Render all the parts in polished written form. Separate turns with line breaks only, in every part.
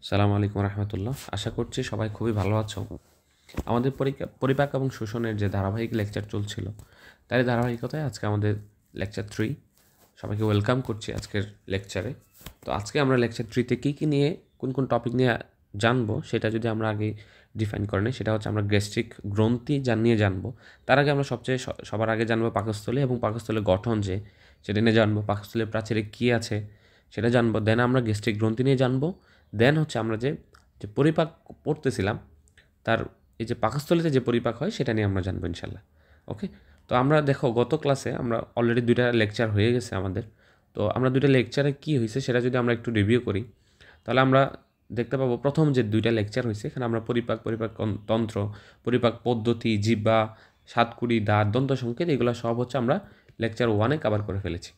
সালামু আলাইকুম রহমতুল্লাহ। আশা করছি সবাই খুবই ভালো আছো। আমাদের পরিপাক এবং শোষণের যে ধারাবাহিক লেকচার চলছিল, তারই ধারাবাহিকতায় আজকে আমাদের লেকচার 3। সবাইকে ওয়েলকাম করছি আজকের লেকচারে। তো আজকে আমরা লেকচার 3তে কী নিয়ে কোন টপিক নিয়ে জানবো সেটা যদি আমরা আগে ডিফাইন করে নিই, সেটা হচ্ছে আমরা গ্যাস্ট্রিক গ্রন্থি নিয়ে জানবো। তার আগে আমরা সবার আগে জানবো পাকস্থলী এবং পাকস্থলীর গঠন, সেটা নিয়ে জানবো। পাকস্থলীর প্রাচীরে কী আছে সেটা জানবো। দেন আমরা গ্যাস্ট্রিক গ্রন্থি নিয়ে জানবো। দেন হচ্ছে আমরা যে যে পরিপাক পড়তেছিলাম, তার এই যে পাকস্থলীতে যে পরিপাক হয় সেটা নিয়ে আমরা জানবো ইনশাল্লাহ। ওকে, তো আমরা দেখো গত ক্লাসে আমরা অলরেডি 2টা লেকচার হয়ে গেছে আমাদের। তো আমরা 2টা লেকচারে কী হয়েছে সেটা যদি আমরা একটু রিভিউ করি, তাহলে আমরা দেখতে পাবো প্রথম যে 2টা লেকচার হয়েছে এখানে আমরা পরিপাক তন্ত্র, পরিপাক পদ্ধতি, জিহ্বা, সাতকুড়ি, দাঁত, দন্ত সংকেত, এগুলো সব হচ্ছে আমরা লেকচার 1-এ কভার করে ফেলেছি।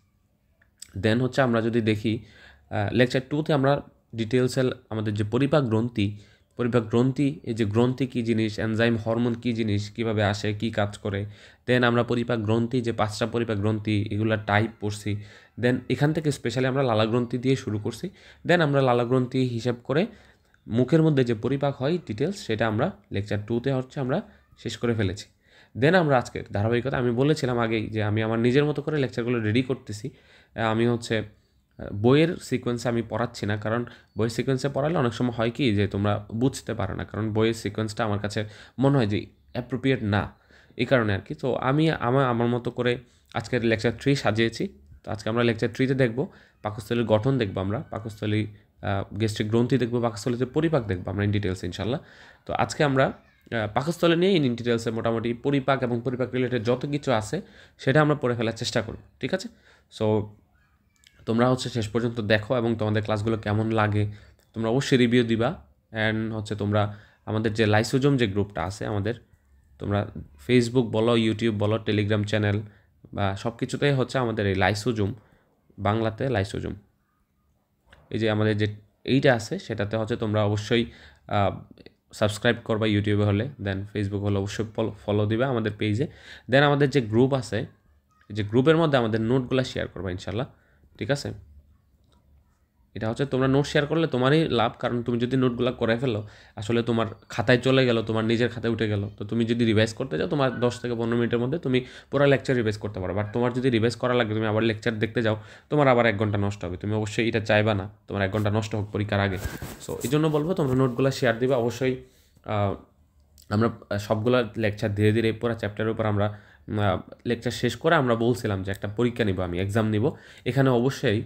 দেন হচ্ছে আমরা যদি দেখি লেকচার 2-তে আমরা ডিটেলসে আমাদের যে পরিপাক গ্রন্থি, এই যে গ্রন্থি কী জিনিস, এনজাইম হরমোন কী জিনিস, কীভাবে আসে, কী কাজ করে। দেন আমরা পরিপাক গ্রন্থি যে 5টা পরিপাক গ্রন্থি, এগুলোর টাইপ পড়ছি। দেন এখান থেকে স্পেশালি আমরা লালা গ্রন্থি দিয়ে শুরু করছি। দেন আমরা লালা গ্রন্থি হিসাব করে মুখের মধ্যে যে পরিপাক হয় ডিটেলস, সেটা আমরা লেকচার 2-তে হচ্ছে আমরা শেষ করে ফেলেছি। দেন আমরা আজকের ধারাবাহিকতা, আমি বলেছিলাম আগেই যে আমি আমার নিজের মতো করে লেকচারগুলো রেডি করতেছি। আমি হচ্ছে বইয়ের সিকোয়েন্সে আমি পড়াচ্ছি না, কারণ বইয়ের সিকোয়েন্সে পড়ালে অনেক সময় হয় কি যে তোমরা বুঝতে পারো না, কারণ বইয়ের সিকোয়েন্সটা আমার কাছে মনে হয় যে অ্যাপ্রোপ্রিয়েট না, এই কারণে আর কি। তো আমি আমার মতো করে আজকের লেকচার 3 সাজিয়েছি। তো আজকে আমরা লেকচার 3-তে দেখবো পাকস্থলীর গঠন, দেখবো আমরা পাকস্থলী, গ্যাস্ট্রিক গ্রন্থি দেখবো, পাকস্থলীতে পরিপাক দেখবো আমরা ইন ডিটেলস ইনশাল্লাহ। তো আজকে আমরা পাকস্থলী নিয়ে ইন ডিটেলসে মোটামুটি পরিপাক এবং পরিপাক রিলেটেড যত কিছু আছে সেটা আমরা পড়ে ফেলার চেষ্টা করব, ঠিক আছে? সো তোমরা হচ্ছে শেষ পর্যন্ত দেখো এবং তোমাদের ক্লাসগুলো কেমন লাগে তোমরা অবশ্যই রিভিউ দিবা। অ্যান্ড হচ্ছে তোমরা আমাদের যে লাইসোজোম যে গ্রুপটা আছে আমাদের, তোমরা ফেসবুক বলো, ইউটিউব বলো, টেলিগ্রাম চ্যানেল বা সব কিছুতেই হচ্ছে আমাদের এই লাইসোজোম, বাংলাতে লাইসোজোম, এই যে আমাদের যে এইটা আছে সেটাতে হচ্ছে তোমরা অবশ্যই সাবস্ক্রাইব করবা ইউটিউবে হলে, দেন ফেসবুক হলে অবশ্যই ফলো দিবা আমাদের পেজে। দেন আমাদের যে গ্রুপ আছে, যে গ্রুপের মধ্যে আমাদের নোটগুলো শেয়ার করবা ইনশাল্লাহ, ঠিক আছে? এটা হচ্ছে তোমরা নোট শেয়ার করলে তোমারই লাভ, কারণ তুমি যদি নোটগুলো করে ফেলো আসলে তোমার খাতায় চলে গেল, তোমার নিজের খাতায় উঠে গেল। তো তুমি যদি রিভাইজ করতে যাও তোমার 10 থেকে 15 মিনিটের মধ্যে তুমি পুরো লেকচার রিভাইজ করতে পারো। বাট তোমার যদি রিভাইজ করা লাগে, তুমি আবার লেকচার দেখতে যাও, তোমার আবার 1 ঘন্টা নষ্ট হবে। তুমি অবশ্যই এটা চাইবা না তোমার 1 ঘন্টা নষ্ট হোক পরীক্ষার আগে। সো এই জন্য বলবো তোমরা নোটগুলো শেয়ার দিবা অবশ্যই। আমরা সবগুলো লেকচার ধীরে ধীরে পুরো চ্যাপ্টারের উপর আমরা লেকচার শেষ করে আমরা বলছিলাম যে একটা পরীক্ষা নিব, আমি এক্সাম নিব। এখানে অবশ্যই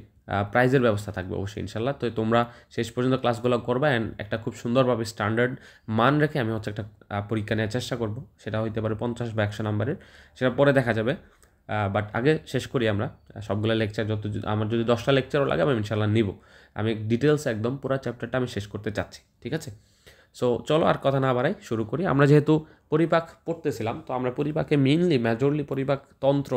প্রাইজের ব্যবস্থা থাকবে অবশ্যই ইনশাল্লাহ। তো তোমরা শেষ পর্যন্ত ক্লাসগুলো করবা অ্যান্ড একটা খুব সুন্দরভাবে স্ট্যান্ডার্ড মান রেখে আমি হচ্ছে একটা পরীক্ষা নেওয়ার চেষ্টা করব। সেটা হইতে পারে 50 বা 100 নাম্বারের, সেটা পরে দেখা যাবে। বাট আগে শেষ করি আমরা সবগুলো লেকচার। আমার যদি 10টা লেকচারও লাগে আমি ইনশাল্লাহ নিব। আমি ডিটেলস একদম পুরো চ্যাপ্টারটা আমি শেষ করতে চাচ্ছি, ঠিক আছে? সো চলো আর কথা না বাড়াই, শুরু করি। আমরা যেহেতু পরিপাক পড়তেছিলাম, তো আমরা পরিপাকে মেজরলি পরিপাক তন্ত্র,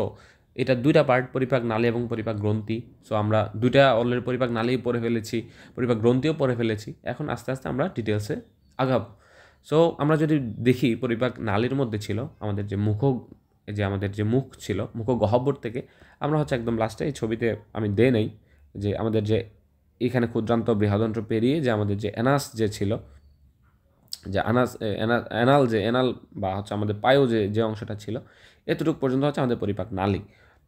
এটা 2টা পার্ট, পরিপাক নালী এবং পরিপাক গ্রন্থি। সো আমরা 2টা অলরেডি পরিপাক নালী পড়ে ফেলেছি, পরিপাক গ্রন্থিও পড়ে ফেলেছি। এখন আস্তে আস্তে আমরা ডিটেলসে আগাবো। সো আমরা যদি দেখি পরিপাক নালীর মধ্যে ছিল আমাদের আমাদের যে মুখ ছিল, মুখ গহ্বর থেকে আমরা হচ্ছে একদম লাস্টে এই ছবিতে আমি নেই যে আমাদের যে এখানে ক্ষুদ্রান্ত বৃহদন্ত্র পেরিয়ে যে আমাদের যে অ্যানাস যে ছিল, যে অ্যানাল বা হচ্ছে আমাদের পায়ু যে অংশটা ছিল, এতটুকু পর্যন্ত হচ্ছে আমাদের পরিপাক নালী।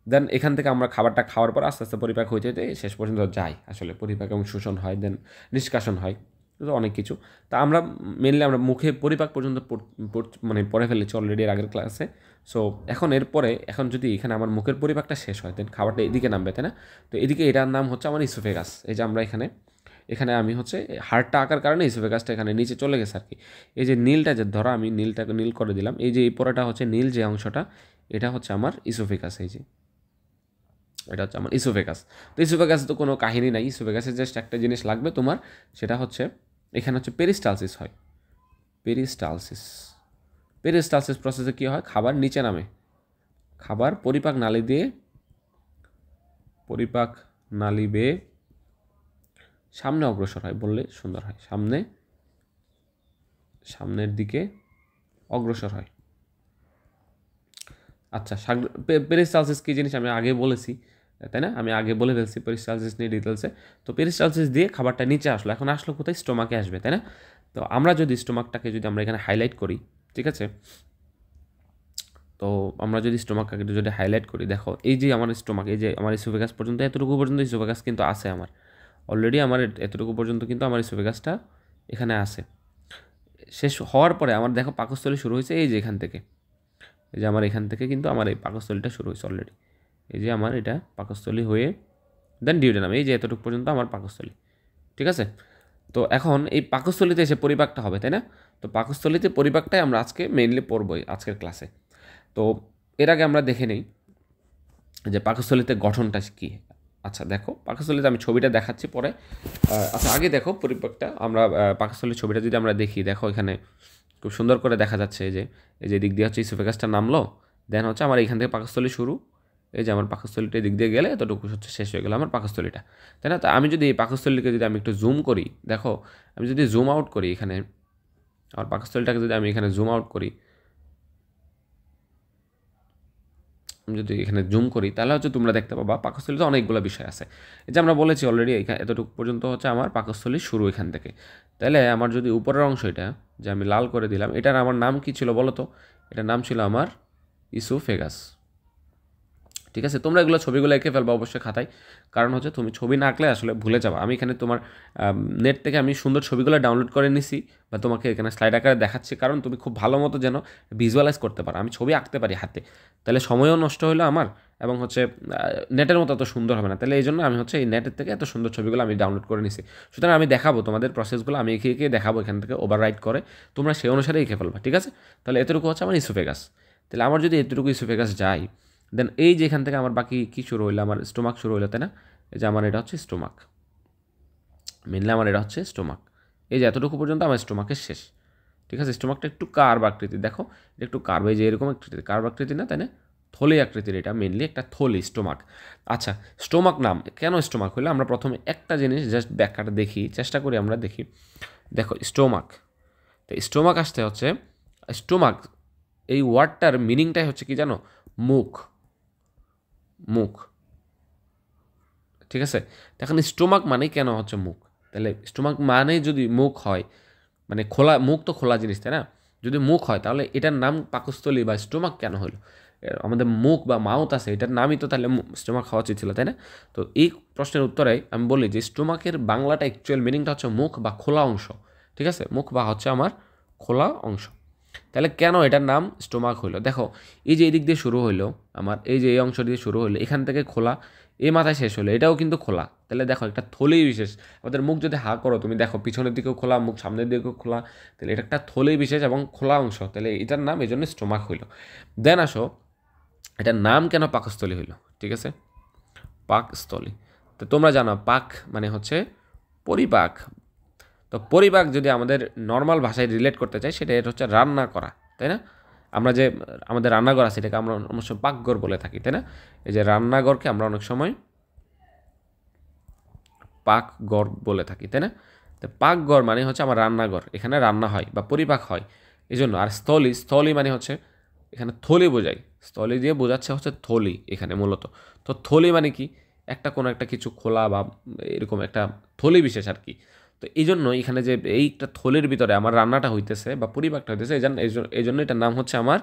দেন এখান থেকে আমরা খাবারটা খাওয়ার পর আস্তে আস্তে পরিপাক হইতে হইতে শেষ পর্যন্ত যাই, আসলে পরিপাক এবং শোষণ হয়, দেন নিষ্কাশন হয়, তো অনেক কিছু। তা আমরা মেনলি আমরা মুখে পরিপাক পর্যন্ত মানে পড়ে ফেলেছি অলরেডি এর আগের ক্লাসে। সো এখন যদি এখানে আমার মুখের পরিপাকটা শেষ হয়, দেন খাবারটা এদিকে নামবে, তাই না? তো এদিকে এটার নাম হচ্ছে আমার ইসোফেগাস। এই যে আমরা এখানে এখানে আমি হচ্ছে হাড়টা আঁকার কারণে ইসোফেগাসটা এখানে নিচে চলে গেছে আর কি। এই যে নীলটা যে ধরো, আমি নীলটাকে নীল করে দিলাম, এই যে এই পরেটা হচ্ছে নীল যে অংশটা, এটা হচ্ছে আমার ইসোফেগাস। এই যে এটা হচ্ছে আমার ইসোফেগাস। তো ইসোফেগাস তো কোনো কাহিনী নাই, ইসোফেগাসের জাস্ট একটা জিনিস লাগবে তোমার, সেটা হচ্ছে এখানে হচ্ছে পেরিস্টালসিস হয়। পেরিস্টালসিস পেরিস্টালসিস প্রসেসে কী হয়, খাবার নিচে নামে, খাবার পরিপাক নালী বেয়ে সামনে অগ্রসর হয়, বললে সুন্দর হয়, সামনের দিকে অগ্রসর হয়। আচ্ছা, পেরিস্টালসিস কী জিনিস আমি আগে বলেছি, তাই না? আমি আগে বলে ফেলছি পেরিস্টালসিস নিয়ে ডিটেলসে। তো পেরিস্টালসিস দিয়ে খাবারটা নিচে আসলো, এখন আসলো কোথায়? স্টোমাকে আসবে, তাই না? তো আমরা যদি স্টোমাকটাকে যদি আমরা এখানে হাইলাইট করি, ঠিক আছে, তো আমরা যদি স্টোমাকটাকে যদি হাইলাইট করি, দেখো এই যে আমার স্টোমাক, এই যে আমার ইসোফেগাস পর্যন্ত, এতটুকু পর্যন্ত ইসোফেগাস কিন্তু আছে আমার অলরেডি, আমার এতটুকু পর্যন্ত কিন্তু আমার ইসোফেগাসটা এখানে আছে। শেষ হওয়ার পরে আমার দেখো পাকস্থলী শুরু হয়েছে এই যে এখান থেকে, এই যে আমার এখান থেকে কিন্তু আমার এই পাকস্থলীটা শুরু হয়েছে অলরেডি। এই যে আমার এটা পাকস্থলী হয়ে দেন ডিউডেনাম, এই যে এতটুকু পর্যন্ত আমার পাকস্থলী, ঠিক আছে। তো এখন এই পাকস্থলীতে এসে পরিপাকটা হবে, তাই না? তো পাকস্থলীতে পরিপাকটাই আমরা আজকে মেইনলি পড়বই আজকের ক্লাসে। তো এর আগে আমরা দেখে নিই যে পাকস্থলীতে গঠনটা কী। আচ্ছা দেখো, পাকস্থলীতে আমি ছবিটা দেখাচ্ছি পরে। আচ্ছা আগে দেখো পরিপাকটা, আমরা পাকস্থলীর ছবিটা যদি আমরা দেখি, দেখো এখানে খুব সুন্দর করে দেখা যাচ্ছে এই যে দিক দিয়ে হচ্ছে ইসোফেগাসটা নামলো, দেন হচ্ছে আমার এখান থেকে পাকস্থলী শুরু, এই যে আমার পাকস্থলীটা দিক দিয়ে গেলে এতটুকু হচ্ছে শেষ হয়ে গেলো আমার পাকস্থলীটা, তাই না? তো আমি যদি এই পাকস্থলীকে যদি আমি একটু জুম করি, দেখো আমি যদি জুম আউট করি এখানে, আমার পাকস্থলীটাকে যদি আমি এখানে জুম আউট করি, আমি যদি এখানে জুম করি তাহলে হচ্ছে তোমরা দেখতে পাবা পাকস্থলীতে অনেকগুলো বিষয় আছে। এই যে আমরা বলেছি অলরেডি এতটুকু পর্যন্ত হচ্ছে আমার পাকস্থলী শুরু এখান থেকে। তাহলে আমার যদি উপরের অংশ এটা যে আমি লাল করে দিলাম, এটার আমার নাম কি ছিল বলো তো? এটার নাম ছিল আমার ইসোফেগাস, ঠিক আছে। তোমরা এগুলো ছবিগুলো এঁকে ফেলবা অবশ্যই খাতায়, কারণ হচ্ছে তুমি ছবি না আঁকলে আসলে ভুলে যাবে। আমি এখানে তোমার নেট থেকে আমি সুন্দর ছবিগুলো ডাউনলোড করে নিছি বা তোমাকে এখানে স্লাইড আকারে দেখাচ্ছি, কারণ তুমি খুব ভালো মতো যেন ভিজুয়ালাইজ করতে পারো। আমি ছবি আঁকতে পারি হাতে, তাহলে সময়ও নষ্ট হলো আমার, এবং হচ্ছে নেটের মতো এত সুন্দর হবে না। তাহলে এই জন্য আমি হচ্ছে এই নেটের থেকে এত সুন্দর ছবিগুলো আমি ডাউনলোড করে নিছি। সুতরাং আমি দেখাবো তোমাদের প্রসেসগুলো, আমি এঁকে এঁকে দেখাবো এখান থেকে ওভাররাইট করে, তোমরা সেই অনুসারে এঁকে ফেলবা, ঠিক আছে। তাহলে এতটুকু হচ্ছে আমার ইসোফেগাস। তাহলে আমার যদি এতটুকু ইসোফেগাস যায়, দেন এই যে এখান থেকে আমার বাকি কী শুরু হইলো? আমার স্টোমাক শুরু হইলো, তাই না? এই যে আমার এটা হচ্ছে স্টোমাক, মেনলি আমার এটা হচ্ছে স্টোমাক। এই যে এতটুকু পর্যন্ত আমার স্টোমাকের শেষ, ঠিক আছে। স্টোমাকটা একটু কার্ভ আকৃতি, দেখো এটা একটু কার্ভ, এই যে এরকম আকৃতি, কার্ভ আকৃতি না, তাই না? থলি আকৃতির, এটা মেনলি একটা থলি স্টোমাক। আচ্ছা স্টোমাক নাম কেন স্টোমাক হইলো? আমরা প্রথমে একটা জিনিস জাস্ট ব্যাখ্যাটা দেখি, চেষ্টা করি আমরা দেখি। দেখো স্টোমাক, তো স্টোমাক আসতে হচ্ছে স্টোমাক, এই ওয়ার্ডটার মিনিংটাই হচ্ছে কি জানো? মুখ, মুখ, ঠিক আছে। এখন স্টোমাক মানে কেন হচ্ছে মুখ? তাহলে স্টোমাক মানে যদি মুখ হয়, মানে খোলা মুখ তো খোলা জিনিস, তাই না? যদি মুখ হয় তাহলে এটার নাম পাকস্থলী বা স্টোমাক কেন হলো? আমাদের মুখ বা মাউথ আছে, এটার নামই তো তাহলে স্টোমাক হওয়া উচিত ছিল, তাই না? তো এই প্রশ্নের উত্তরে আমি বলি যে স্টোমাকের বাংলাটা অ্যাকচুয়াল মিনিংটা হচ্ছে মুখ বা খোলা অংশ, ঠিক আছে। মুখ বা হচ্ছে আমার খোলা অংশ। তাহলে কেন এটার নাম স্টোমাক হইলো? দেখো এই যে এই দিক দিয়ে শুরু হইলো আমার, এই যে এই অংশ দিয়ে শুরু হইলো, এখান থেকে খোলা, এই মাথায় শেষ হলো, এটাও কিন্তু খোলা। তাহলে দেখো একটা থলি বিশেষ, আমাদের মুখ যদি হা করো তুমি দেখো পিছনের দিকেও খোলা, মুখ সামনের দিকেও খোলা, তাহলে এটা একটা থলি বিশেষ এবং খোলা অংশ, তাহলে এটার নাম এই জন্য স্টোমাক হইলো। দেন আসো এটার নাম কেন পাকস্থলী হইলো, ঠিক আছে। পাকস্থলী, তো তোমরা জানো পাক মানে হচ্ছে পরিপাক। তো পরিপাক যদি আমাদের নর্মাল ভাষায় রিলেট করতে চাই, সেটা এটা হচ্ছে রান্না করা, তাই না? আমরা যে আমাদের রান্নাঘর আছে এটাকে আমরা অনেক সময় পাকঘর বলে থাকি, তাই না? এই যে রান্নাঘরকে আমরা অনেক সময় পাকঘর বলে থাকি, তাই না? তো পাকঘর মানে হচ্ছে আমার রান্নাঘর, এখানে রান্না হয় বা পরিপাক হয় এই জন্য। আর স্থলী, স্থলী মানে হচ্ছে এখানে থলি বোঝাই, স্থলী দিয়ে বোঝাচ্ছে হচ্ছে থলি এখানে মূলত। তো থলি মানে কি? একটা কোনো একটা কিছু খোলা বা এরকম একটা থলি বিশেষ আর কি। তো এই জন্য এখানে যে এইটা থলির ভিতরে আমার রান্নাটা হইতেছে বা পরিপাকটা হইতেছে, এই জন্য এটার নাম হচ্ছে আমার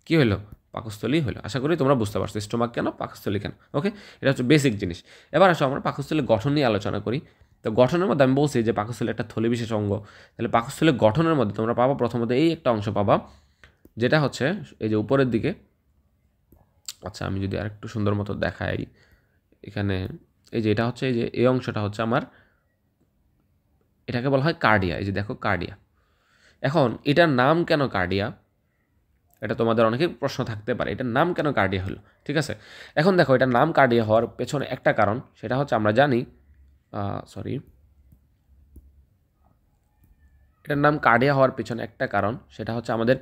কী হলো? পাকস্থলী হলো। আশা করি তোমরা বুঝতে পারছো স্টোমাক কেন, পাকস্থলী কেন। ওকে, এটা হচ্ছে বেসিক জিনিস। এবার আসো আমরা পাকস্থলীর গঠন নিয়ে আলোচনা করি। তো গঠনের মধ্যে আমি বলছি যে পাকস্থলী একটা থলি বিশেষ অঙ্গ। তাহলে পাকস্থলীর গঠনের মধ্যে তোমরা পাবা প্রথমত এই একটা অংশ পাবা, যেটা হচ্ছে এই যে উপরের দিকে। আচ্ছা আমি যদি আরেকটু সুন্দর মতো দেখাই, এখানে এই যে এটা হচ্ছে এই যে এই অংশটা হচ্ছে আমার, এটাকে বলা হয় কার্ডিয়া। এই যে দেখো কার্ডিয়া। এখন এটার নাম কেন কার্ডিয়া? এটা তোমাদের অনেকের প্রশ্ন থাকতে পারে, এটার নাম কেন কার্ডিয়া হলো, ঠিক আছে। এখন দেখো এটার নাম কার্ডিয়া হওয়ার পেছনে একটা কারণ, সেটা হচ্ছে আমরা জানি এটার নাম কার্ডিয়া হওয়ার পেছনে একটা কারণ, সেটা হচ্ছে আমাদের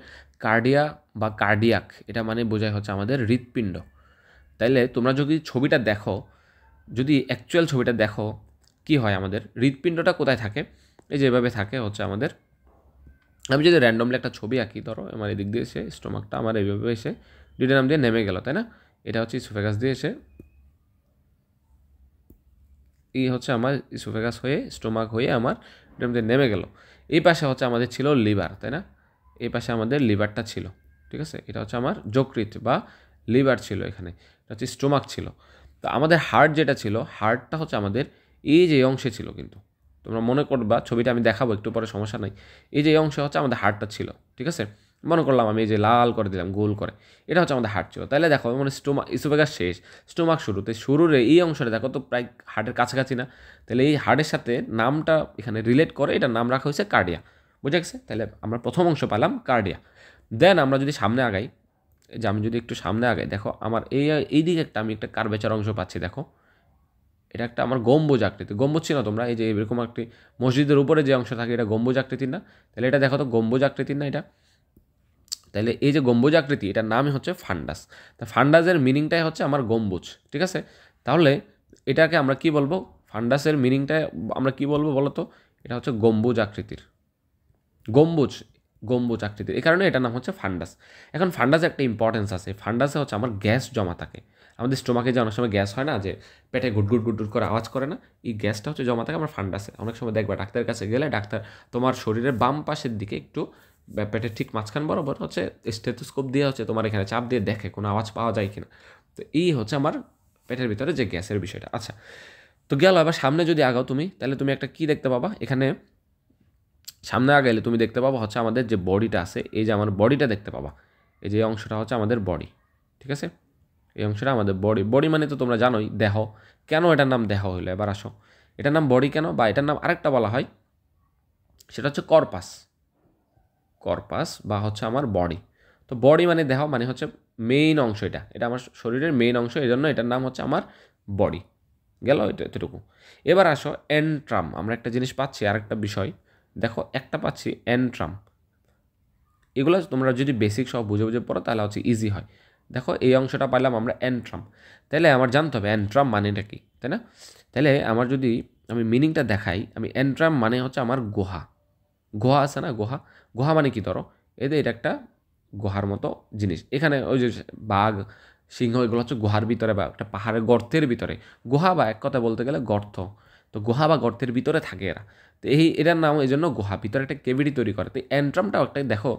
কার্ডিয়া বা কার্ডিয়াক, এটা মানে বোঝায় হচ্ছে আমাদের হৃৎপিণ্ড। তাইলে তোমরা যদি ছবিটা দেখো, যদি অ্যাকচুয়াল ছবিটা দেখো, কি হয় আমাদের হৃৎপিণ্ডটা কোথায় থাকে? এই যে এভাবে থাকে হচ্ছে আমাদের। আমি যদি র্যান্ডমলি একটা ছবি আঁকি, ধরো আমার এদিক দিয়ে এসে স্টোমাকটা আমার এইভাবে এসে ডিউডেনাম দিয়ে নেমে গেল, তাই না? এটা হচ্ছে ইসোফেগাস দিয়ে এসে এই হচ্ছে আমার ইসোফেগাস হয়ে স্টোমাক হয়ে আমার এটার মধ্যে নেমে গেল। এই পাশে হচ্ছে আমাদের ছিল লিভার, তাই না? এই পাশে আমাদের লিভারটা ছিল, ঠিক আছে? এটা হচ্ছে আমার যকৃৎ বা লিভার ছিল, এখানে এটা হচ্ছে স্টোমাক ছিল। তো আমাদের হার্ট যেটা ছিল, হার্টটা হচ্ছে আমাদের এই যে অংশে ছিল, কিন্তু তোমরা মনে করবা, ছবিটা আমি দেখাবো একটু পরে, সমস্যা নাই। এই যে অংশে হচ্ছে আমাদের হার্টটা ছিল, ঠিক আছে? মনে করলাম আমি এই যে লাল করে দিলাম গোল করে, এটা হচ্ছে আমাদের হার্ট ছিল। তাহলে দেখো মানে স্টোমাক, ইসোফেগাস শেষ, স্টোমাক শুরুতে, শুরুর এই অংশটা দেখো তো প্রায় হার্টের কাছাকাছি না? তাহলে এই হার্টের সাথে নামটা এখানে রিলেট করে, এটা নাম রাখা হয়েছে কার্ডিয়া। বুঝে গেছে? তাহলে আমরা প্রথম অংশ পেলাম কার্ডিয়া। দেন আমরা যদি সামনে আগাই, যে আমি যদি একটু সামনে আগাই, দেখো আমার এই দিকে আমি একটা কার্ভেচার অংশ পাচ্ছি, দেখো এটা একটা আমার গম্বুজ আকৃতি। গম্বুজ ছিল তোমরা, এই যে এরকম একটি মসজিদের উপরে যে অংশ থাকে, এটা গম্বুজ আকৃতির না? তাহলে এটা দেখো তো গম্বুজ আকৃতির না এটা? তাহলে এই যে গম্বুজ আকৃতি, এটার নামই হচ্ছে ফান্ডাস। তা ফান্ডাসের মিনিংটাই হচ্ছে আমার গম্বুজ, ঠিক আছে? তাহলে এটাকে আমরা কি বলবো? ফান্ডাসের মিনিংটা আমরা কি বলবো বলো তো? এটা হচ্ছে গম্বুজ আকৃতির, গম্বুজ, গম্বুজ আকৃতির, এই কারণে এটার নাম হচ্ছে ফান্ডাস। এখন ফান্ডাসে একটা ইম্পর্টেন্স আছে, ফান্ডাসে হচ্ছে আমার গ্যাস জমা থাকে। আমাদের স্টোমাকে যে অনেক সময় গ্যাস হয় না, যে পেটে গুটগুট গুটগুট করে আওয়াজ করে না, এই গ্যাসটা হচ্ছে জমা থাকে আমার ফান্ডাসে। অনেক সময় দেখবা ডাক্তারের কাছে গেলে ডাক্তার তোমার শরীরের বাম পাশের দিকে একটু পেটের ঠিক মাঝখান বরাবর হচ্ছে স্টেথোস্কোপ দিয়ে হচ্ছে তোমার এখানে চাপ দিয়ে দেখে কোনো আওয়াজ পাওয়া যায় কিনা। তো এই হচ্ছে আমার পেটের ভিতরে যে গ্যাসের বিষয়টা। আচ্ছা, তো গেল। এবার সামনে যদি আগাও তুমি, তাহলে তুমি একটা কি দেখতে পাবা এখানে? সামনে আগাইলে তুমি দেখতে পাবো হচ্ছে আমাদের যে বডিটা আছে, এই যে আমার বডিটা দেখতে পাবা। এই যে অংশটা হচ্ছে আমাদের বডি, ঠিক আছে? এই অংশটা আমাদের বডি। বডি মানে তো তোমরা জানোই দেহ। কেন এটার নাম দেহ হইলো? এবার আসো, এটার নাম বডি কেন, বা এটার নাম আরেকটা বলা হয়, সেটা হচ্ছে কর্পাস। কর্পাস বা হচ্ছে আমার বডি। তো বডি মানে দেহ, মানে হচ্ছে মেইন অংশ, এটা এটা আমার শরীরের মেইন অংশ, এই জন্য এটার নাম হচ্ছে আমার বডি। গেল এটা এতটুকু। এবার আসো এন্ট্রাম। আমরা একটা জিনিস পাচ্ছি, আরেকটা বিষয় দেখো, একটা পাচ্ছি এন্ট্রাম। এগুলো তোমরা যদি বেসিক সব বুঝে বুঝে পড়ো তাহলে হচ্ছে ইজি হয়। দেখো এই অংশটা পাইলাম আমরা এন্ট্রাম। তাহলে আমার জানতে হবে এন্ট্রাম মানেটা কি, তাই না? তাহলে আমার যদি আমি মিনিংটা দেখাই, আমি এন্ট্রাম মানে হচ্ছে আমার গুহা। গুহা আছে না, গুহা? গুহা মানে কি ধরো, এটা একটা গুহার মতো জিনিস। এখানে ওই যে বাঘ, সিংহ, এগুলো হচ্ছে গুহার ভিতরে বা একটা পাহাড়ের গর্তের ভিতরে। গুহা বা এক কথা বলতে গেলে গর্ত। তো গুহা বা গর্তের ভিতরে থাকে এরা। তো এটার নাম এই জন্য গুহা, ভিতরে একটা কেভিটি তৈরি করে। তো অ্যান্ট্রামটাও একটা দেখো,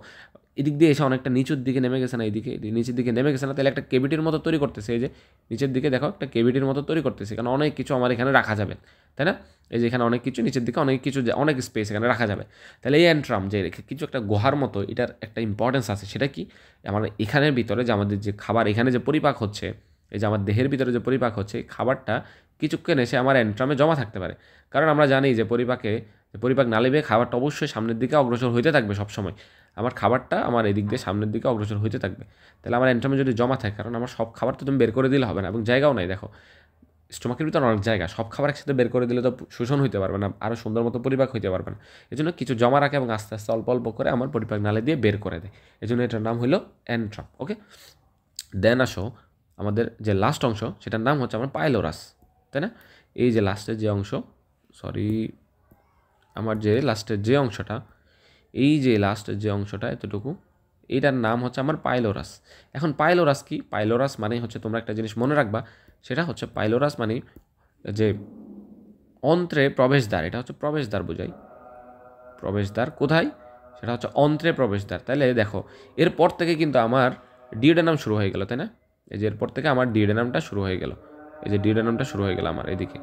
এদিক দিয়ে এসে অনেকটা নিচের দিকে নেমে গেছে না, এদিকে নিচের দিকে নেমে গেছে না? তাহলে একটা কেভিটির মতো তৈরি করতেছে। এই যে নিচের দিকে দেখো একটা কেভিটির মতো তৈরি করতেছে, কারণ অনেক কিছু আমার এখানে রাখা যাবে, তাই না? এই যে এখানে অনেক কিছু, নিচের দিকে অনেক কিছু, অনেক স্পেস এখানে রাখা যাবে। তাহলে এই অ্যান্ট্রাম যে কিছু একটা গুহার মতো, এটার একটা ইম্পর্টেন্স আছে। সেটা কি? আমার এখানের ভিতরে যে আমাদের যে খাবার এখানে যে পরিপাক হচ্ছে, এই যে আমার দেহের ভিতরে যে পরিপাক হচ্ছে, এই খাবারটা কিছুক্ষণ এসে আমার অ্যান্ট্রামে জমা থাকতে পারে। কারণ আমরা জানি যে পরিপাক নালী বেয়ে খাবারটা অবশ্যই সামনের দিকে অগ্রসর হইতে থাকবে সবসময়। আমার খাবারটা আমার এদিক দিয়ে সামনের দিকে অগ্রসর হইতে থাকবে। তাহলে আমার অ্যান্ট্রামে যদি জমা থাকে, কারণ আমার সব খাবার তো তুমি বের করে দিলে হবে না, এবং জায়গাও নাই। দেখো স্টোমাকের ভিতরে অনেক জায়গা, সব খাবার একসাথে বের করে দিলে তো শোষণ হইতে পারবে না, আরও সুন্দর মতো পরিপাক হইতে পারবে না। এই জন্য কিছু জমা রাখে এবং আস্তে আস্তে অল্প অল্প করে আমার পরিপাক নালী দিয়ে বের করে দেয়। এই জন্য এটার নাম হলো অ্যান্ট্রাম। ওকে, দেন আসো আমাদের যে লাস্ট অংশ, সেটার নাম হচ্ছে আমার পাইলোরাস, তাই না? এই যে লাস্টের যে অংশ, সরি, আমার যে লাস্টের যে অংশটা, এই যে লাস্টের যে অংশটা এতটুকু, এইটার নাম হচ্ছে আমার পাইলোরাস। এখন পাইলোরাস কি? পাইলোরাস মানে হচ্ছে, তোমরা একটা জিনিস মনে রাখবা, সেটা হচ্ছে পাইলোরাস মানে যে অন্ত্রে প্রবেশদ্বার, এটা হচ্ছে প্রবেশদ্বার বোঝাই। প্রবেশদ্বার কোথায়? সেটা হচ্ছে অন্ত্রে প্রবেশদ্বার। তাহলে দেখো এরপর থেকে কিন্তু আমার ডিওডেনাম শুরু হয়ে গেল, তাই না? এই যে এরপর থেকে আমার ডিওডেনামটা শুরু হয়ে গেল, এই যে ডিওডেনামটা শুরু হয়ে গেল আমার এদিকে।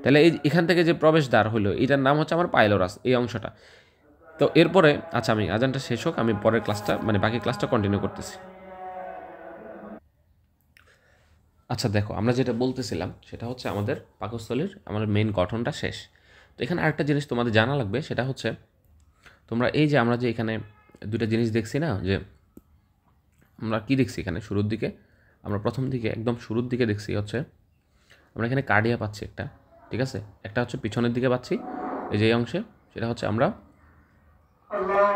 তাহলে এখান থেকে যে প্রবেশদ্বার হলো, এটার নাম হচ্ছে আমার পাইলোরাস, এই অংশটা। তো এরপরে আচ্ছা, আমি আজানটা শেষ হোক, আমি পরের ক্লাসটা মানে বাকি ক্লাসটা কন্টিনিউ করতেছি। আচ্ছা দেখো, আমরা যেটা বলতেছিলাম সেটা হচ্ছে আমাদের পাকস্থলীর আমাদের মেইন গঠনটা শেষ। তো এখানে আরেকটা জিনিস তোমাদের জানা লাগবে, সেটা হচ্ছে তোমরা এই যে আমরা যে এখানে দুইটা জিনিস দেখছি না, যে আমরা কি দেখছি এখানে শুরুর দিকে, আমরা প্রথম দিকে একদম শুরুর দিকে দেখছি হচ্ছে আমরা এখানে কার্ডিয়া পাচ্ছি একটা, ঠিক আছে? একটা হচ্ছে পিছনের দিকে পাচ্ছি এই যে অংশে, সেটা হচ্ছে আমরা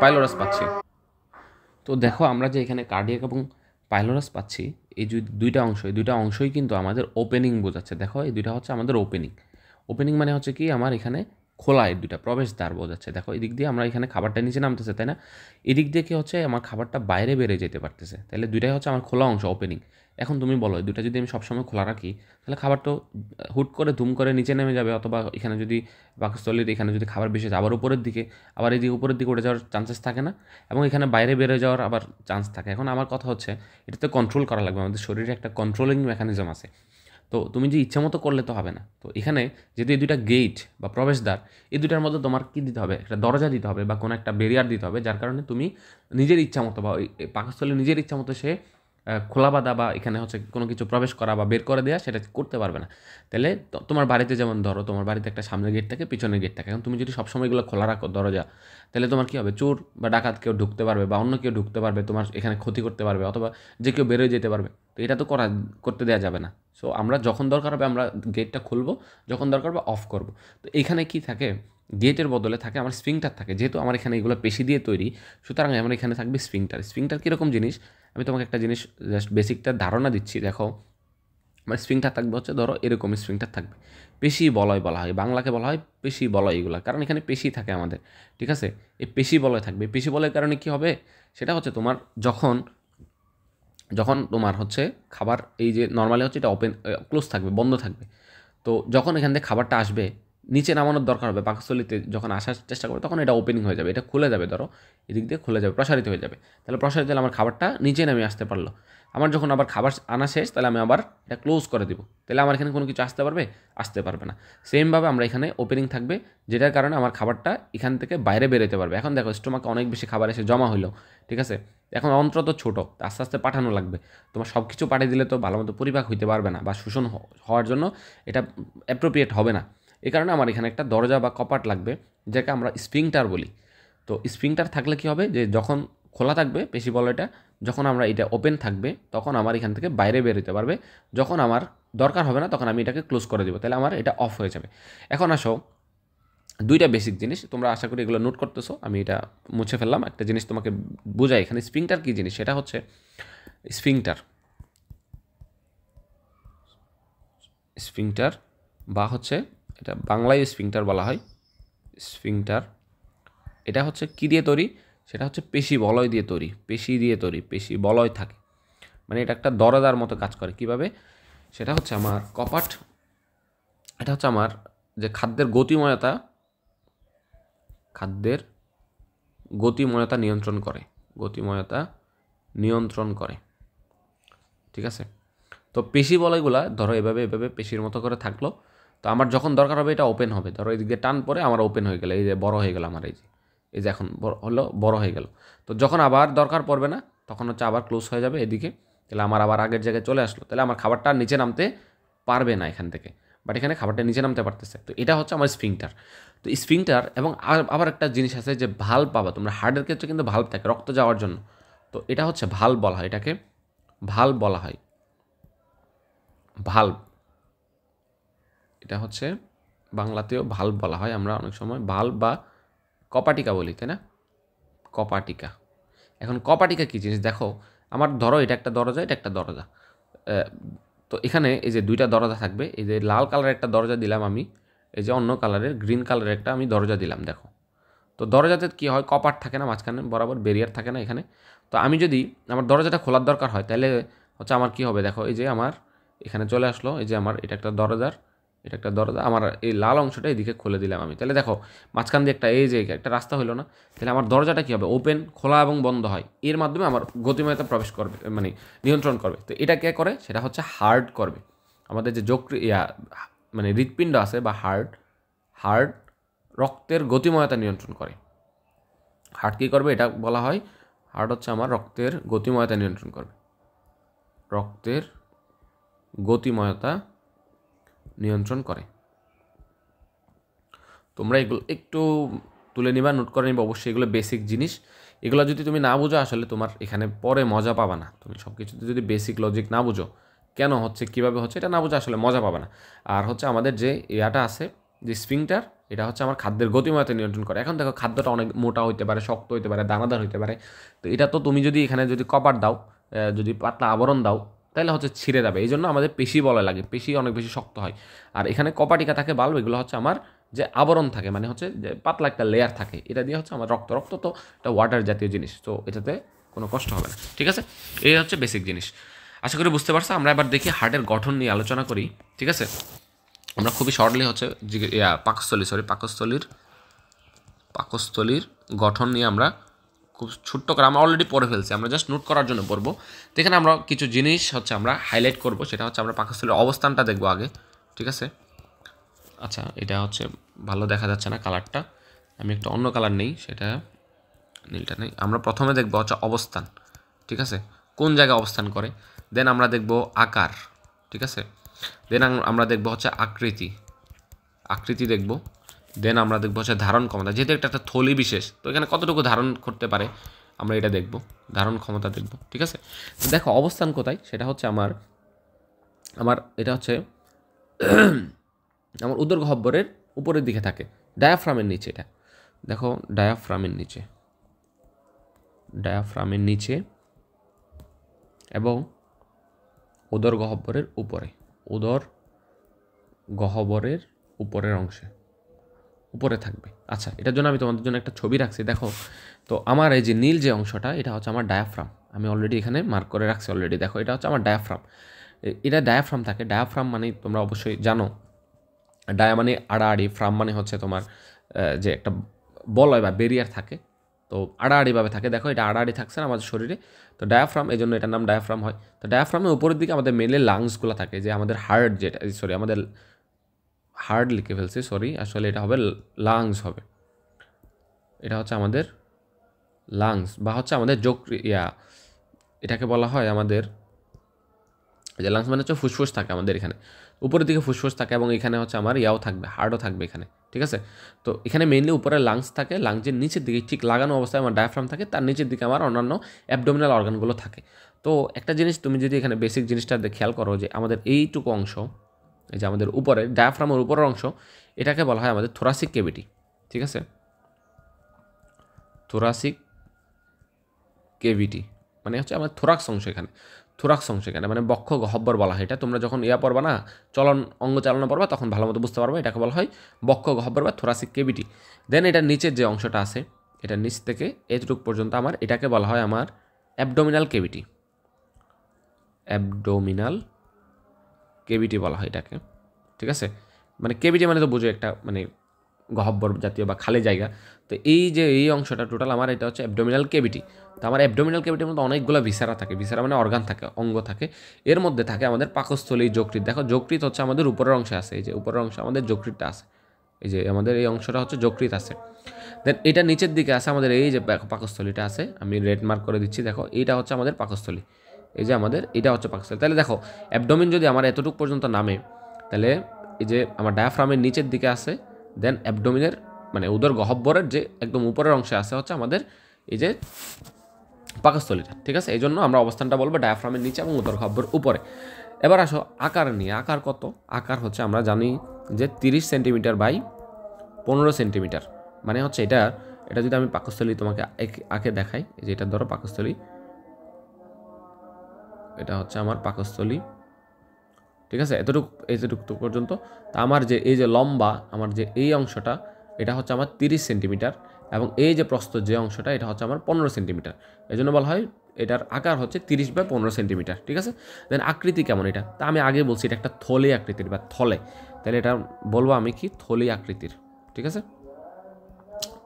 পাইলোরাস পাচ্ছি। তো দেখো আমরা যে এখানে কার্ডিয়াক এবং পাইলোরাস পাচ্ছি, এই যে দুইটা অংশ, এই দুইটা অংশই কিন্তু আমাদের ওপেনিং বোঝাচ্ছে। দেখো এই দুইটা হচ্ছে আমাদের ওপেনিং। ওপেনিং মানে হচ্ছে কি, আমার এখানে খোলা, এই দুইটা প্রবেশদ্বার বোঝাচ্ছে। দেখো এদিক দিয়ে আমরা এখানে খাবারটা নিচে নামতেছে, তাই না? এদিক দিয়ে কি হচ্ছে, আমার খাবারটা বাইরে বেড়ে যেতে পারতেছে, তাহলে দুইটাই হচ্ছে আমার খোলা অংশ, ওপেনিং। এখন তুমি বলো দুইটা যদি আমি সবসময় খোলা রাখি, তাহলে খাবার তো হুট করে ধুম করে নিচে নেমে যাবে, অথবা এখানে যদি পাকস্থলীর এখানে যদি খাবার বেশি আবার উপরের দিকে, আবার এদিকে উপরের দিকে উঠে যাওয়ার চান্সেস থাকে না, এবং এখানে বাইরে বেড়ে যাওয়ার আবার চান্স থাকে। এখন আমার কথা হচ্ছে এটাতে কন্ট্রোল করা লাগবে, আমাদের শরীরে একটা কন্ট্রোলিং মেকানিজম আছে। তো তুমি যে ইচ্ছা মতো করলে তো হবে না। তো এখানে যদি এই দুইটা গেট বা প্রবেশদ্বার, এই দুইটার মধ্যে তোমার কী দিতে হবে, একটা দরজা দিতে হবে বা কোনো একটা ব্যারিয়ার দিতে হবে, যার কারণে তুমি নিজের ইচ্ছা মতো বা ওই পাকস্থলী নিজের ইচ্ছা মতো সে খোলা বাঁধা বা এখানে হচ্ছে কোনো কিছু প্রবেশ করা বা বের করে দেওয়া সেটা করতে পারবে না। তাহলে তোমার বাড়িতে যেমন ধরো, তোমার বাড়িতে একটা সামনের গেট থাকে, পিছনের গেট থাকে। এখন তুমি যদি সবসময় এগুলো খোলা রাখো দরজা, তাহলে তোমার কী হবে, চোর বা ডাকাত কেউ ঢুকতে পারবে বা অন্য কেউ ঢুকতে পারবে, তোমার এখানে ক্ষতি করতে পারবে, অথবা যে কেউ বেরোয় যেতে পারবে। তো এটা তো করতে দেওয়া যাবে না। সো আমরা যখন দরকার হবে আমরা গেটটা খুলবো, যখন দরকার হবে অফ করব। তো এখানে কি থাকে, গেটের বদলে থাকে আমার স্ফিংটার থাকে। যেহেতু আমার এখানে এগুলো পেশি দিয়ে তৈরি, সুতরাং আমার এখানে থাকবে স্ফিংটার। স্ফিংটার কীরকম জিনিস, আমি তোমাকে একটা জিনিস জাস্ট বেসিকটা ধারণা দিচ্ছি। দেখো আমার স্প্রিংটার থাকবে হচ্ছে, ধরো এরকম স্প্রিংটার থাকবে, পেশি বলয় বলা হয়, বাংলাকে বলা হয় পেশি বলয় এগুলো, কারণ এখানে পেশি থাকে আমাদের, ঠিক আছে? এই পেশি বলয় থাকবে। পেশি বলয়ের কারণে কী হবে, সেটা হচ্ছে তোমার যখন যখন তোমার হচ্ছে খাবার, এই যে নর্মালি হচ্ছে এটা ওপেন ক্লোজ থাকবে, বন্ধ থাকবে। তো যখন এখান থেকে খাবারটা আসবে, নিচে নামানোর দরকার হবে, পাকস্থলীতে যখন আসার চেষ্টা করবে, তখন এটা ওপেনিং হয়ে যাবে, এটা খুলে যাবে, ধরো এদিক দিয়ে খুলে যাবে, প্রসারিত হয়ে যাবে। তাহলে প্রসারিত হলে আমার খাবারটা নিচে নামে আসতে পারলো। আমার যখন আবার খাবার আনা শেষ, তাহলে আমি আবার এটা ক্লোজ করে দিব, তাহলে আমার এখানে কোনো কিছু আসতে পারবে, আসতে পারবে না। সেমভাবে আমরা এখানে ওপেনিং থাকবে, যেটার কারণে আমার খাবারটা এখান থেকে বাইরে বেরোতে পারবে। এখন দেখো স্টোমাকে অনেক বেশি খাবার এসে জমা হলো, ঠিক আছে? এখন অন্ত্র তো ছোটো, আস্তে আস্তে পাঠানো লাগবে। তোমার সব কিছু পাঠিয়ে দিলে তো ভালো মতো পরিপাক হইতে পারবে না, বা শোষণ হওয়ার জন্য এটা অ্যাপ্রোপ্রিয়েট হবে না। এই কারণে আমার এখানে একটা দরজা বা কপাট লাগবে, যাকে আমরা স্ফিংটার বলি। তো স্ফিংটার থাকলে কী হবে, যে যখন খোলা থাকবে পেশি বলয়টা, যখন আমরা এটা ওপেন থাকবে, তখন আমার এখান থেকে বাইরে বেরোতে পারবে। যখন আমার দরকার হবে না, তখন আমি এটাকে ক্লোজ করে দেবো, তাহলে আমার এটা অফ হয়ে যাবে। এখন আসো, দুইটা বেসিক জিনিস তোমরা আশা করি এগুলো নোট করতেছো, আমি এটা মুছে ফেললাম। একটা জিনিস তোমাকে বোঝাই, এখানে স্ফিংটার কী জিনিস, সেটা হচ্ছে স্ফিংটার স্ফিংটার বা হচ্ছে এটা বাংলায় স্ফিংটার বলা হয়। স্ফিংটার এটা হচ্ছে কী দিয়ে তৈরি, সেটা হচ্ছে পেশি বলয় দিয়ে তৈরি, পেশি দিয়ে তৈরি, পেশি বলয় থাকে, মানে এটা একটা দরজার মতো কাজ করে। কিভাবে, সেটা হচ্ছে আমার কপাট, এটা হচ্ছে আমার যে খাদ্যের গতিময়তা নিয়ন্ত্রণ করে, গতিময়তা নিয়ন্ত্রণ করে, ঠিক আছে? তো পেশি বলয়গুলা ধরো এভাবে এভাবে পেশির মতো করে থাকলো। তো আমার যখন দরকার হবে এটা ওপেন হবে, ধরো এদিকে টান পরে আমার ওপেন হয়ে গেলো, এই যে বড় হয়ে গেল আমার, এই যে এখন বড় হয়ে গেল। তো যখন আবার দরকার পড়বে না, তখন হচ্ছে আবার ক্লোজ হয়ে যাবে এদিকে, তাহলে আমার আবার আগের জায়গায় চলে আসলো, তাহলে আমার খাবারটা নিচে নামতে পারবে না এখান থেকে, বাট এখানে খাবারটা নিচে নামতে পারতেছে। তো এটা হচ্ছে আমার স্ফিংটার। তো স্ফিংটার, এবং আবার একটা জিনিস আছে যে ভাল্ব পাবা তোমরা, হার্টের ক্ষেত্রে কিন্তু ভাল্ব থাকে রক্ত যাওয়ার জন্য। তো এটা হচ্ছে ভাল্ব বলা হয়, এটাকে ভাল্ব বলা হয়, ভাল্ব। এটা হচ্ছে বাংলাতেও ভাল্ব বলা হয়, আমরা অনেক সময় ভাল্ব বা কপাটিকা বলি, তাই না? কপাটিকা। এখন কপাটিকা কী জিনিস দেখো, আমার ধরো এটা একটা দরজা, এটা একটা দরজা। তো এখানে এই যে দুইটা দরজা থাকবে, এই যে লাল কালারের একটা দরজা দিলাম আমি, এই যে অন্য কালারের গ্রিন কালারের একটা আমি দরজা দিলাম, দেখো। তো দরজাতে কী হয়, কপাট থাকে না মাঝখানে বরাবর, ব্যারিয়ার থাকে না এখানে। তো আমি যদি আমার দরজাটা খোলার দরকার হয়, তাহলে হচ্ছে আমার কী হবে, দেখো এই যে আমার এখানে চলে আসলো, এই যে আমার এটা একটা দরজা, আমার এই লাল অংশটা এদিকে খুলে দিলাম আমি, তাহলে দেখো মাঝখান দিয়ে এই যে একটা রাস্তা হলো না, তাহলে আমার দরজাটা কী হবে, ওপেন, খোলা এবং বন্ধ হয়, এর মাধ্যমে আমার গতিময়তা প্রবেশ করবে, মানে নিয়ন্ত্রণ করবে। তো এটা কে করে, সেটা হচ্ছে হার্ট করবে। আমাদের যে মানে হৃৎপিণ্ড আছে বা হার্ট রক্তের গতিময়তা নিয়ন্ত্রণ করে। হার্ট কী করবে, এটা বলা হয়, হার্ট হচ্ছে আমার রক্তের গতিময়তা নিয়ন্ত্রণ করবে, রক্তের গতিময়তা নিয়ন্ত্রণ করে। তোমরা এগুলো একটু তুলে নিবা, নোট করে নিবা, অবশ্যই এগুলো বেসিক জিনিস। এগুলো যদি তুমি না বুঝো, আসলে তোমার এখানে পরে মজা পাবা না। তুমি সব কিছুতে যদি বেসিক লজিক না বুঝো, কেন হচ্ছে, কীভাবে হচ্ছে, এটা না বুঝো, আসলে মজা পাবে না। আর হচ্ছে আমাদের যে ইয়াটা আছে, যে স্ফিংটার, এটা হচ্ছে আমার খাদ্যের গতিময়তা নিয়ন্ত্রণ করে। এখন দেখো খাদ্যটা অনেক মোটা হইতে পারে, শক্ত হইতে পারে, দানাদার হইতে পারে। তো এটা তো তুমি যদি এখানে যদি কপার দাও, যদি পাতলা আবরণ দাও, তাহলে হচ্ছে ছিঁড়ে যাবে। এই জন্য আমাদের পেশি বলা লাগে, পেশি অনেক বেশি শক্ত হয়। আর এখানে কপাটিকা থাকে, বাল্ব, এগুলো হচ্ছে আমার যে আবরণ থাকে, মানে হচ্ছে যে পাতলা একটা লেয়ার থাকে, এটা দিয়ে হচ্ছে আমার রক্ত রক্ত তো একটা ওয়াটার জাতীয় জিনিস, তো এটাতে কোনো কষ্ট হবে না। ঠিক আছে, এই হচ্ছে বেসিক জিনিস। আশা করি বুঝতে পারছো। আমরা এবার দেখি হার্টের গঠন নিয়ে আলোচনা করি। ঠিক আছে, আমরা খুবই শর্টলি হচ্ছে পাকস্থলীর গঠন নিয়ে আমরা খুব ছোট্ট করে আমরা অলরেডি পড়ে ফেলছি, আমরা জাস্ট নোট করার জন্য পড়বো। তো এখানে আমরা কিছু জিনিস হচ্ছে আমরা হাইলাইট করব, সেটা হচ্ছে আমরা পাকস্থলীর অবস্থানটা দেখবো আগে। ঠিক আছে, আচ্ছা এটা হচ্ছে ভালো দেখা যাচ্ছে না কালারটা, আমি একটু অন্য কালার নেই, সেটা নীলটা নেই। আমরা প্রথমে দেখবো হচ্ছে অবস্থান, ঠিক আছে, কোন জায়গায় অবস্থান করে। দেন আমরা দেখবো আকার, ঠিক আছে। দেন আমরা দেখবো হচ্ছে আকৃতি দেখবো। দেন আমরা দেখবো হচ্ছে ধারণ ক্ষমতা, যেহেতু এটা একটা থলি বিশেষ, তো এখানে কতটুকু ধারণ করতে পারে আমরা এটা দেখব, ধারণ ক্ষমতা দেখব। ঠিক আছে, দেখো অবস্থান কোথায়, সেটা হচ্ছে আমার এটা হচ্ছে আমার উদর গহ্বরের উপরের দিকে থাকে, ডায়াফ্রামের নিচে। এটা দেখো ডায়াফ্রামের নিচে এবং উদর গহ্বরের উপরের অংশে উপরে থাকবে। আচ্ছা, এটার জন্য আমি তোমাদের জন্য একটা ছবি রাখছি, দেখো। তো আমার এই যে নীল যে অংশটা, এটা হচ্ছে আমার ডায়াফ্রাম, আমি অলরেডি এখানে মার্ক করে রাখছি অলরেডি। দেখো এটা হচ্ছে আমার ডায়াফ্রাম, এটা ডায়াফ্রাম থাকে। ডায়াফ্রাম মানে তোমরা অবশ্যই জানো, ডায়া মানে আড়াআড়ি, ফ্রাম মানে হচ্ছে তোমার যে একটা বলয় বা বেরিয়ার থাকে, তো আড়াআড়িভাবে থাকে। দেখো এটা আড়াআড়ি থাকছে না আমাদের শরীরে, তো ডায়াফ্রাম, এই জন্য এটার নাম ডায়াফ্রাম হয়। তো ডায়াফ্রামের উপরের দিকে আমাদের মেলে লাংসগুলো থাকে, যে আমাদের হার্ট, যেটা আমাদের হার্ট লিখে ফেলছি, আসলে এটা হবে লাংস হবে। এটা হচ্ছে আমাদের লাংস বা হচ্ছে আমাদের এটাকে বলা হয় আমাদের যে লাংস মানে হচ্ছে ফুসফুস থাকে আমাদের এখানে, উপরের দিকে ফুসফুস থাকে, এবং এখানে হচ্ছে আমার থাকবে, হার্টও থাকবে এখানে। ঠিক আছে, তো এখানে মেইনলি উপরে লাংস থাকে, লাংসের নিচের দিকে ঠিক লাগানো অবস্থায় আমার ডায়াফ্রাম থাকে, তার নিচের দিকে আমার অন্যান্য অ্যাবডোমিনাল অর্গানগুলো থাকে। তো একটা জিনিস তুমি যদি এখানে বেসিক জিনিসটা খেয়াল করো, যে আমাদের এইটুকু অংশ, এই যে আমাদের উপরে ডায়াফ্রামের উপরের অংশ, এটাকে বলা হয় আমাদের থোরাসিক ক্যাভিটি। ঠিক আছে, থোরাসিক ক্যাভিটি মানে হচ্ছে আমার থোরাক্স অংশ, এখানে মানে বক্ষ গহ্বর বলা হয়। এটা তোমরা যখন পড়বা না, অঙ্গ চালনা পড়বা, তখন ভালো মতো বুঝতে পারবে, এটাকে বলা হয় বক্ষ গহ্বর বা থোরাসিক ক্যাভিটি। দেন এটার নিচের যে অংশটা আছে, এটার নিচ থেকে এতটুকু পর্যন্ত এটাকে বলা হয় আমার অ্যাবডোমিনাল ক্যাভিটি বলা হয় এটাকে। ঠিক আছে, মানে ক্যাভিটি মানে তো বুঝো একটা মানে গহ্বর জাতীয় বা খালি জায়গা। তো এই অংশটা টোটাল আমার এটা হচ্ছে অ্যাবডোমিনাল ক্যাভিটি। তো আমার অ্যাবডোমিনাল ক্যাভিটির মধ্যে অনেকগুলো ভিসারা থাকে, ভিসারা মানে অর্গান থাকে, অঙ্গ থাকে। এর মধ্যে থাকে আমাদের পাকস্থলী, যকৃৎ। দেখো যকৃৎ হচ্ছে আমাদের উপরের অংশে আছে, এই যে উপরের অংশে আমাদের যকৃৎটা আছে, এই যে আমাদের এই অংশটা হচ্ছে যকৃৎ আছে। দেন এটা নিচের দিকে আছে আমাদের এই যে পাকস্থলীটা আছে, আমি রেড মার্ক করে দিচ্ছি, দেখো এইটা হচ্ছে আমাদের পাকস্থলী, এই যে আমাদের এটা হচ্ছে পাকস্থলী। তাহলে দেখো অ্যাবডোমিন যদি আমার এতটুকু পর্যন্ত নামে, তাহলে এই যে আমার ডায়াফ্রামের নিচের দিকে আছে, দেন অ্যাবডোমিনের মানে উদর গহ্বরের যে একদম উপরের অংশে আছে হচ্ছে আমাদের এই যে পাকস্থলীটা। ঠিক আছে, এই জন্য আমরা অবস্থানটা বলবো ডায়াফ্রামের নিচে এবং উদর গহ্বর উপরে। এবার আসো আকার নিয়ে। আকার কত? আকার হচ্ছে আমরা জানি যে 30 সেন্টিমিটার বাই 15 সেন্টিমিটার, মানে হচ্ছে এটা যদি আমি পাকস্থলী তোমাকে আঁকে দেখাই, যে এটা ধরো পাকস্থলী, এটা হচ্ছে আমার পাকস্থলী। ঠিক আছে, এতটুকু পর্যন্ত। তা আমার যে এই যে লম্বা, আমার যে এই অংশটা, এটা হচ্ছে আমার 30 সেন্টিমিটার, এবং এই যে প্রস্থ যে অংশটা, এটা হচ্ছে আমার 15 সেন্টিমিটার। এই জন্য বলা হয় এটার আকার হচ্ছে 30 বাই 15 সেন্টিমিটার। ঠিক আছে, দেন আকৃতি কেমন এটা? তা আমি আগে বলছি এটা একটা থলে আকৃতির বা থলে, তাহলে এটা বলবো আমি কি থলি আকৃতির। ঠিক আছে,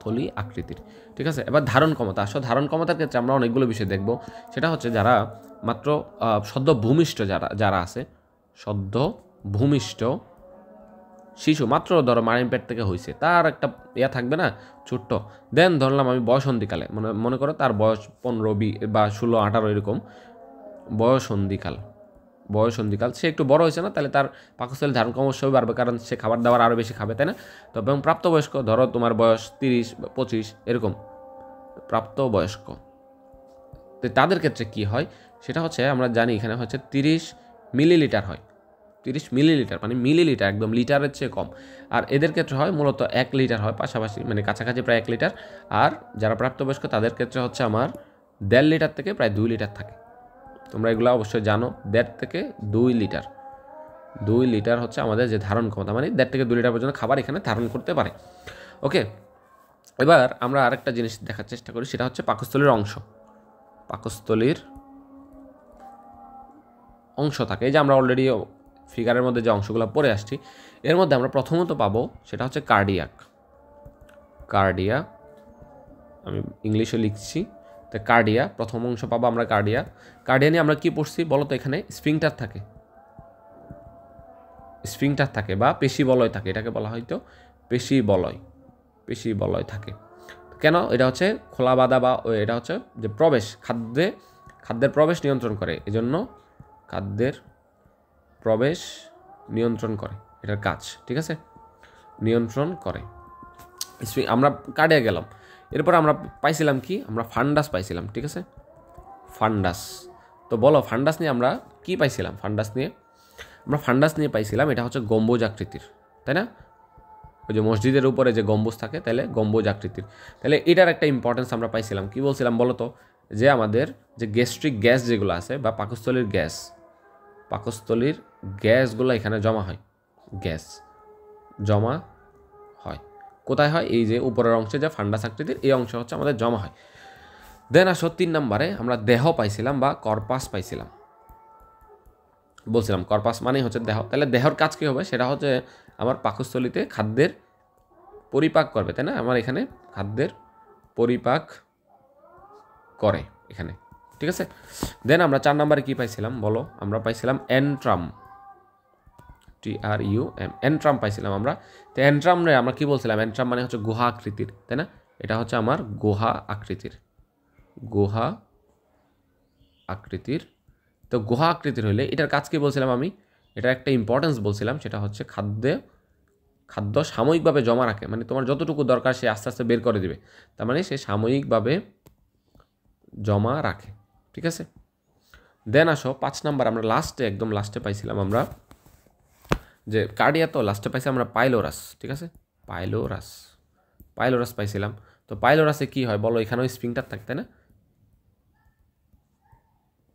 থলি আকৃতির। ঠিক আছে, এবার ধারণ ক্ষমতা। আসলে ধারণ ক্ষমতার ক্ষেত্রে আমরা অনেকগুলো বিষয় দেখব। সেটা হচ্ছে যারা মাত্র সদ্য ভূমিষ্ঠ যারা আছে, সদ্য ভূমিষ্ঠ শিশু, মাত্র ধরো মায়ের পেট থেকে হয়েছে, তার একটা থাকবে না ছোট্ট। দেন ধরলাম আমি বয়সন্ধিকালে, মনে করো তার বয়স 15 বা 16 18 এরকম বয়সন্ধিকাল, সে একটু বড় হয়েছে না, তাহলে তার পাকস্থলী ধারণ ক্ষমতা অবশ্যই বাড়বে, কারণ সে খাবার দাবার আরও বেশি খাবে, তাই না? তো এবং প্রাপ্তবয়স্ক, ধরো তোমার বয়স 30 বা 25 এরকম প্রাপ্তবয়স্ক, তো তাদের ক্ষেত্রে কি হয় সেটা হচ্ছে আমরা জানি এখানে হচ্ছে 30 মিলিলিটার হয়, 30 মিলিলিটার মানে মিলিলিটার, একদম লিটারের চেয়ে কম। আর এদের ক্ষেত্রে হয় মূলত 1 লিটার হয়, পাশাপাশি মানে কাছাকাছি প্রায় 1 লিটার। আর যারা প্রাপ্তবয়স্ক তাদের ক্ষেত্রে হচ্ছে আমার 1.5 লিটার থেকে প্রায় 2 লিটার থাকে। তোমরা এগুলো অবশ্যই জানো, 1.5 থেকে 2 লিটার। 2 লিটার হচ্ছে আমাদের যে ধারণ ক্ষমতা, মানে 1.5 থেকে 2 লিটার পর্যন্ত খাবার এখানে ধারণ করতে পারে। ওকে, এবার আমরা আরেকটা জিনিস দেখার চেষ্টা করি, সেটা হচ্ছে পাকস্থলীর অংশ। পাকস্থলীর অংশ থাকে, এই যে আমরা অলরেডি ফিগারের মধ্যে যে অংশগুলো পড়ে আসছি, এর মধ্যে আমরা প্রথমত পাবো সেটা হচ্ছে কার্ডিয়াক। আমি ইংলিশে লিখছি, তো কার্ডিয়া প্রথম অংশ পাবো আমরা। কার্ডিয়া নিয়ে আমরা কি পড়ছি বলো তো? এখানে স্ফিংটার থাকে বা পেশি বলয় থাকে, এটাকে বলা হয়তো পেশি বলয় থাকে। কেন? এটা হচ্ছে খোলা বাঁধা বা এটা হচ্ছে যে প্রবেশ, খাদ্যের প্রবেশ নিয়ন্ত্রণ করে, এজন্য খাদ্যের প্রবেশ নিয়ন্ত্রণ করে এটার কাজ, ঠিক আছে, নিয়ন্ত্রণ করে। আমরা কার্ডিয়া গেলাম, এরপর আমরা পাইছিলাম কি? আমরা ফান্ডাস পাইছিলাম, ঠিক আছে, ফান্ডাস। তো বলো ফান্ডাস নিয়ে আমরা কি পাইছিলাম? ফান্ডাস নিয়ে পাইছিলাম এটা হচ্ছে গম্বুজ আকৃতির, তাই না? ওই যে মসজিদের উপরে যে গম্বুজ থাকে, তাহলে গম্বুজ আকৃতির, তাহলে এটার একটা ইম্পর্টেন্স আমরা পাইছিলাম। কি বলছিলাম বলো তো? যে আমাদের যে গ্যাস্ট্রিক গ্যাস যেগুলো আছে বা পাকস্থলীর গ্যাসগুলো এখানে জমা হয়। কোথায় হয়? এই যে উপরের অংশে যে ফান্ডাস আকৃতির এই অংশ হচ্ছে আমাদের জমা হয়। দেন আসো 3 নম্বরে আমরা দেহ পাইছিলাম বা কর্পাস পাইছিলাম। বলছিলাম কর্পাস মানে হচ্ছে দেহ, তাহলে দেহর কাজ কী হবে? সেটা হচ্ছে আমার পাকস্থলীতে খাদ্যের পরিপাক করবে, তাই না? আমার এখানে খাদ্যের পরিপাক করে এখানে, ঠিক আছে। দেন আমরা 4 নম্বরে কি পাইছিলাম বলো? আমরা পাইছিলাম এন্ট্রাম, এন্ট্রাম পাইছিলাম আমরা। তো এন্ট্রামে আমরা কি বলছিলাম? এন্ট্রাম মানে হচ্ছে গুহা আকৃতির, তাই না? এটা হচ্ছে আমার গুহা আকৃতির। তো গুহা আকৃতির হইলে এটার কাজ কি বলছিলাম আমি? এটা একটা ইম্পর্টেন্স বলছিলাম, সেটা হচ্ছে খাদ্য সাময়িকভাবে জমা রাখে, মানে তোমার যতটুকু দরকার সে আস্তে আস্তে বের করে দিবে, তার মানে সে সাময়িকভাবে জমা রাখে, ঠিক আছে। দেন আসো 5 নাম্বার, আমরা একদম লাস্টে পাইছিলাম আমরা যে কার্ডিয়া, তো লাস্টে পাইছি আমরা পাইলোরাস, ঠিক আছে, পাইলোরাস পাইছিলাম। তো পাইলোরাসে কি হয় বলো? এখানেও স্ফিংটার থাকে, তাই না?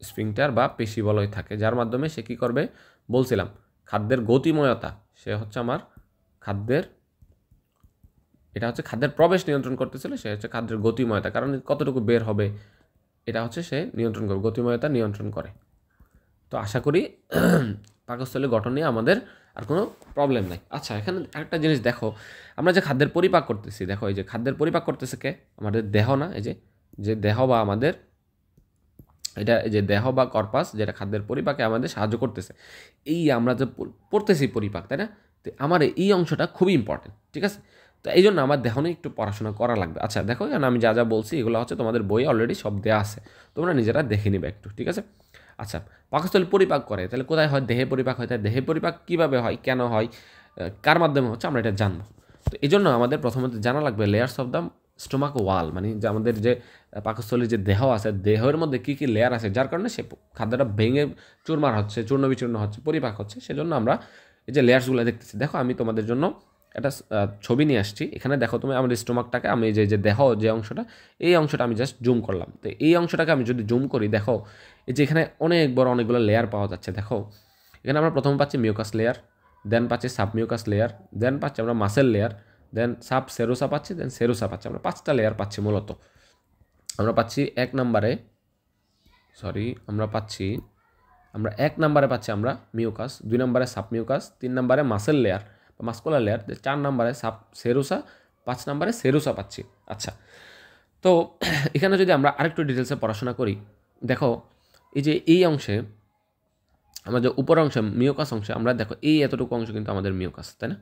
স্ফিংটার বা পেশি বলয় থাকে, যার মাধ্যমে সে কী করবে বলছিলাম? খাদ্যের গতিময়তা, সে হচ্ছে আমার এটা হচ্ছে খাদ্যের প্রবেশ নিয়ন্ত্রণ করতেছিল, সে হচ্ছে খাদ্যের গতিময়তা, কারণ কতটুকু বের হবে এটা হচ্ছে সে নিয়ন্ত্রণ করে, গতিময়তা নিয়ন্ত্রণ করে। তো আশা করি পাকস্থলীর গঠন নিয়ে আমাদের আর কোনো প্রবলেম নাই। আচ্ছা, এখানে আরেকটা জিনিস দেখো, আমরা যে খাদ্যের পরিপাক করতেছি, দেখো এই যে খাদ্যের পরিপাক করতেছে কে? আমাদের দেহ না? এই যে দেহ বা আমাদের এটা, এই যে দেহ বা কর্পাস, যেটা খাদ্যের পরিপাকে আমাদের সাহায্য করতেছে। এই আমরা যে পড়তেছি পরিপাক, তাই না? তো আমার এই অংশটা খুবই ইম্পর্টেন্ট, ঠিক আছে। তো এই জন্য আমার দেহ নিয়ে একটু পড়াশোনা করা লাগবে। আচ্ছা দেখো, এখানে আমি যা বলছি এগুলো হচ্ছে তোমাদের বই অলরেডি সব দেওয়া আছে, তোমরা নিজেরা দেখে নিবে একটু, ঠিক আছে। আচ্ছা, পাকস্থলী পরিপাক করে, তাহলে কোথায় হয়? দেহে পরিপাক হয়। তাই দেহে পরিপাক কীভাবে হয়, কেন হয়, কার মাধ্যমে হচ্ছে, আমরা এটা জানবো। তো এই জন্য আমাদের প্রথমত জানা লাগবে লেয়ার্স অফ দ্য স্টোমাক ওয়াল, মানে যে আমাদের যে পাকস্থলীর যে দেহ আছে, দেহের মধ্যে কী কী লেয়ার আছে, যার কারণে সে খাদ্যটা ভেঙে চুরমার হচ্ছে, চূর্ণ বিচূর্ণ হচ্ছে, পরিপাক হচ্ছে। সেজন্য আমরা এই যে লেয়ার্সগুলো দেখতেছি। দেখো আমি তোমাদের জন্য একটা ছবি নিয়ে আসছি, এখানে দেখো তুমি আমাদের স্টোমাকটাকে, আমি যে দেহ যে অংশটা, এই অংশটা আমি জাস্ট জুম করলাম। তো এই অংশটাকে আমি যদি জুম করি, দেখো এই যে এখানে অনেকগুলো লেয়ার পাওয়া যাচ্ছে। দেখো এখানে আমরা প্রথমে পাচ্ছি মিউকাস লেয়ার, দেন পাচ্ছি সাবমিউকাস লেয়ার, দেন পাচ্ছি আমরা মাসেল লেয়ার, দেন সাব সেরোসা পাচ্ছি, দেন সেরোসা পাচ্ছি। আমরা 5টা লেয়ার পাচ্ছি মূলত। আমরা পাচ্ছি এক নম্বরে পাচ্ছি আমরা মিউকাস, 2 নম্বরে সাবমিউকাস, 3 নম্বরে মাসেল লেয়ার বা মাস্কুলার লেয়ার, 4 নম্বরে সাব সেরোসা, 5 নম্বরে সেরোসা পাচ্ছি। আচ্ছা, তো এখানে যদি আমরা আরেকটু ডিটেলসে পড়াশোনা করি, দেখো এই যে এই অংশে আমরা যে উপর অংশে মিউকাস অংশে, আমরা দেখো এই এতটুকু অংশ কিন্তু আমাদের মিউকাস, তাই না?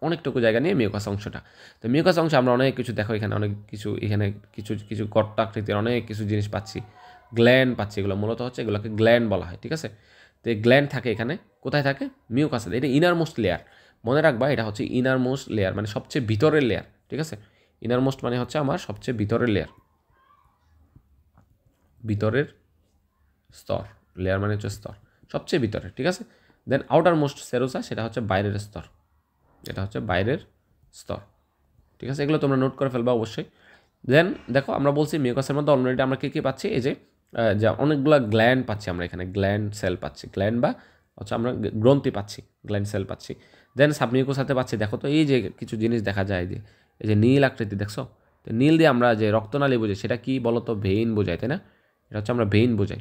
অনেকটুকু জায়গা নিয়ে মিউকাস অংশটা। তো মিউকাস অংশে আমরা অনেক কিছু, দেখো এখানে অনেক কিছু, এখানে কিছু গর্ত আকৃতির অনেক কিছু জিনিস পাচ্ছি, গ্ল্যান্ড পাচ্ছি। এগুলো মূলত হচ্ছে, এগুলোকে গ্ল্যান্ড বলা হয়, ঠিক আছে। তো এই গ্ল্যান্ড থাকে এখানে, কোথায় থাকে? মিউকাসে। এটা ইনারমোস্ট লেয়ার, মনে রাখবা, এটা হচ্ছে ইনারমোস্ট লেয়ার, মানে সবচেয়ে ভিতরের লেয়ার, ঠিক আছে। ইনারমোস্ট মানে হচ্ছে আমার সবচেয়ে ভিতরের লেয়ার, ভিতরের স্তর, লেয়ার মানে হচ্ছে স্তর, সবচেয়ে ভিতরে, ঠিক আছে। দেন আউটার মোস্ট সেরোসা, সেটা হচ্ছে বাইরের স্তর, ঠিক আছে। এগুলো তোমরা নোট করে ফেলবা অবশ্যই। দেন দেখো আমরা বলছি মিউকাসের মধ্যে অলরেডি আমরা কী কী পাচ্ছি, এই যে অনেকগুলো গ্ল্যান্ড পাচ্ছি আমরা এখানে, গ্ল্যান্ড সেল পাচ্ছি, গ্ল্যান্ড বা হচ্ছে আমরা গ্রন্থি পাচ্ছি, গ্ল্যান্ড সেল পাচ্ছি। দেন সাবমিউকোসাতে পাচ্ছি, দেখো তো এই যে কিছু জিনিস দেখা যায়, যে এই যে নীল আকৃতি দেখছো, তো নীল দিয়ে আমরা যে রক্তনালী বোঝাই সেটা কি বলো তো, ভেইন বোঝাই, তাই না? এটা হচ্ছে আমরা ভেইন বোঝাই।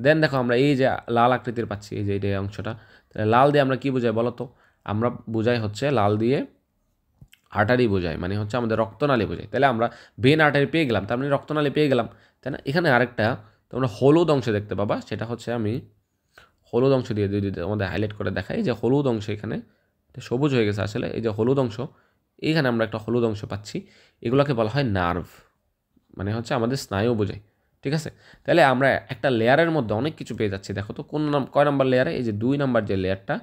দেন দেখো আমরা এই যে লাল আকৃতির পাচ্ছি, এই যে এই অংশটা, তাহলে লাল দিয়ে আমরা কি বোঝাই বলো তো? আমরা বোঝাই হচ্ছে লাল দিয়ে আর্টারি বোঝায়, মানে হচ্ছে আমাদের রক্তনালী বোঝায়। তাহলে আমরা ভেন আর্টারি পেয়ে গেলাম, তার মানে রক্তনালী পেয়ে গেলাম, তাই না? এখানে আরেকটা তোমরা হলুদ অংশ দেখতে পাবা, সেটা হচ্ছে আমি হলুদ অংশ দিয়ে যদি আমাদের হাইলাইট করে দেখাই, যে হলুদ অংশ এখানে সবুজ হয়ে গেছে আসলে, এই যে হলুদ অংশ, এইখানে আমরা একটা হলুদ অংশ পাচ্ছি, এগুলোকে বলা হয় নার্ভ, মানে হচ্ছে আমাদের স্নায়ু বোঝায়। ঠিক আছে, তাহলে আমরা একটা লেয়ারের মধ্যে অনেক কিছু পেয়ে যাচ্ছি। দেখো তো কয় নাম্বার লেয়ারে, এই যে 2 নাম্বার যে লেয়ারটা,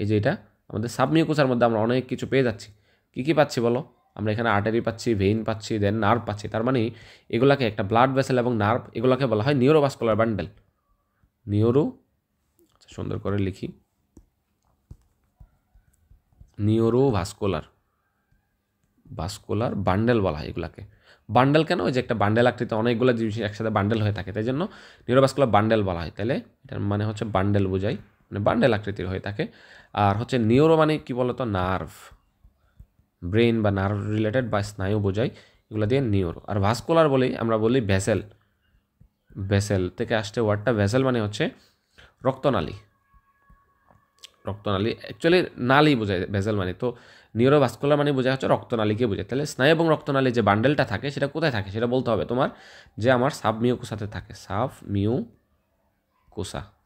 এই যে এটা আমাদের সাবমিউকোসার মধ্যে আমরা অনেক কিছু পেয়ে যাচ্ছি। কী কী পাচ্ছি বলো? আমরা এখানে আর্টারি পাচ্ছি, ভেইন পাচ্ছি, দেন নার্ভ পাচ্ছি। তার মানে এগুলাকে একটা ব্লাড ভেসেল এবং নার্ভ, এগুলোকে বলা হয় নিউরোভাস্কুলার বান্ডেল। সুন্দর করে লিখি, নিউরোভাস্কুলার বান্ডেল বলা হয় এগুলাকে। বান্ডেল কেন? ওই যে একটা বান্ডেল আকৃতি অনেকগুলো জিনিস একসাথে বান্ডেল হয়ে থাকে, তাই জন্য নিউরোভাস্কুলার বান্ডেল বলা হয়। তাহলে এটার মানে হচ্ছে বান্ডেল বোঝাই, মানে বান্ডেল আকৃতির হয়ে থাকে। আর হচ্ছে নিউরো মানে কি বলতো, নার্ভ, ব্রেন বা নার্ভ রিলেটেড বা স্নায়ু বোঝাই, এগুলো দিয়ে নিউরো। আর ভাস্কুলার বলি আমরা বলি ভেসেল, ভেসেল থেকে আসছে ওয়ার্ডটা, ভেসেল মানে হচ্ছে রক্তনালী, রক্তনালী অ্যাকচুয়ালি নালী বোঝায় ভেসেল মানে, তো নিউরোভাস্কুলার মানে বোঝায় হচ্ছে রক্তনালীকে বোঝায়। তাহলে স্নায়ু এবং রক্তনালী যে বান্ডেলটা থাকে সেটা কোথায় থাকে সেটা বলতে হবে তোমার, যে আমার সাবমিউকোসাতে থাকে,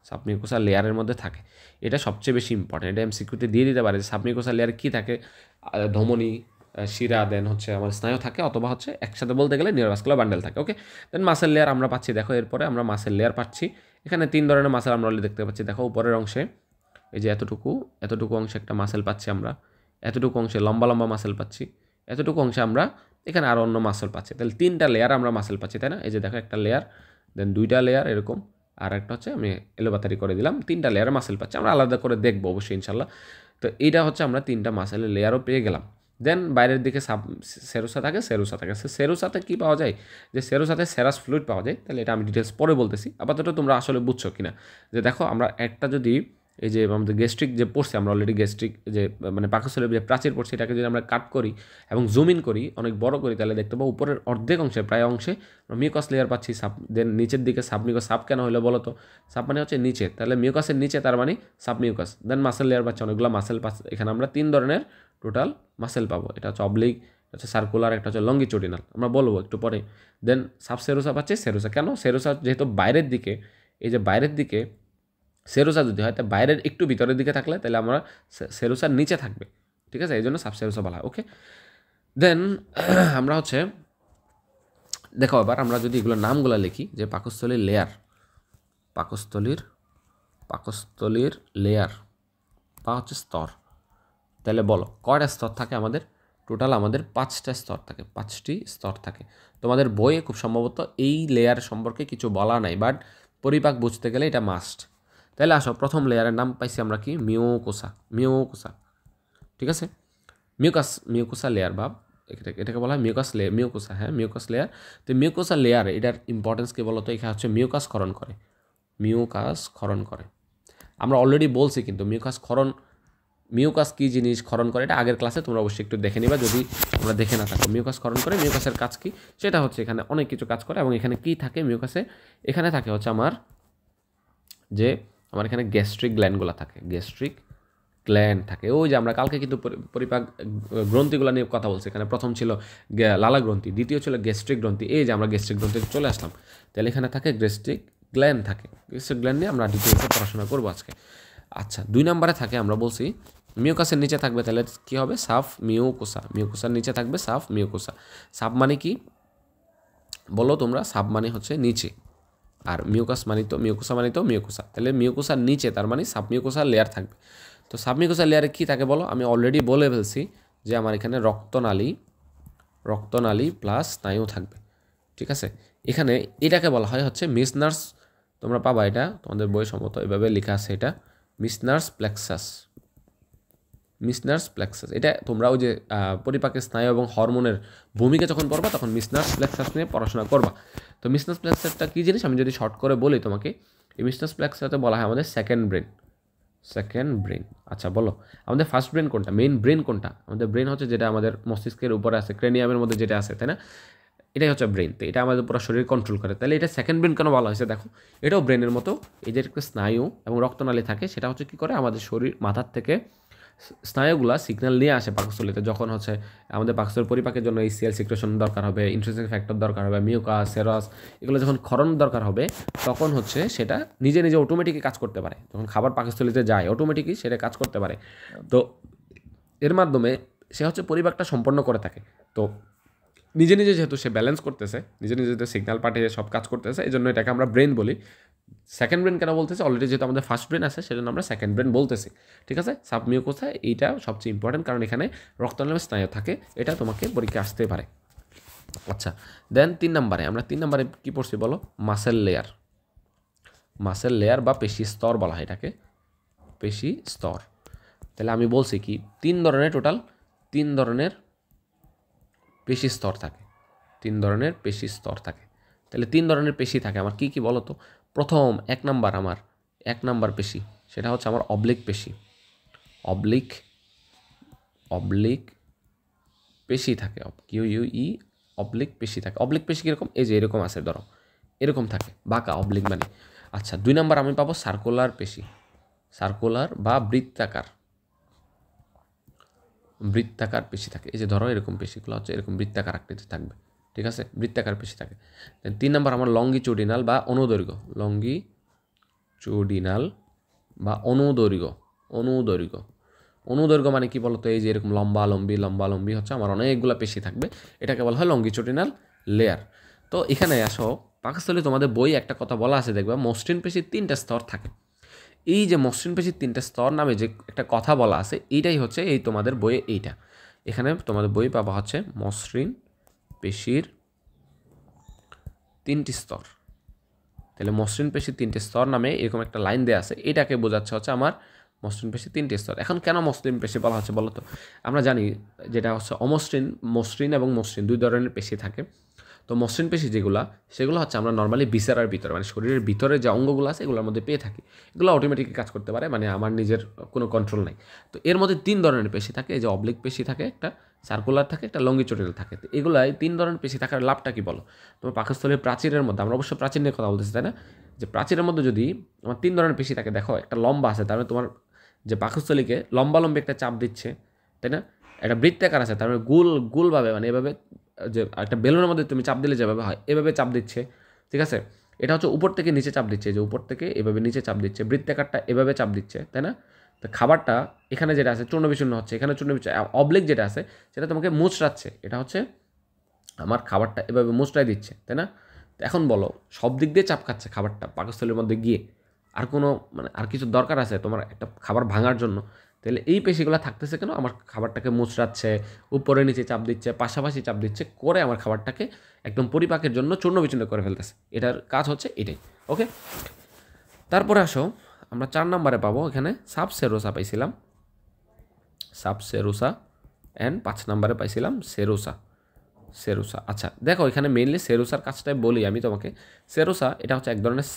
সাবমিউকোসা লেয়ারের মধ্যে থাকে। এটা সবচেয়ে বেশি ইম্পর্টেন্ট, এটা এমসিকিউতে দিয়ে দিতে পারে যে সাবমিউকোসা লেয়ারে কী থাকে, ধমনী, শিরা, দেন হচ্ছে আমার স্নায়ু থাকে, অথবা হচ্ছে একসাথে বলতে গেলে নিউরোভাস্কুলার বান্ডেল থাকে। ওকে, দেন মাসেল লেয়ার আমরা পাচ্ছি, দেখো এরপরে আমরা মাসেল লেয়ার পাচ্ছি। এখানে 3 ধরনের মাসেল আমরা অলরেডি দেখতে পাচ্ছি। দেখো উপরের অংশে এই যে এতটুকু অংশে একটা মাসেল পাচ্ছি আমরা, এতটুকু অংশে লম্বা লম্বা মাসেল পাচ্ছি, এতটুকু অংশে আমরা এখানে আরও অন্য মাসেল পাচ্ছি। তাহলে 3টা লেয়ার আমরা মাসেল পাচ্ছি, তাই না? এই যে দেখো একটা লেয়ার, দেন 2টা লেয়ার এরকম, আর একটা হচ্ছে আমি এলোপাতারি করে দিলাম, 3টা লেয়ারে মাসেল পাচ্ছি। আমরা আলাদা করে দেখবো অবশ্যই ইনশাল্লাহ। তো এইটা হচ্ছে আমরা 3টা মাসেলের লেয়ারও পেয়ে গেলাম। দেন বাইরের দিকে সেরোসা থাকে। সেরোসাতে কী পাওয়া যায়, যে সেরোসাতে সেরাস ফ্লুইড পাওয়া যায়। তাহলে এটা আমি ডিটেলস পরে বলতেছি, আপাতত তোমরা আসলে বুঝছো কিনা, যে দেখো আমরা একটা যদি এই যে আমাদের গ্যাস্ট্রিক যে পড়ছি আমরা অলরেডি, গ্যাস্ট্রিক যে মানে পাকস্থলীর যে প্রাচীর পড়ছি, এটাকে যদি আমরা কাট করি এবং জুম ইন করি, অনেক বড় করি, তাহলে দেখতে পাবো উপরের অর্ধেক অংশে, প্রায় অংশে মিউকাস লেয়ার পাচ্ছি। দেন নিচের দিকে সাবমিউকাস। সাব কেন হলো বলো তো? সাব মানে হচ্ছে নিচে, তাহলে মিউকাসের নিচে, তার মানে সাবমিউকাস। দেন মাসেল লেয়ার পাচ্ছি, অনেকগুলো মাসেল পাচ্ছি। এখানে আমরা 3 ধরনের টোটাল মাসেল পাবো, এটা হচ্ছে অবলিক, এটা হচ্ছে সার্কুলার, একটা হচ্ছে লঙ্গিচুডিনাল, আমরা বলবো একটু পরে। দেন সাবসেরোসা পাচ্ছি। সেরোসা কেন? সেরোসা যেহেতু বাইরের দিকে, এই যে বাইরের দিকে সেরোসা যদি হয়, তা বাইরের একটু ভিতরের দিকে থাকলে তাহলে আমরা সেরোসার নিচে থাকবে, ঠিক আছে? এই জন্য সাবসেরোসা বলা হয়। ওকে, দেন আমরা হচ্ছে দেখো এবার আমরা যদি এগুলোর নামগুলো লিখি, যে পাকস্থলীর লেয়ার বা হচ্ছে স্তর, তাহলে বলো কয়টা স্তর থাকে আমাদের? টোটাল আমাদের 5টা স্তর থাকে, 5টি স্তর থাকে। তোমাদের বইয়ে খুব সম্ভবত এই লেয়ার সম্পর্কে কিছু বলা নাই, বাট পরিপাক বুঝতে গেলে এটা মাস্ট। তাহলে আসো, প্রথম লেয়ারের নাম পাইছি আমরা কি? মিউকোসা, ঠিক আছে? মিউকোসা লেয়ার ভাব, এটাকে বলা হয় মিউকোসা, হ্যাঁ মিউকাস লেয়ার। তো মিউকোসা লেয়ার, এটার ইম্পর্টেন্স কি বলতো? এখানে হচ্ছে মিউকাস ক্ষরণ করে। আমরা অলরেডি বলছি কিন্তু মিউকাস কী জিনিস ক্ষরণ করে, এটা আগের ক্লাসে তোমরা অবশ্যই একটু দেখে নিবা যদি তোমরা দেখে না থাকো। মিউকাস ক্ষরণ করে, মিউকাসের কাজ কি সেটা হচ্ছে এখানে অনেক কিছু কাজ করে। এবং এখানে কি থাকে মিউকাসে? এখানে থাকে হচ্ছে আমার এখানে গ্যাস্ট্রিক গ্ল্যান্ডগুলো থাকে, ওই যে আমরা কালকে কিন্তু পরিপাক গ্রন্থিগুলো নিয়ে কথা বলছি। এখানে প্রথম ছিল লালা গ্রন্থি, দ্বিতীয় ছিল গ্যাস্ট্রিক গ্রন্থি। এই যে আমরা গ্যাস্ট্রিক গ্রন্থিতে চলে আসলাম, তাহলে এখানে থাকে গ্যাস্ট্রিক গ্ল্যান্ড থাকে। গ্যাস্ট্রিক গ্ল্যান্ড নিয়ে আমরা ডিটেলসে পড়াশোনা করবো আজকে। আচ্ছা, 2 নম্বরে থাকে, আমরা বলছি মিউকাসের নিচে থাকবে, তাহলে কী হবে? মিউকোসার নিচে থাকবে মিউকোসা। সাব মানে কি বলো তোমরা? সাব মানে হচ্ছে নিচে, আর মিউকাসা মানে তো মিউকোসা। তাহলে মিউকোসার নিচে, তার মানে সাবমিউকোসার লেয়ার থাকবে। তো সাবমিউকোসার লেয়ারে কী থাকে বলো? আমি অলরেডি বলে ফেলছি যে আমার এখানে রক্তনালী প্লাস স্নায়ু থাকবে, ঠিক আছে? এখানে এটাকে বলা হয় হচ্ছে মিসনার্স, তোমরা পাবা এটা তোমাদের বই সম্ভবত এভাবে লেখা আছে, এটা মিসনার্স প্লেক্সাস। এটা তোমরা ওই যে পরিপাকের স্নায়ু এবং হরমোনের ভূমিকা যখন পড়বা তখন মিসনার্স প্লেক্সাস নিয়ে পড়াশোনা করবা। তো মিসনার্স প্লেক্সাসটা কী জিনিস আমি যদি শর্ট করে বলি তোমাকে, এই মিসনার্স প্লেক্সাসে বলা হয় আমাদের সেকেন্ড ব্রেন, সেকেন্ড ব্রেন। আচ্ছা বলো, আমাদের ফার্স্ট ব্রেন কোনটা, মেইন ব্রেন কোনটা? আমাদের ব্রেন হচ্ছে যেটা আমাদের মস্তিষ্কের উপরে আছে, ক্রেনিয়ামের মধ্যে যেটা আছে, তাই না? এটাই হচ্ছে ব্রেন। তো এটা আমাদের পুরো শরীর কন্ট্রোল করে। তাহলে এটা সেকেন্ড ব্রেন কেন বলা হয়েছে? দেখো, এটাও ব্রেনের মতো, এই যে একটা স্নায়ু এবং রক্তনালী থাকে, সেটা হচ্ছে কী করে, আমাদের শরীর মাথার থেকে স্নায়ুগুলা সিগন্যাল নিয়ে আসে পাকস্থলীতে। যখন হচ্ছে আমাদের পাকস্থলীর পরিপাকের জন্য এই সেল সিক্রেশন দরকার হবে, ইন্ট্রিনসিক ফ্যাক্টর দরকার হবে, মিউকাস, সেরাস, এগুলো যখন ক্ষরণ দরকার হবে, তখন হচ্ছে সেটা নিজে নিজে অটোমেটিকই কাজ করতে পারে। যখন খাবার পাকস্থলীতে যায় অটোমেটিকই সেটা কাজ করতে পারে। তো এর মাধ্যমে সে হচ্ছে পরিপাকটা সম্পন্ন করে থাকে। তো নিজে নিজে যেহেতু সে ব্যালেন্স করতেছে, নিজে নিজে যেহেতু সিগন্যাল পাঠিয়ে সব কাজ করতেছে, এই জন্য এটাকে আমরা ব্রেন বলি। সেকেন্ড ব্রেন কেন বলতেছি? অলরেডি যেহেতু আমাদের ফার্স্ট ব্রেন আছে, সেজন্য আমরা সেকেন্ড ব্রেন বলতেছি। ঠিক আছে, সাবমিউকোসা এইটা সবচেয়ে ইম্পর্টেন্ট, কারণ এখানে রক্তনালীর স্নায়ু থাকে। এটা তোমাকে পরীক্ষা আসতে পারে। আচ্ছা, দেন 3 নম্বরে আমরা 3 নম্বরে কী পড়ছি বলো? Muscle layer. মাসেল লেয়ার বা পেশি স্তর বলা হয় এটাকে, পেশি স্তর। তাহলে আমি বলছি কি, 3 ধরনের, টোটাল 3 ধরনের পেশি স্তর থাকে। 3 ধরনের পেশি স্তর থাকে। তাহলে 3 ধরনের পেশি থাকে আমার, কী কী বলো তো? প্রথম 1 নাম্বার, আমার 1 নাম্বার পেশি, সেটা হচ্ছে আমার অবলিক পেশি। অবলিক পেশি থাকে, কিউইউই, অবলিক পেশি থাকে। অবলিক পেশি কীরকম? এই যে এরকম আছে, ধরো এরকম থাকে, বাঁকা, অবলিক মানে। আচ্ছা, 2 নাম্বার আমি পাবো সার্কুলার পেশি। সার্কুলার বা বৃত্তাকার পেশি থাকে। এই যে ধরো এরকম পেশিগুলো হচ্ছে এরকম বৃত্তাকার আকৃতি থাকবে। ঠিক আছে, বৃত্তাকার পেশি থাকে। 3 নম্বর আমার লঙ্গিচুডিনাল বা অনুদৈর্ঘ্য। লঙ্গিচুডিনাল বা অনুদৈর্ঘ্য মানে কি বলতো? এই যে এরকম লম্বা হচ্ছে আমার অনেকগুলো পেশি থাকবে, এটাকে বলা হয় লঙ্গিচুডিনাল লেয়ার। তো এখানে আসো, পাকস্থলী তোমাদের বই একটা কথা বলা আছে, দেখবা মসৃণ পেশির 3টা স্তর থাকে। এই যে মসৃণ পেশির 3টা স্তর নামে যে একটা কথা বলা আছে, এইটাই হচ্ছে এই তোমাদের বইয়ে এইটা। এখানে তোমাদের বই পাবা হচ্ছে মসৃণ পেশির 3টি স্তর। তাহলে মসৃণ পেশির 3টি স্তর নামে এরকম একটা লাইন দেওয়া আছে, এটাকে বোঝাচ্ছে হচ্ছে আমার মসৃণ পেশির 3টি স্তর। এখন কেন মসৃণ পেশি বলা হচ্ছে বলো তো? আমরা জানি যেটা হচ্ছে মসৃণ এবং মসৃণ 2 ধরনের পেশি থাকে। তো মসৃণ পেশি যেগুলো, সেগুলো হচ্ছে আমরা নর্মালি ভিসেরার ভিতরে, মানে শরীরের ভিতরে যে অঙ্গগুলো আছে এগুলোর মধ্যে পেয়ে থাকি। এগুলো অটোমেটিকলি কাজ করতে পারে, মানে আমার নিজের কোনো কন্ট্রোল নাই। তো এর মধ্যে 3 ধরনের পেশি থাকে। এই যে অবলিক পেশি থাকে একটা, সার্কুলার থাকে একটা, লঙ্গিচুডিনাল থাকে। তো এগুলাই 3 ধরনের পেশি থাকার লাভটা কি বলো? তোমার পাকস্থলীর প্রাচীরের মধ্যে, আমরা অবশ্য প্রাচীর নিয়ে কথা বলতেছি, তাই না? যে প্রাচীরের মধ্যে যদি আমার 3 ধরনের পেশি থাকে, দেখো একটা লম্বা আছে, তার মানে তোমার যে পাকস্থলীকে লম্বি একটা চাপ দিচ্ছে, তাই না? একটা বৃত্তাকার আছে, তার মানে গোলভাবে, মানে এভাবে, যে একটা বেলুনের মধ্যে তুমি চাপ দিলে যেভাবে হয় এভাবে চাপ দিচ্ছে। ঠিক আছে, এটা হচ্ছে উপর থেকে নিচে চাপ দিচ্ছে, যে উপর থেকে এভাবে নিচে চাপ দিচ্ছে। বৃত্তাকারটা এভাবে চাপ দিচ্ছে, তাই না? তো খাবারটা এখানে যেটা আছে চূর্ণ বিচূর্ণ হচ্ছে, এখানে চূর্ণ বিচূর্ণ। অবলিক যেটা আছে সেটা তোমাকে মুচড়াচ্ছে, এটা হচ্ছে আমার খাবারটা এভাবে মুচড়াই দিচ্ছে, তাই না? তো এখন বলো, সব দিক দিয়ে চাপ খাচ্ছে খাবারটা পাকস্থলীর মধ্যে গিয়ে, আর কোনো মানে আর কিছু দরকার আছে তোমার একটা খাবার ভাঙার জন্য? তাহলে এই পেশিগুলো থাকতেছে কেন? আমার খাবারটাকে মুচড়াচ্ছে, উপরে নিচে চাপ দিচ্ছে, পাশাপাশি চাপ দিচ্ছে, করে আমার খাবারটাকে একদম পরিপাকের জন্য চূর্ণ বিচূর্ণ করে ফেলতেছে। এটার কাজ হচ্ছে এটাই। ওকে, তারপরে আসো, আমরা 4 নম্বরে পাবো এখানে সাবসেরোসা পাইছিলাম, সাবসেরোসা, অ্যান্ড 5 নম্বরে পাইছিলাম সেরোসা। আচ্ছা দেখো, এখানে মেইনলি সেরোসার কাজটাই বলি আমি তোমাকে। সেরোসা এটা হচ্ছে এক ধরনের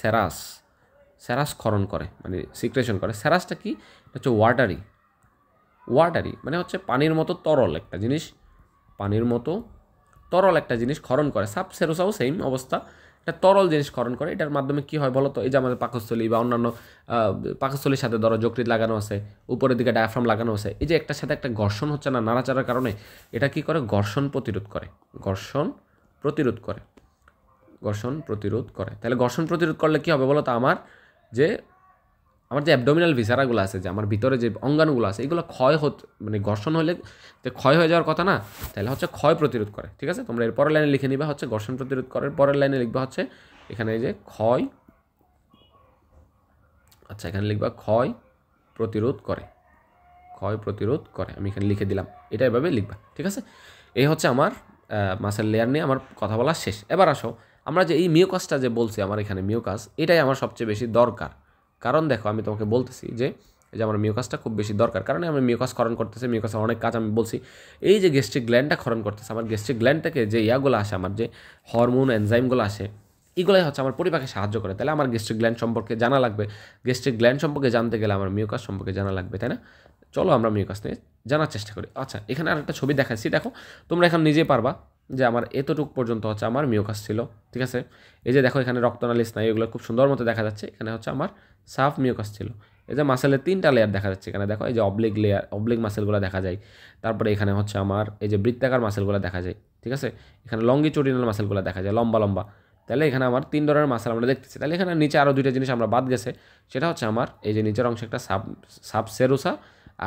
স্যারাস ক্ষরণ করে, মানে সিক্রেশন করে। স্যারাসটা কি? এটা হচ্ছে ওয়াটারি মানে হচ্ছে পানির মতো তরল একটা জিনিস, ক্ষরণ করে। সাবসেরোসাও সেম অবস্থা, একটা তরল জিনিস ক্ষরণ করে। এটার মাধ্যমে কি হয় বলো তো? এই যে আমাদের পাকস্থলী বা অন্যান্য পাকস্থলীর সাথে ধরো যকৃৎ লাগানো আছে, উপরের দিকে ডায়াফ্রাম লাগানো আছে, এই যে একটার সাথে একটা ঘর্ষণ হচ্ছে না নাড়াচাড়ার কারণে, এটা কি করে? ঘর্ষণ প্রতিরোধ করে। তাহলে ঘর্ষণ প্রতিরোধ করলে কি হবে বলো তো? আমার যে অ্যাবডোমিনাল ভিসারাগুলো আছে, যে আমার ভিতরে যে অঙ্গাণুগুলো আছে, এগুলো মানে ঘর্ষণ হলে ক্ষয় হয়ে যাওয়ার কথা না, তাহলে হচ্ছে ক্ষয় প্রতিরোধ করে। ঠিক আছে, তোমরা এর পরের লাইনে লিখে নিবা হচ্ছে ঘর্ষণ প্রতিরোধ করে, পরের লাইনে লিখবা হচ্ছে এখানে এই যে ক্ষয়। আচ্ছা, এখানে লিখবা ক্ষয় প্রতিরোধ করে। আমি এখানে লিখে দিলাম, এটা এভাবে লিখবা। ঠিক আছে, এই হচ্ছে আমার মাসেল লেয়ার নিয়ে আমার কথা বলা শেষ। এবার আসো, আমরা যে এই মিউকাসটা যে বলছি, আমার এখানে মিউকাস, এটাই আমার সবচেয়ে বেশি দরকার। কারণ দেখো, আমি তোমাকে বলতেছি যে এই যে আমার মিউকাসটা খুব বেশি দরকার, কারণ আমি মিউকাস ক্ষরণ করতেছে। মিউকাসের অনেক কাজ আমি বলছি। এই যে গ্যাস্ট্রিক গ্ল্যান্ডটা ক্ষরণ করতেছে, আমার গ্যাস্ট্রিক গ্ল্যান্ড থেকে যে ইয়াগুলো আসে, আমার যে হরমোন এনজাইমগুলো আসে, এগুলোই হচ্ছে আমার পরিপাকে সাহায্য করে। তাহলে আমার গ্যাস্ট্রিক গ্ল্যান্ড সম্পর্কে জানা লাগবে, গ্যাস্ট্রিক গ্ল্যান্ড সম্পর্কে জানতে গেলে আমার মিউকাস সম্পর্কে জানা লাগবে, তাই না? চলো আমরা মিউকাস নিয়ে জানার চেষ্টা করি। আচ্ছা, এখানে আরেকটা ছবি দেখাচ্ছি, দেখো তোমরা এখন নিজেই পারবা যে আমার এতটুক পর্যন্ত হচ্ছে আমার মিউকাস ছিল, ঠিক আছে? এই যে দেখো এখানে রক্তনালী স্নায়ু এগুলো খুব সুন্দর মতো দেখা যাচ্ছে, এখানে হচ্ছে আমার সাফ মিউকাস ছিল। এই যে মাসেলের 3টা লেয়ার দেখা যাচ্ছে এখানে, দেখো এই যে অবলিক লেয়ার, অবলিক মাসেলগুলো দেখা যায়, তারপরে এখানে হচ্ছে আমার এই যে বৃত্তাকার মাসেলগুলো দেখা যায়, ঠিক আছে? এখানে লঙ্গিচুডিনাল মাসেলগুলো দেখা যায় লম্বা লম্বা। তাহলে এখানে আমার 3 ধরনের মাসেল আমরা দেখতেছি। তাহলে এখানে নিচে আরও 2টা জিনিস আমরা বাদ গেছে, সেটা হচ্ছে আমার এই যে নিচের অংশে একটা সাব সেরুসা,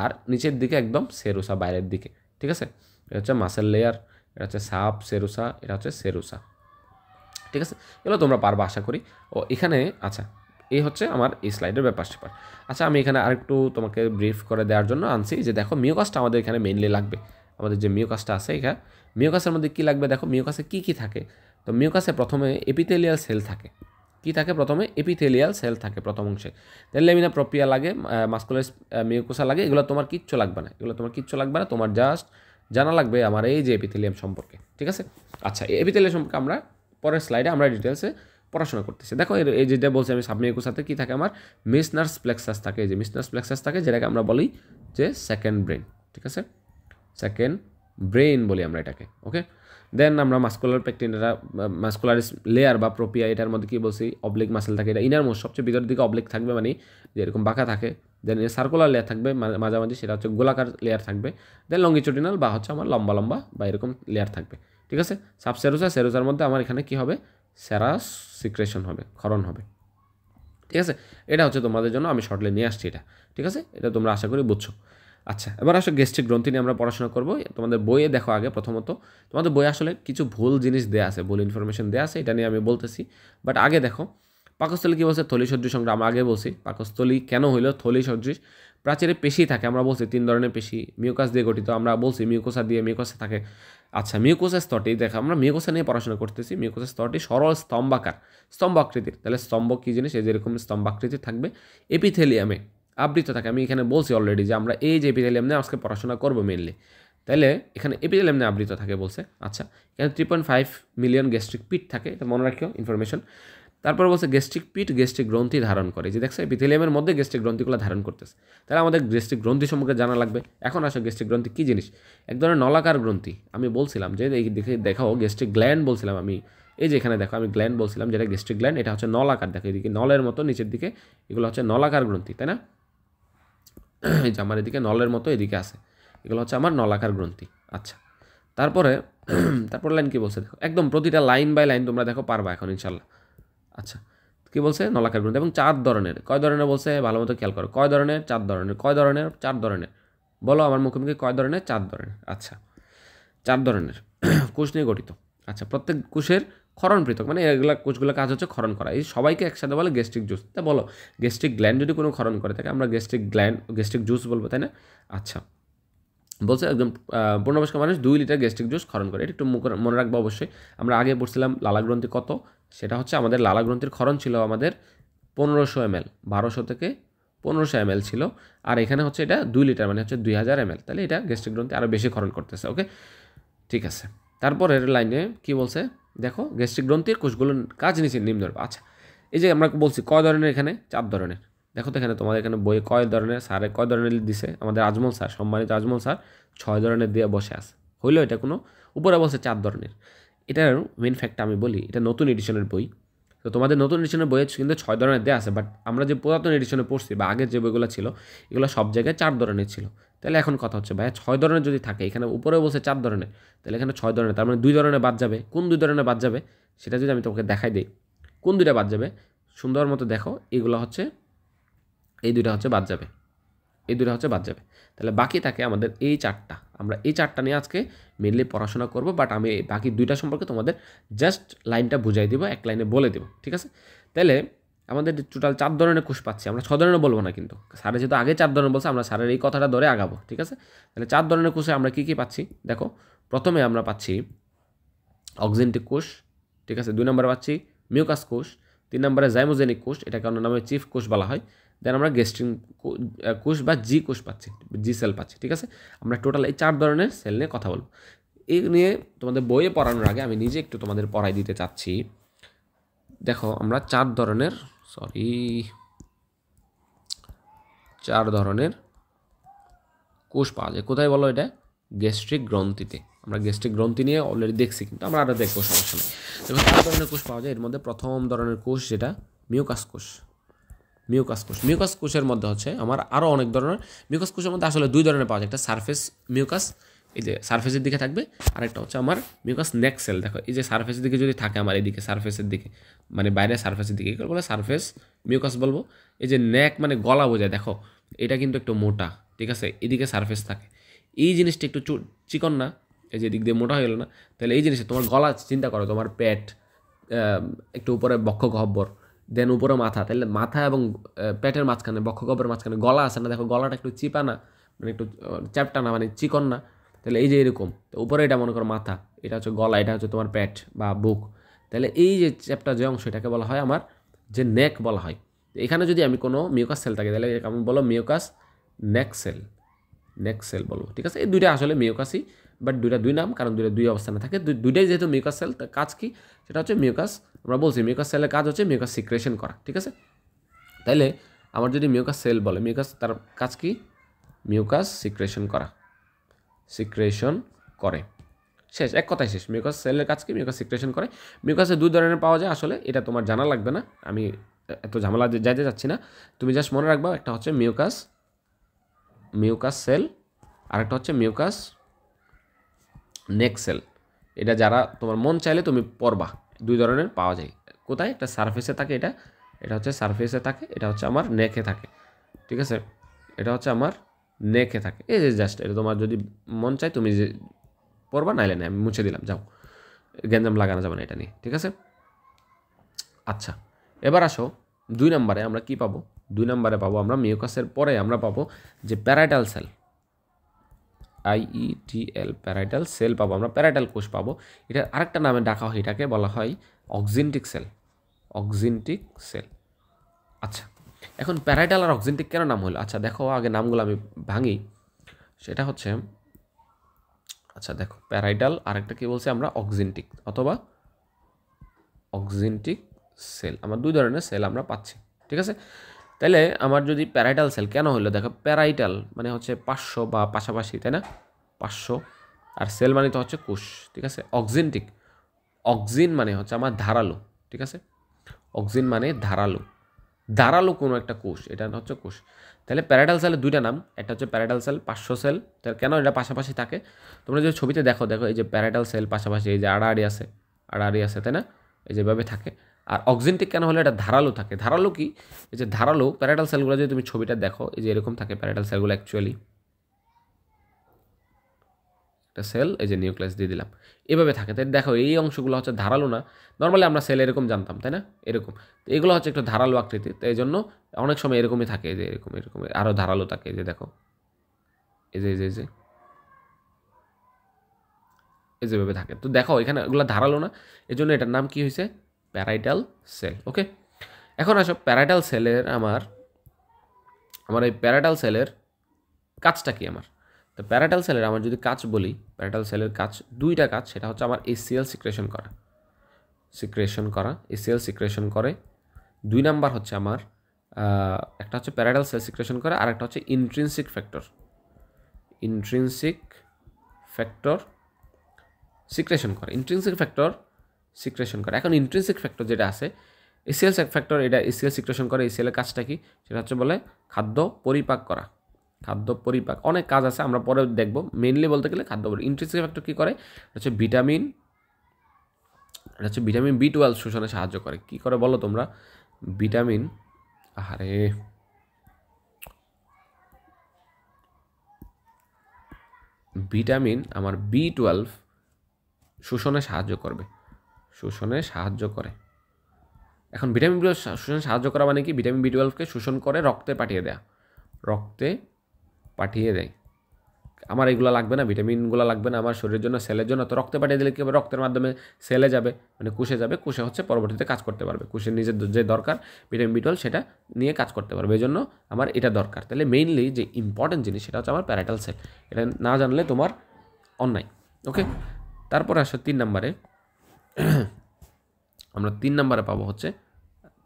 আর নিচের দিকে একদম সেরুসা বাইরের দিকে, ঠিক আছে? এটা হচ্ছে মাসেল লেয়ার, এটা হচ্ছে সাব সেরুসা, এটা হচ্ছে সেরুসা, ঠিক আছে? এগুলো তোমরা পারবা আশা করি। ও এখানে আচ্ছা, এই হচ্ছে আমার এই স্লাইডের ব্যাপার স্যাপার। আচ্ছা, আমি এখানে আরেকটু তোমাকে ব্রিফ করে দেওয়ার জন্য আনছি যে দেখো মিউকাসটা আমাদের এখানে মেইনলি লাগবে। আমাদের যে মিউকাসটা আছে এখানে, মিউকাসের মধ্যে কী লাগবে দেখো, মিউকাসে কী কী থাকে। তো মিউকাসে প্রথমে এপিথেলিয়াল সেল থাকে। কী থাকে প্রথমে? এপিথেলিয়াল সেল থাকে প্রথম অংশে। তাহলে লেমিনা প্রোপ্রিয়া লাগে, মাস্কুলার মিউকোসা লাগে, এগুলো তোমার কিচ্ছু লাগবে না, এগুলো তোমার কিচ্ছু লাগবে না, তোমার জাস্ট জানা লাগবে আমার এই যে এপিথেলিয়াম সম্পর্কে, ঠিক আছে? আচ্ছা, এই এপিথেলিয়াম সম্পর্কে আমরা পরের স্লাইডে আমরা ডিটেলসে পড়াশোনা করতেছি। দেখো এই যেটা বলছি আমি, সাবমিউকোসাতে কী থাকে আমার? মিসনার্স প্লেক্সাস থাকে, এই যে মিসনার্স প্লেক্সাস থাকে, যেটাকে আমরা বলি যে সেকেন্ড ব্রেন, ঠিক আছে? সেকেন্ড ব্রেন বলি আমরা এটাকে, ওকে? দেন আমরা মাস্কুলার পেকটিনেরা, মাস্কুলার লেয়ার বা প্রোপিয়া, এটার মধ্যে কী বলছি? অবলিক মাসেল থাকে, এটা ইনার মোস্ট সবচেয়ে ভিতরের দিকে অবলিক থাকবে, মানে যে এরকম বাঁকা থাকে। দেন সার্কুলার লেয়ার থাকবে মাঝামাঝি, সেটা হচ্ছে গোলাকার লেয়ার থাকবে। দেন লঙ্গিচুডিনাল বা হচ্ছে আমার লম্বা লম্বা বা এরকম লেয়ার থাকবে, ঠিক আছে? সাবসেরুসা, সেরুসার মধ্যে আমার এখানে কী হবে? সেরাস সিক্রেশন হবে, ক্ষরণ হবে, ঠিক আছে? এটা হচ্ছে তোমাদের জন্য আমি শর্টলি নিয়ে আসছি এটা, ঠিক আছে? এটা তোমরা আশা করি বুঝছো। আচ্ছা, এবার আসলে গ্যাস্ট্রিক গ্রন্থি নিয়ে আমরা পড়াশোনা করবো। তোমাদের বইয়ে দেখো আগে প্রথমত, তোমাদের বইয়ে আসলে কিছু ভুল জিনিস দেওয়া আছে, ভুল ইনফরমেশন দেওয়া আছে, এটা নিয়ে আমি বলতেছি। বাট আগে দেখো পাকস্থলী কী বলছে? থলি সদৃশ সংগ্রহ। আমরা আগে বলছি পাকস্থলী কেন হইলো থলি সদৃশ? প্রাচীরে পেশি থাকে, আমরা বলছি 3 ধরনের পেশি, মিউকাস দিয়ে গঠিত, আমরা বলছি মিউকোসা দিয়ে, মিউকোসা থাকে। আচ্ছা, মিউকোসের স্তরটি দেখো, আমরা মিউকোসা নিয়ে পড়াশোনা করতেছি। মিউকোসের স্তরটি সরল স্তম্ভাকার, স্তম্ভ আকৃতির। তাহলে স্তম্ভ কী জিনিস? এই যেরকম স্তম্ভ আকৃতির থাকবে, এপিথেলিয়ামে আবৃত থাকে। আমি এখানে বলছি অলরেডি যে আমরা এই যে এপিথেলিয়াম নিয়ে আজকে পড়াশোনা করবো মেনলি। তাহলে এখানে এপিথেলিয়াম নিয়ে আবৃত থাকে বলছে। আচ্ছা, এখানে 3.5 মিলিয়ন গ্যাস্ট্রিক পিট থাকে, এটা মনে রাখিও ইনফরমেশন। তারপরে বলছে গ্যাস্ট্রিক পিট গ্যাস্ট্রিক গ্রন্থি ধারণ করে, যে দেখছো এপিথেলিয়ামের মধ্যে গ্যাস্ট্রিক গ্রন্থিগুলো ধারণ করতেছে। তাহলে আমাদের গ্যাস্ট্রিক গ্রন্থি সম্পর্কে জানা লাগবে। এখন আসো গ্যাস্ট্রিক গ্রন্থি কী জিনিস? এক ধরনের নলাকার গ্রন্থি। আমি বলছিলাম যে এই দেখে দেখাও গ্যাস্ট্রিক গ্ল্যান্ড বলছিলাম আমি, এই যে এখানে দেখো আমি গ্ল্যান্ড বলছিলাম, যেটা গ্যাস্ট্রিক গ্ল্যান্ড, এটা হচ্ছে নলাকার। দেখো এদিকে নলের মতো নিচের দিকে, এগুলো হচ্ছে নলাকার গ্রন্থি, তাই না? এই যে আমার এদিকে নলের মতো এদিকে আছে, এগুলো হচ্ছে আমার নলাকার গ্রন্থি। আচ্ছা, তারপরে লাইন কী বলছে দেখো, একদম প্রতিটা লাইন বাই লাইন তোমরা দেখো পারবা এখন ইনশাল্লাহ। আচ্ছা, কী বলছে? নলাকার গ্রন্থি এবং 4 ধরনের। কয় ধরনের বলছে? ভালো মতো খেয়াল করো। কয় ধরনের? 4 ধরনের। কয় ধরনের? 4 ধরনের। বলো আমার মুখোমুখি কয় ধরনের? 4 ধরনের। আচ্ছা, 4 ধরনের কোষ নিয়ে গঠিত। আচ্ছা, প্রত্যেক কোষের ক্ষরণ পৃথক, মানে এগুলা কোষগুলো কাজ হচ্ছে ক্ষরণ করা। এই সবাইকে একসাথে বলে গ্যাস্ট্রিক জুস। তা বলো গ্যাস্ট্রিক গ্ল্যান্ড যদি কোনো ক্ষরণ করে থাকে আমরা গ্যাস্ট্রিক জুস বলবো, তাই না? আচ্ছা, বলছে একদম পূর্ণবয়স্ক মানুষ 2 লিটার গ্যাস্ট্রিক জুস ক্ষরণ করে। এটা একটু মনে রাখবো অবশ্যই। আমরা আগে পড়ছিলাম লালাগ্রন্থি কত, সেটা হচ্ছে আমাদের লালাগ্রন্থির ক্ষরণ ছিল আমাদের 1500 ml, 1200 থেকে 1500 ml ছিল। আর এখানে হচ্ছে এটা 2 লিটার, মানে হচ্ছে 2000 ml। তাহলে এটা গ্যাস্ট্রিক গ্রন্থি আরও বেশি ক্ষরণ করতেছে, ওকে? ঠিক আছে, তারপরের লাইনে কি বলছে দেখো, গ্যাস্ট্রিক গ্রন্থির কোষগুলোর কাজ নিচে নিম্নরূপ। আচ্ছা, এই যে আমরা বলছি কয় ধরনের, এখানে 4 ধরনের। দেখো তো এখানে তোমাদের এখানে বইয়ে কয় ধরনের, স্যারে কয় ধরনের দিছে, আমাদের আজমল স্যার, সম্মানিত আজমল স্যার 6 ধরনের দিয়ে বসে আছে। হইলো এটা কোনো, উপরে বলছে 4 ধরনের। এটার মেন ফ্যাক্ট আমি বলি, এটা নতুন এডিশনের বই। তো তোমাদের নতুন এডিশনের বইয়ে কিন্তু 6 ধরনের দেওয়া আছে, বাট আমরা যে পুরাতন এডিশনে পড়ছি বা আগের যে বইগুলো ছিল, এগুলো সব জায়গায় 4 ধরনের ছিল। তাহলে এখন কথা হচ্ছে ভাইয়া 6 ধরনের যদি থাকে, এখানে উপরে বলছে 4 ধরনের, তাহলে এখানে 6 ধরনের, তার মানে 2 ধরনের বাদ যাবে। কোন 2 ধরনের বাদ যাবে সেটা যদি আমি তোমাকে দেখাই দিই, কোন 2টা বাদ যাবে সুন্দর মতো দেখো, এগুলো হচ্ছে, এই 2টা হচ্ছে বাদ যাবে, এই 2টা হচ্ছে বাদ যাবে। তাহলে বাকি থাকে আমাদের এই 4টা। আমরা এই 4টা নিয়ে আজকে মেনলি পড়াশোনা করব, বাট আমি বাকি 2টা সম্পর্কে তোমাদের জাস্ট লাইনটা বুঝাই দিব, এক লাইনে বলে দেবো, ঠিক আছে? তাহলে আমাদের টোটাল 4 ধরনের কোষ পাচ্ছি আমরা, 6 ধরনের বলবো না কিন্তু, স্যারের যেহেতু আগে 4 ধরনের বলছে আমরা স্যারের এই কথাটা ধরে আগাবো, ঠিক আছে? তাহলে 4 ধরনের কোষে আমরা কী কী পাচ্ছি দেখো। প্রথমে আমরা পাচ্ছি অক্সিনটিক কোষ, ঠিক আছে? 2 নম্বরে পাচ্ছি মিউকাস কোষ, 3 নম্বরে জাইমোজেনিক কোষ, এটাকে অন্য নামে চিফ কোষ বলা হয়। দেন আমরা গ্যাস্ট্রিক কোষ বা জি কোষ পাচ্ছি, জি সেল পাচ্ছি, ঠিক আছে? আমরা টোটাল এই 4 ধরনের সেল নিয়ে কথা বলবো। এই নিয়ে তোমাদের বইয়ে পড়ানোর আগে আমি নিজে একটু তোমাদের পড়াই দিতে চাচ্ছি। দেখো আমরা চার ধরনের কোষ পাওয়া যায়। কোথায় বলো? এটা গ্যাস্ট্রিক গ্রন্থিতে। আমরা গ্যাস্ট্রিক গ্রন্থি নিয়ে অলরেডি দেখছি, কিন্তু আমরা আরও দেখবো, সমস্যা নেই। দেখো 4 ধরনের কোষ পাওয়া যায়। এর মধ্যে প্রথম ধরনের কোষ যেটা মিউকাস কোষ। মিউকাস কোষের মধ্যে হচ্ছে আমার আরও অনেক ধরনের। মিউকাস কোষের মধ্যে আসলে 2 ধরনের পাওয়া যায়। একটা সারফেস মিউকাস, এই যে সারফেসের দিকে থাকবে, আরেকটা হচ্ছে আমার মিউকাস নেক সেল। দেখো এই যে সারফেসের দিকে যদি থাকে আমার এদিকে সারফেসের দিকে, মানে বাইরে সারফেসের দিকে, এগুলো বলে সারফেস মিউকাস বলবো। এই যে নেক মানে গলা বোঝায়, দেখো এটা কিন্তু একটু মোটা, ঠিক আছে, এদিকে সারফেস থাকে। এই জিনিসটা একটু চিকন না, এই যে দিক দিয়ে মোটা হয়ে গেলো না, তাহলে এই জিনিসটা তোমার গলা চিন্তা করো, তোমার পেট একটু উপরে বক্ষ গহ্বর, দেন উপরে মাথা, তাহলে মাথা এবং পেটের মাঝখানে, বক্ষ গহ্বরের মাঝখানে গলা আছে না, দেখো গলাটা একটু চিপা না, মানে একটু চ্যাপটা না, মানে চিকন না। তাহলে এই যে এরকম, তো উপরে এটা মনে করো মাথা, এটা হচ্ছে গলা, এটা হচ্ছে তোমার পেট বা বুক। তাহলে এই যে চ্যাপটা যে অংশ, এটাকে বলা হয় আমার যে নেক বলা হয়। এখানে যদি আমি কোনো মিউকাস সেল থাকে, তাহলে আমি বলো মিউকাস নেক সেল বলবো, ঠিক আছে। এই দুইটা আসলে মিউকাসই, বাট দুইটা 2 নাম, কারণ দুইটা 2 অবস্থানে থাকে। দুইটাই যেহেতু মিউকাস সেল, তার কাজ কি সেটা হচ্ছে মিউকাস, আমরা বলছি মিউকাস সেলের কাজ হচ্ছে মিউকাস সিক্রেশন করা, ঠিক আছে। তাইলে আমার যদি মিউকাস সেল বলে, মিউকাস তার কাজ কি? মিউকাস সিক্রেশন করে, শেষ, এক কথায় শেষ। মিউকাস সেলের কাজ কি? মিউকাস সিক্রেশন করে। মিউকাসে 2 ধরনের পাওয়া যায় আসলে, এটা তোমার জানা লাগবে না, আমি এত ঝামেলা যাইতে যাচ্ছি না। তুমি জাস্ট মনে রাখবা, একটা হচ্ছে মিউকাস সেল, আরেকটা হচ্ছে মিউকাস নেক সেল। এটা যারা তোমার মন চাইলে তুমি পড়বা, 2 ধরনের পাওয়া যায়। কোথায়? একটা সারফেসে থাকে, এটা হচ্ছে সারফেসে থাকে, এটা হচ্ছে আমার নেকে থাকে, ঠিক আছে। এটা হচ্ছে আমার নেকে থাকে। এই যে জাস্ট এটা তোমার যদি মন চায় তুমি যে পড়বা, নাইলে না, আমি মুছে দিলাম, যাও, গ্যাঞ্জাম লাগানো যাবে না এটা নিয়ে, ঠিক আছে। আচ্ছা, এবার আসো 2 নম্বরে আমরা কি পাবো? 2 নম্বরে পাবো আমরা মিউকাসের পরে আমরা পাবো যে parietal sell, IETL, parietal sell পাবো আমরা, প্যারাইটাল কোষ পাবো। এটা আরেকটা নামে ডাকা হয়, এটাকে বলা হয় অক্সিনটিক সেল। আচ্ছা, এখন প্যারাইটাল আর অক্সিনটিক কেন নাম হলো? আচ্ছা দেখো, আগে নামগুলো আমি ভাঙি। সেটা হচ্ছে, আচ্ছা দেখো, প্যারাইটাল, আরেকটা কি বলছি আমরা? অক্সিনটিক অথবা অক্সিনটিক সেল। আমার 2 ধরনের সেল আমরা পাচ্ছি, ঠিক আছে। তাহলে আমার যদি প্যারাইটাল সেল কেন হলো? দেখো প্যারাইটাল মানে হচ্ছে 500 বা পাশাপাশি, তাই না? 500, আর সেল মানে তো হচ্ছে কোষ, ঠিক আছে। অক্সিন মানে হচ্ছে আমার ধারালো, ঠিক আছে। অক্সিন মানে ধারালো কোনো একটা কোষ, এটা হচ্ছে কোষ। তাহলে প্যারাইটাল সেলের 2টা নাম, একটা হচ্ছে প্যারাইটাল সেল 500 সেল। তাহলে কেন এটা পাশাপাশি থাকে? তোমরা যে ছবিতে দেখো এই যে প্যারাইটাল সেল পাশাপাশি, এই যে আড়াআড়ি আছে, তাই না? এই যেভাবে থাকে। আর অক্সিনটিক কেন হলে? এটা ধারালো থাকে। ধারালো কি? এই যে ধারালো প্যারাইটাল সেলগুলো যদি তুমি ছবিটা দেখো, এই যে এরকম থাকে প্যারাইটাল সেলগুলো, অ্যাকচুয়ালি একটা সেল, এই যে নিউক্লিয়াস দিয়ে দিলাম, এভাবে থাকে। তাই দেখো এই অংশগুলো হচ্ছে ধারালো না। নর্মালি আমরা সেল এরকম জানতাম, তাই না? এরকম। তো এগুলো হচ্ছে একটু ধারালো আকৃতি, তো এই জন্য অনেক সময় এরকমই থাকে, এই যে এরকম আরও ধারালো থাকে, এই যে দেখো, এই যে এই যেভাবে থাকে। তো দেখো এখানে এগুলো ধারালো না, এই জন্য এটার নাম কি হয়েছে? Parietal sell. ওকে, এখন আসো প্যারাইটাল সেলের আমার এই প্যারাইটাল সেলের কাজটা কি আমার? তো প্যারাইটাল সেলের আমার যদি কাজ বলি, প্যারাইটাল সেলের কাজ 2টা কাজ, সেটা হচ্ছে আমার ACL সিক্রেশন করা, ACL সিক্রেশন করে। 2 নাম্বার হচ্ছে আমার একটা হচ্ছে প্যারাইটাল সেল সিক্রেশন করে, আর একটা হচ্ছে ইন্ট্রিনসিক ফ্যাক্টর সিক্রেশন করে। এখন ইন্ট্রিনসিক ফ্যাক্টর যেটা আছে, ACL ফ্যাক্টর, এটা ACL সিক্রেশন করে। ACL এর কাজটা কি? সেটা হচ্ছে বলে খাদ্য পরিপাক করা। অনেক কাজ আছে, আমরা পরে দেখবো। মেইনলি বলতে গেলে খাদ্য ইন্ট্রিনসিক ফ্যাক্টর কী করে? এটা হচ্ছে ভিটামিন B12 শোষণে সাহায্য করে। কি করে বলো তোমরা? ভিটামিন আমার B12 শোষণে সাহায্য করে। এখন ভিটামিন B12 শোষণে সাহায্য করা মানে কি? ভিটামিন B12কে শোষণ করে রক্তে পাঠিয়ে দেয়। আমার এগুলো লাগবে না, ভিটামিনগুলো লাগবে না আমার শরীরের জন্য, সেলের জন্য। তো রক্তে পাঠিয়ে দিলে কী হবে? রক্তের মাধ্যমে সেলে যাবে, মানে কোষে যাবে। কোষে হচ্ছে পরবর্তীতে কাজ করতে পারবে, কোষের নিজের যে দরকার ভিটামিন B12 সেটা নিয়ে কাজ করতে পারবে। এই জন্য আমার এটা দরকার। তাহলে মেইনলি যে ইম্পর্টেন্ট জিনিস সেটা হচ্ছে আমার প্যারাইটাল সেল। এটা না জানলে তোমার অন্যায়। ওকে, তারপর আসো 3 নম্বরে। আমরা 3 নম্বরে পাবো হচ্ছে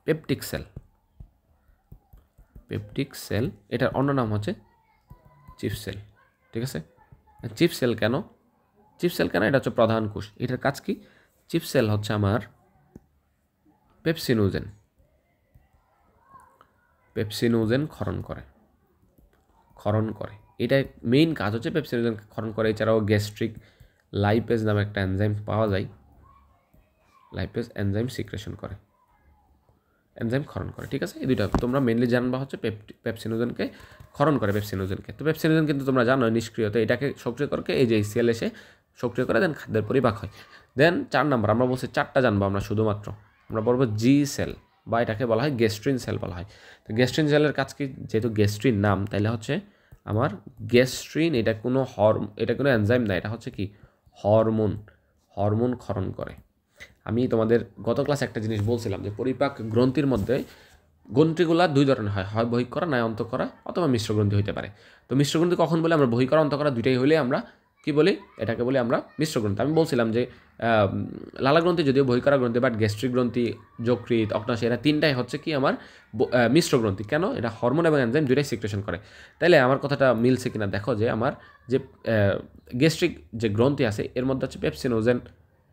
পেপটিক সেল। পেপটিক সেল এটার অন্য নাম হচ্ছে চিফ সেল। ঠিক আছে, চিফ সেল কেন? চিফ সেল কেন? এটা হচ্ছে প্রধান কোষ। এটার কাজ কি? চিফ সেল হচ্ছে আমার পেপসিনোজেন ক্ষরণ করে। এটা মেইন কাজ হচ্ছে পেপসিনোজেন ক্ষরণ করে। এছাড়াও গ্যাস্ট্রিক লাইপেজ নামে একটা এনজাইম পাওয়া যায়, লাইপেজ এনজাইম সিক্রেশন করে, এনজাইম ক্ষরণ করে। ঠিক আছে, এই দুইটা তোমরা মেনলি জানবা হচ্ছে পেপসিনোজেনকে ক্ষরণ করে পেপসিনোজেনকে। তো পেপসিনোজেন কিন্তু তোমরা জানো নিষ্ক্রিয়, তো এটাকে সক্রিয় করকে এই যে সেল এসে সক্রিয় করে দেন খাদ্যের পরিপাক হয়। দেন 4 নম্বর আমরা বলছি 4টা জানবো আমরা শুধুমাত্র। আমরা বলবো জি সেল বা এটাকে বলা হয় গ্যাস্ট্রিন সেল বলা হয়। তো গ্যাস্ট্রিন সেলের কাজ কি? যেহেতু গ্যাস্ট্রিন নাম, তাইলে হচ্ছে আমার গ্যাস্ট্রিন এটা কোনো এনজাইম না, এটা হচ্ছে কি হরমোন ক্ষরণ করে। আমি তোমাদের গত ক্লাসে একটা জিনিস বলছিলাম যে পরিপাক গ্রন্থির মধ্যে গ্রন্থিগুলা 2 ধরনের হয়, হয় বহিঃকরা নয় অন্তঃকরা অথবা মিশ্র গ্রন্থি হইতে পারে। তো মিশ্র গ্রন্থি কখন বলে? আমরা বহিঃকরা অন্তঃকরা দুইটাই হইলে আমরা কি বলি? এটাকে বলি আমরা মিশ্র গ্রন্থি। আমি বলছিলাম যে লালা গ্রন্থি যদিও বহিঃকরা গ্রন্থি, বাট গ্যাস্ট্রিক গ্রন্থি, যকৃৎ, অগ্নাশয় এরা 3টাই হচ্ছে কি আমার মিশ্র গ্রন্থি। কেন? এটা হরমোন এবং এনজাইম দুইটাই সিক্রেশন করে। তাইলে আমার কথাটা মিলছে কিনা দেখো, যে আমার যে গ্যাস্ট্রিক যে গ্রন্থি আছে এর মধ্যে হচ্ছে পেপসিনোজেন,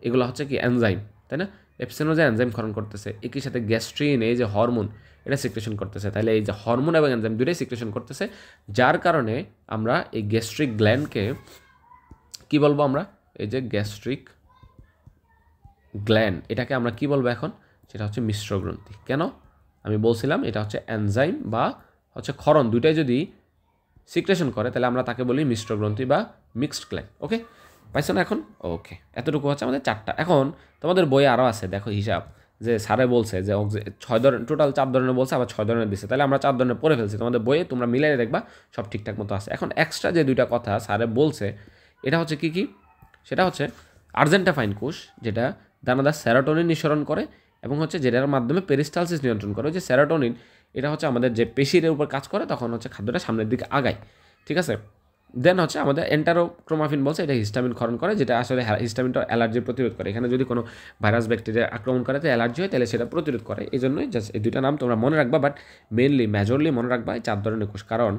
এগুলো হচ্ছে কি এনজাইম, তাই না? পেপসিনোজেন এনজাইম ক্ষরণ করতেছে, একই সাথে গ্যাস্ট্রিন এই যে হরমোন এটা সিক্রেশন করতেছে। তাহলে এই যে হরমোন এবং এনজাইম দুটোই সিক্রেশন করতেছে, যার কারণে আমরা এই গ্যাস্ট্রিক গ্ল্যান্ডকে কি বলবো? আমরা এই যে গ্যাস্ট্রিক গ্ল্যান্ড এটাকে আমরা কি বলবো এখন? সেটা হচ্ছে মিশ্র গ্রন্থি। কেন? আমি বলছিলাম এটা হচ্ছে এনজাইম বা হচ্ছে ক্ষরণ দুইটাই যদি সিক্রেশন করে তাহলে আমরা তাকে বলি মিশ্র গ্রন্থি বা মিক্সড গ্ল্যান্ড। ওকে, পাইছো না এখন? ওকে, এতটুকু হচ্ছে আমাদের 4টা। এখন তোমাদের বইয়ে আরও আছে, দেখো হিসাব, যে স্যারে বলছে যে 6 ধরনের, টোটাল 4 ধরনের বলছে, আবার 6 ধরনের দিচ্ছে, তাহলে আমরা 4 ধরনের পড়ে ফেলছি। তোমাদের বইয়ে তোমরা মিলাই দেখবা সব ঠিকঠাক মতো আছে। এখন এক্সট্রা যে 2টা কথা স্যারে বলছে এটা হচ্ছে কি? সেটা হচ্ছে আর্জেন্টাফাইন কোষ, যেটা দানাদার সেরোটোনিন নিঃসরণ করে এবং হচ্ছে যেটার মাধ্যমে পেরিস্টালসিস নিয়ন্ত্রণ করে। যে সেরোটোনিন এটা হচ্ছে আমাদের যে পেশির উপর কাজ করে, তখন হচ্ছে খাদ্যটা সামনের দিকে আগায়। ঠিক আছে, দেন হচ্ছে আমাদের এন্টারোক্রোমাফিন বলছে, এটা হিস্টামিন ক্ষরণ করে, যেটা আসলে হিস্টামিনটা অ্যালার্জি প্রতিরোধ করে। এখানে যদি কোনো ভাইরাস ব্যাকটেরিয়া আক্রমণ করে তো অ্যালার্জি হয়, তাহলে সেটা প্রতিরোধ করে। এই জন্যই জাস্ট এই 2টা নাম তোমরা মনে রাখবা, বাট মেজরলি মনে রাখবা এই 4 ধরনের কোষ। কারণ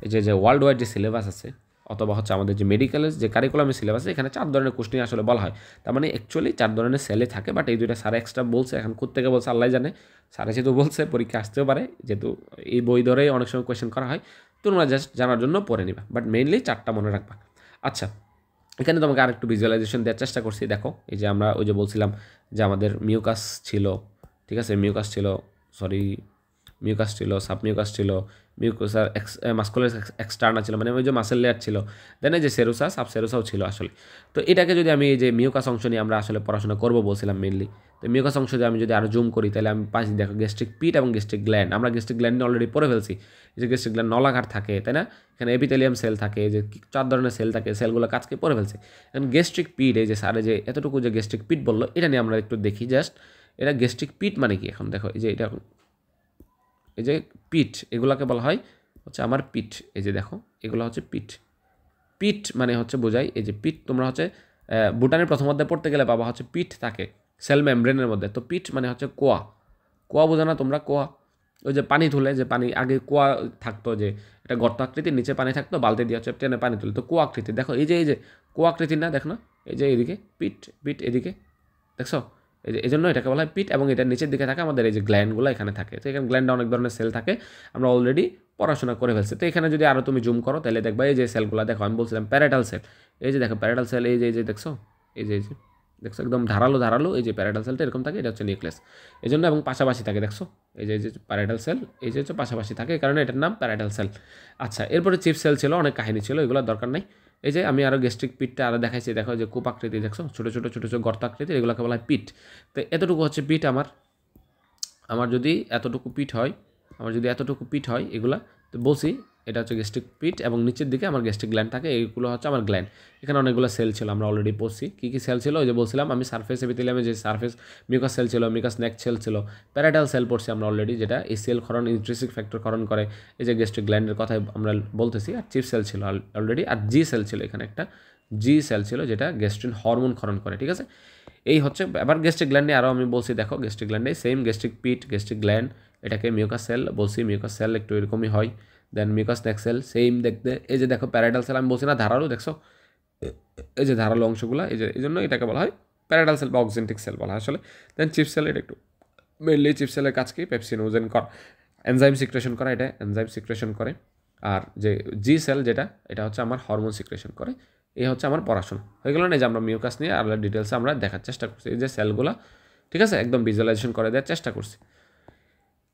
এই যে ওয়ার্ল্ড ওয়াইড যে সিলেবাস আছে অথবা হচ্ছে আমাদের যে মেডিকেলের যে কারিকুলামের সিলেবাস আছে, এখানে 4 ধরনের কোষ নিয়ে আসলে বলা হয়। তার মানে অ্যাকচুয়ালি 4 ধরনের সেলে থাকে, বাট এই 2টা স্যার এক্সট্রা বলছে। এখন কোত্থেকে বলছে আল্লাহ জানে, স্যারে যেহেতু বলছে পরীক্ষা আসতেও পারে, যেহেতু এই বই ধরেই অনেক সময় কোয়েশ্চেন করা হয়, তোমরা জাস্ট জানার জন্য পড়ে নিবা, বাট মেইনলি 4টা মনে রাখবা। আচ্ছা, এখানে তোমাকে আরেকটু ভিজুয়ালাইজেশন দেওয়ার চেষ্টা করছি। দেখো এই যে আমরা ওই যে বলছিলাম যে আমাদের মিউকাস ছিল, ঠিক আছে, মিউকাস ছিল, সাবমিউকাস ছিল, মিউকাসার মাস্কুলার এক্সটার্না ছিল, মানে ওই যে মাসেল লেয়ার ছিল, দেন এই যে সেরুসা, সাবসেরুসাও ছিল আসলে। তো এটাকে যদি আমি এই যে মিউকাস অংশ নিয়ে আমরা আসলে পড়াশোনা করবো বলছিলাম মেনলি, তো মিউকাস অংশ দিয়ে আমি যদি আরও জুম করি তাহলে আমি পাচ্ছি, দেখো গ্যাস্ট্রিক পিট এবং গ্যাস্ট্রিক গ্ল্যান্ড। আমরা গ্যাস্ট্রিক গ্ল্যান্ড অলরেডি পড়ে ফেলছি, এই যে গ্যাস্ট্রিক গ্ল্যান্ড নলাকার থাকে, তাই না? এখানে এপিথেলিয়াম সেল থাকে, যে 4 ধরনের সেল থাকে, সেলগুলো কাজকে পড়ে ফেলছে। এখন গ্যাস্ট্রিক পিট, এই যে স্যারে যে এতটুকু যে গ্যাস্ট্রিক পিট বললো, এটা নিয়ে আমরা একটু দেখি জাস্ট। এটা গ্যাস্ট্রিক পিট মানে কি? এখন দেখো এই যে এটা, এই যে পিঠ, এগুলাকে বলা হয় হচ্ছে আমার পিঠ। এই যে দেখো এগুলো হচ্ছে পিঠ মানে হচ্ছে বোঝাই, এই যে পিঠ তোমরা হচ্ছে বুটানের প্রথম অধ্যায় পড়তে গেলে বাবা হচ্ছে পিঠ থাকে সেল মেমব্রেনের মধ্যে। তো পিঠ মানে হচ্ছে কোয়া বোঝা না তোমরা? কোয়া, ওই যে পানি তুলে, যে পানি আগে কোয়া থাকতো, যে এটা গর্ত আকৃতির, নিচে পানি থাকতো, বালতি দিয়ে হচ্ছে টেনে পানি তুলে, তো কোয়া আকৃতি। দেখো এই যে কোয়া আকৃতির না, দেখো না, এই যে এদিকে পিঠ এদিকে, দেখছো? এই জন্য এটাকে বলা হয় পিট, এবং এটার নিচের দিকে থাকে আমাদের এই যে গ্ল্যান্ডগুলো এখানে থাকে। তো এখানে গ্ল্যান্ডে অনেক ধরনের সেল থাকে, আমরা অলরেডি পড়াশোনা করে ফেলছি। তো এখানে যদি আরও তুমি জুম করো তাহলে দেখবা এই যে সেলগুলো, দেখো আমি বলছিলাম প্যারাটাল সেল, এই যে দেখো প্যারাটাল সেল, এই যে দেখছো, এই যে দেখছো একদম ধারালো, এই যে প্যারাটাল সেলটা এরকম থাকে, এটা হচ্ছে নিউক্লিয়াস। এই জন্য এবং পাশাপাশি থাকে, দেখছো এই যে প্যারাটাল সেল, এই যে হচ্ছে পাশাপাশি থাকে, এই কারণে এটার নাম প্যারাটাল সেল। আচ্ছা, এরপরে চিপ সেল ছিল, অনেক কাহিনী ছিল, এগুলোর দরকার নাই। এই যে আমি আরও গ্যাস্ট্রিক পিটটা আরও দেখাইছি, দেখো যে কূপ আকৃতি, দেখছো ছোটো ছোটো গর্ত আকৃতি, এগুলোকে বলা হয় পিট। তো এতটুকু হচ্ছে পিট আমার যদি এতটুকু পিট হয় এগুলা, তো বলছি এটা হচ্ছে গ্যাস্ট্রিক পিট, এবং নিচের দিকে আমার গ্যাস্ট্রিক গ্ল্যান্ড থাকে, এইগুলো হচ্ছে আমার গ্ল্যান্ড। এখানে অনেকগুলো সেল ছিল, আমরা অলরেডি পড়ছি কী সেল ছিল। ওই যে বলছিলাম আমি সারফেস এপিথেলিয়ামে যে সারফেস মিউকাস সেল ছিল, মিউকাস নেক সেল ছিল, প্যারাটাল সেল পড়ছি আমরা অলরেডি, যেটা এই সেল ক্ষরণ ইন্ট্রিনসিক ফ্যাক্টর ক্ষরণ করে, এই যে গ্যাস্ট্রিক গ্ল্যান্ডের কথাই আমরা বলতেছি। আর চিপ সেল ছিল অলরেডি, আর জি সেল ছিল এখানে একটা, জি সেল ছিল যেটা গ্যাস্ট্রিন হরমোন ক্ষরণ করে, ঠিক আছে। এই হচ্ছে আবার গ্যাস্ট্রিক গ্ল্যান্ডে আরও আমি বলছি, দেখো গ্যাস্ট্রিক গ্ল্যান্ডে সেম গ্যাস্ট্রিক পিট, গ্যাস্ট্রিক গ্ল্যান্ড, এটাকে মিউকাস সেল বলছি, মিউকাস সেল একটু এরকমই হয়। দেন মিউকাস নেক সেল সেম দেখতে, এই যে দেখো প্যারাইটাল সেল আমি বলছি না ধারালো, দেখছো এই যে ধারালো অংশগুলো, এই জন্য এটাকে বলা হয় প্যারাইটাল সেল বা অক্সেন্টিক সেল বলা হয় আসলে। দেন চিপ সেল, এটা একটু মেনলি চিপ সেলের কাজ কি পেপসিনোজেন এনজাইম সিক্রেশন করা, এটা এনজাইম সিক্রেশন করে। আর যে জি সেল যেটা, এটা হচ্ছে আমার হরমোন সিক্রেশন করে। এই হচ্ছে আমার পড়াশোনা হয়ে গেল না, যে আমরা মিউকাস নিয়ে আরো ডিটেলসে আমরা দেখার চেষ্টা করছি, এই যে সেলগুলো, ঠিক আছে, একদম ভিজুয়ালাইজেশন করে দেওয়ার চেষ্টা করছি।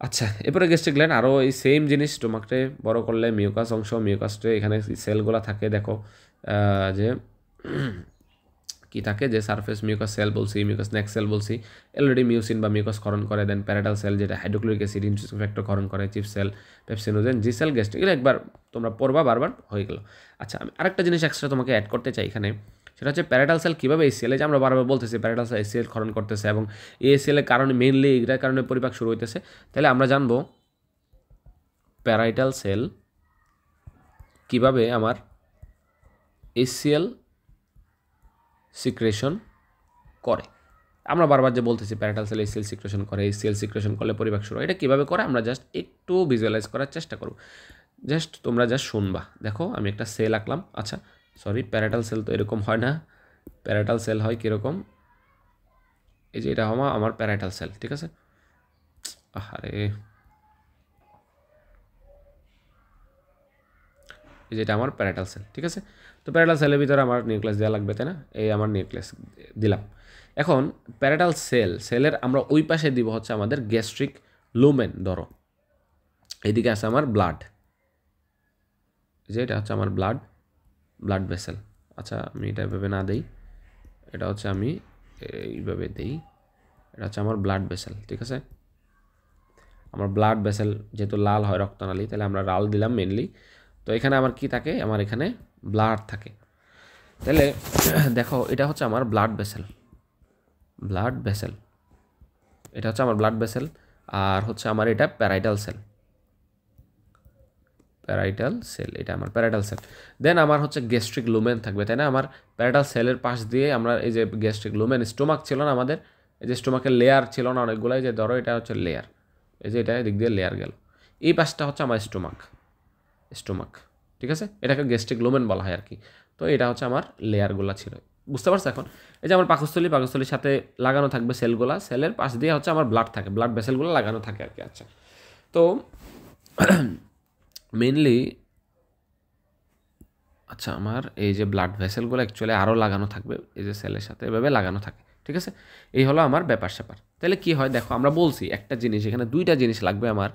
আচ্ছা, এরপরে গ্যাস্ট্রিক গ্ল্যান্ড আরও এই সেম জিনিস, স্টোমাকটে বড় করলে মিউকাস অংশ, মিউকাসটে এখানে সেলগুলো থাকে, দেখো যে কি থাকে, যে সারফেস মিউকাস সেল বলছি, মিউকাস নেক সেল বলছি, অলরেডি মিউসিন বা মিউকাস ক্ষরণ করে। দেন প্যারাইটাল সেল যেটা হাইড্রোক্লোরিক অ্যাসিড ইনট্রুসিভ ফ্যাক্টর ক্ষরণ করে, চিপ সেল, পেপসিনোজেন, জি সেল, গ্যাস্ট্রিক, এগুলো একবার তোমরা পড়বা, বারবার হয়ে গেল। আচ্ছা, আমি আরেকটা জিনিস এক্সট্রা তোমাকে অ্যাড করতে চাই এখানে, সেটা হচ্ছে প্যারাইটাল সেল কীভাবে এসিএল, যে আমরা বারবার বলতেছি প্যারাইটাল সেল এসিএল ক্ষরণ করতেছে এবং এই এসিএলের কারণে মেইনলি এটার কারণে পরিপাক শুরু হইতেছে। তাহলে আমরা জানবো প্যারাইটাল সেল কীভাবে আমার এসিএল সিক্রেশন করে। আমরা বারবার যে বলতেছি প্যারাইটাল সেল এসিএল সিক্রেশন করে, এসিএল সিক্রেশন করলে পরিপাক শুরু হয়, এটা কীভাবে করে আমরা জাস্ট একটু ভিজুয়ালাইজ করার চেষ্টা করব। জাস্ট তোমরা জাস্ট শুনবা। দেখো আমি একটা সেল আঁকলাম, আচ্ছা সরি প্যারাইটাল সেল তো এরকম হয় না, প্যারাইটাল সেল হয় কীরকম, এই যে এটা আমার প্যারাইটাল সেল, ঠিক আছে। আরে এই যেটা আমার প্যারাইটাল সেল, ঠিক আছে। তো প্যারাইটাল সেলের ভিতরে আমার নিউক্লিয়াস দেওয়া লাগবে, তাই না, এই আমার নিউক্লিয়াস দিলাম। এখন প্যারাইটাল সেলের আমরা ওই পাশে দিব হচ্ছে আমাদের গ্যাস্ট্রিক লুমেন, ধরো এইদিকে আছে আমার ব্লাড, যে এটা হচ্ছে আমার ব্লাড ভেসেল। আচ্ছা আমি এটা এভাবে না দেই, এটা হচ্ছে আমি এইভাবে দিই, এটা হচ্ছে আমার ব্লাড ভেসেল, ঠিক আছে। আমার ব্লাড ভেসেল যেহেতু লাল হয় রক্তনালী, তাহলে আমরা লাল দিলাম মেনলি। তো এখানে আমার কি থাকে, আমার এখানে ব্লাড থাকে। তাহলে দেখো এটা হচ্ছে আমার ব্লাড ভেসেল, এটা হচ্ছে আমার ব্লাড ভেসেল, আর হচ্ছে আমার এটা প্যারাইটাল সেল, এটা আমার প্যারাইটাল সেল। দেন আমার হচ্ছে গ্যাস্ট্রিক লুমেন থাকবে, তাই না। আমার প্যারাইটাল সেলের পাশ দিয়ে আমরা এই যে গ্যাস্ট্রিক লুমেন, স্টোমাক ছিল না আমাদের, এই যে স্টোমাকের লেয়ার ছিল না অনেকগুলো, যে ধরো এটা হচ্ছে লেয়ার, এই যে এটা এদিক দিয়ে লেয়ার গেল, এই পাশটা হচ্ছে আমার স্টোমাক, ঠিক আছে, এটাকে গ্যাস্ট্রিক লুমেন বলা হয় আর কি। তো এটা হচ্ছে আমার লেয়ারগুলো ছিল, বুঝতে পারছো এখন। এই যে আমার পাকস্থলীর সাথে লাগানো থাকবে সেলগুলা, সেলের পাশ দিয়ে হচ্ছে আমার ব্লাড থাকে, ব্লাড ভেসেলগুলো লাগানো থাকে আর কি। আচ্ছা, তো মেনলি আচ্ছা আমার এই যে ব্লাড ভেসেলগুলো অ্যাকচুয়ালি আরও লাগানো থাকবে, এই যে সেলের সাথে এভাবে লাগানো থাকে, ঠিক আছে। এই হলো আমার ব্যাপার স্যাপার। তাহলে কি হয় দেখো, আমরা বলছি একটা জিনিস, এখানে দুইটা জিনিস লাগবে আমার,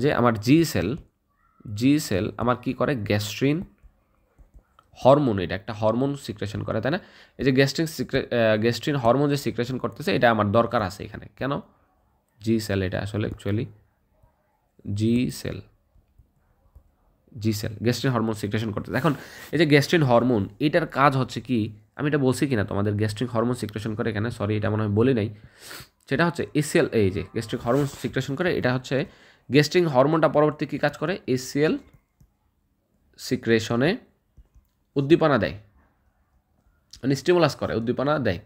যে আমার জি সেল আমার কি করে, গ্যাস্ট্রিন হরমোন, এটা একটা হরমোন সিক্রেশন করে, তাই না। এই যে গ্যাস্ট্রিন হরমোন যে সিক্রেশন করতেছে, এটা আমার দরকার আছে এখানে, কেন, জি সেল, এটা আসলে অ্যাকচুয়ালি জি সেল গ্যাস্ট্রিন হরমোন সিক্রেশন করতেছে। এখন এই যে গ্যাস্ট্রিন হরমোন, এটার কাজ হচ্ছে কি, আমি এটা বলছি কিনা তোমাদের, গ্যাস্ট্রিক হরমোন সিক্রেশন করে এখানে, সরি এটা মনে হয় বলি নাই, সেটা হচ্ছে এসিএল, এই যে গ্যাস্ট্রিক হরমোন সিক্রেশন করে, এটা হচ্ছে গ্যাস্ট্রিক হরমোনটা পরবর্তী কী কাজ করে, এসিএল সিক্রেশনে উদ্দীপনা দেয়, মানে স্টিমুলাস করে, উদ্দীপনা দেয়,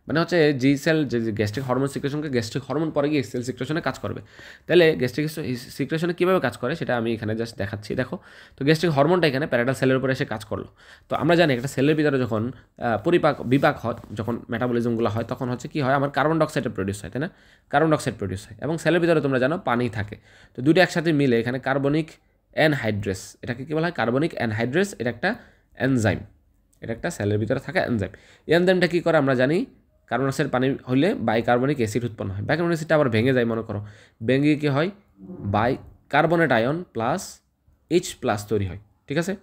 মানে হচ্ছে জি সেল যে গ্যাস্ট্রিক হরমোন সিক্রেশনকে, গ্যাস্ট্রিক হরমোন পরে গিয়ে সেল সিক্রেশনে কাজ করবে। তাহলে গ্যাস্ট্রিক সিক্রেশনে কীভাবে কাজ করে সেটা আমি এখানে জাস্ট দেখাচ্ছি। দেখো, তো গ্যাস্ট্রিক হরমোনটা এখানে প্যারাইটাল সেলের উপরে এসে কাজ করলো। তো আমরা জানি একটা সেলের ভিতরে যখন বিপাক হয়, যখন মেটাবলিজমগুলো হয়, তখন হচ্ছে কি হয়, আমার কার্বন ডাইঅক্সাইড প্রডিউস হয়, তাই না, কার্বন ডাইঅক্সাইড প্রডিউস হয়, এবং সেলের ভিতরে তোমরা জানো পানি থাকে। তো দুটো একসাথে মিলে এখানে কার্বনিক অ্যানহাইড্রেস, এটাকে কী বলা হয়, কার্বনিক অ্যানহাইড্রেস, এটা একটা এনজাইম, এটা একটা সেলের ভিতরে থাকা এনজাইম। এই এনজাইমটা কী করে আমরা জানি, কার্বন ডাইঅক্সাইড পানি হলে বাইকার্বনিক অ্যাসিড উৎপন্ন হয়, বাইকার্বনিক অ্যাসিডটা আবার ভেঙে যায়, মনে করো ভেঙে কী হয়, বাইকার্বনেট আয়ন প্লাস H+ তৈরি হয়, ঠিক আছে।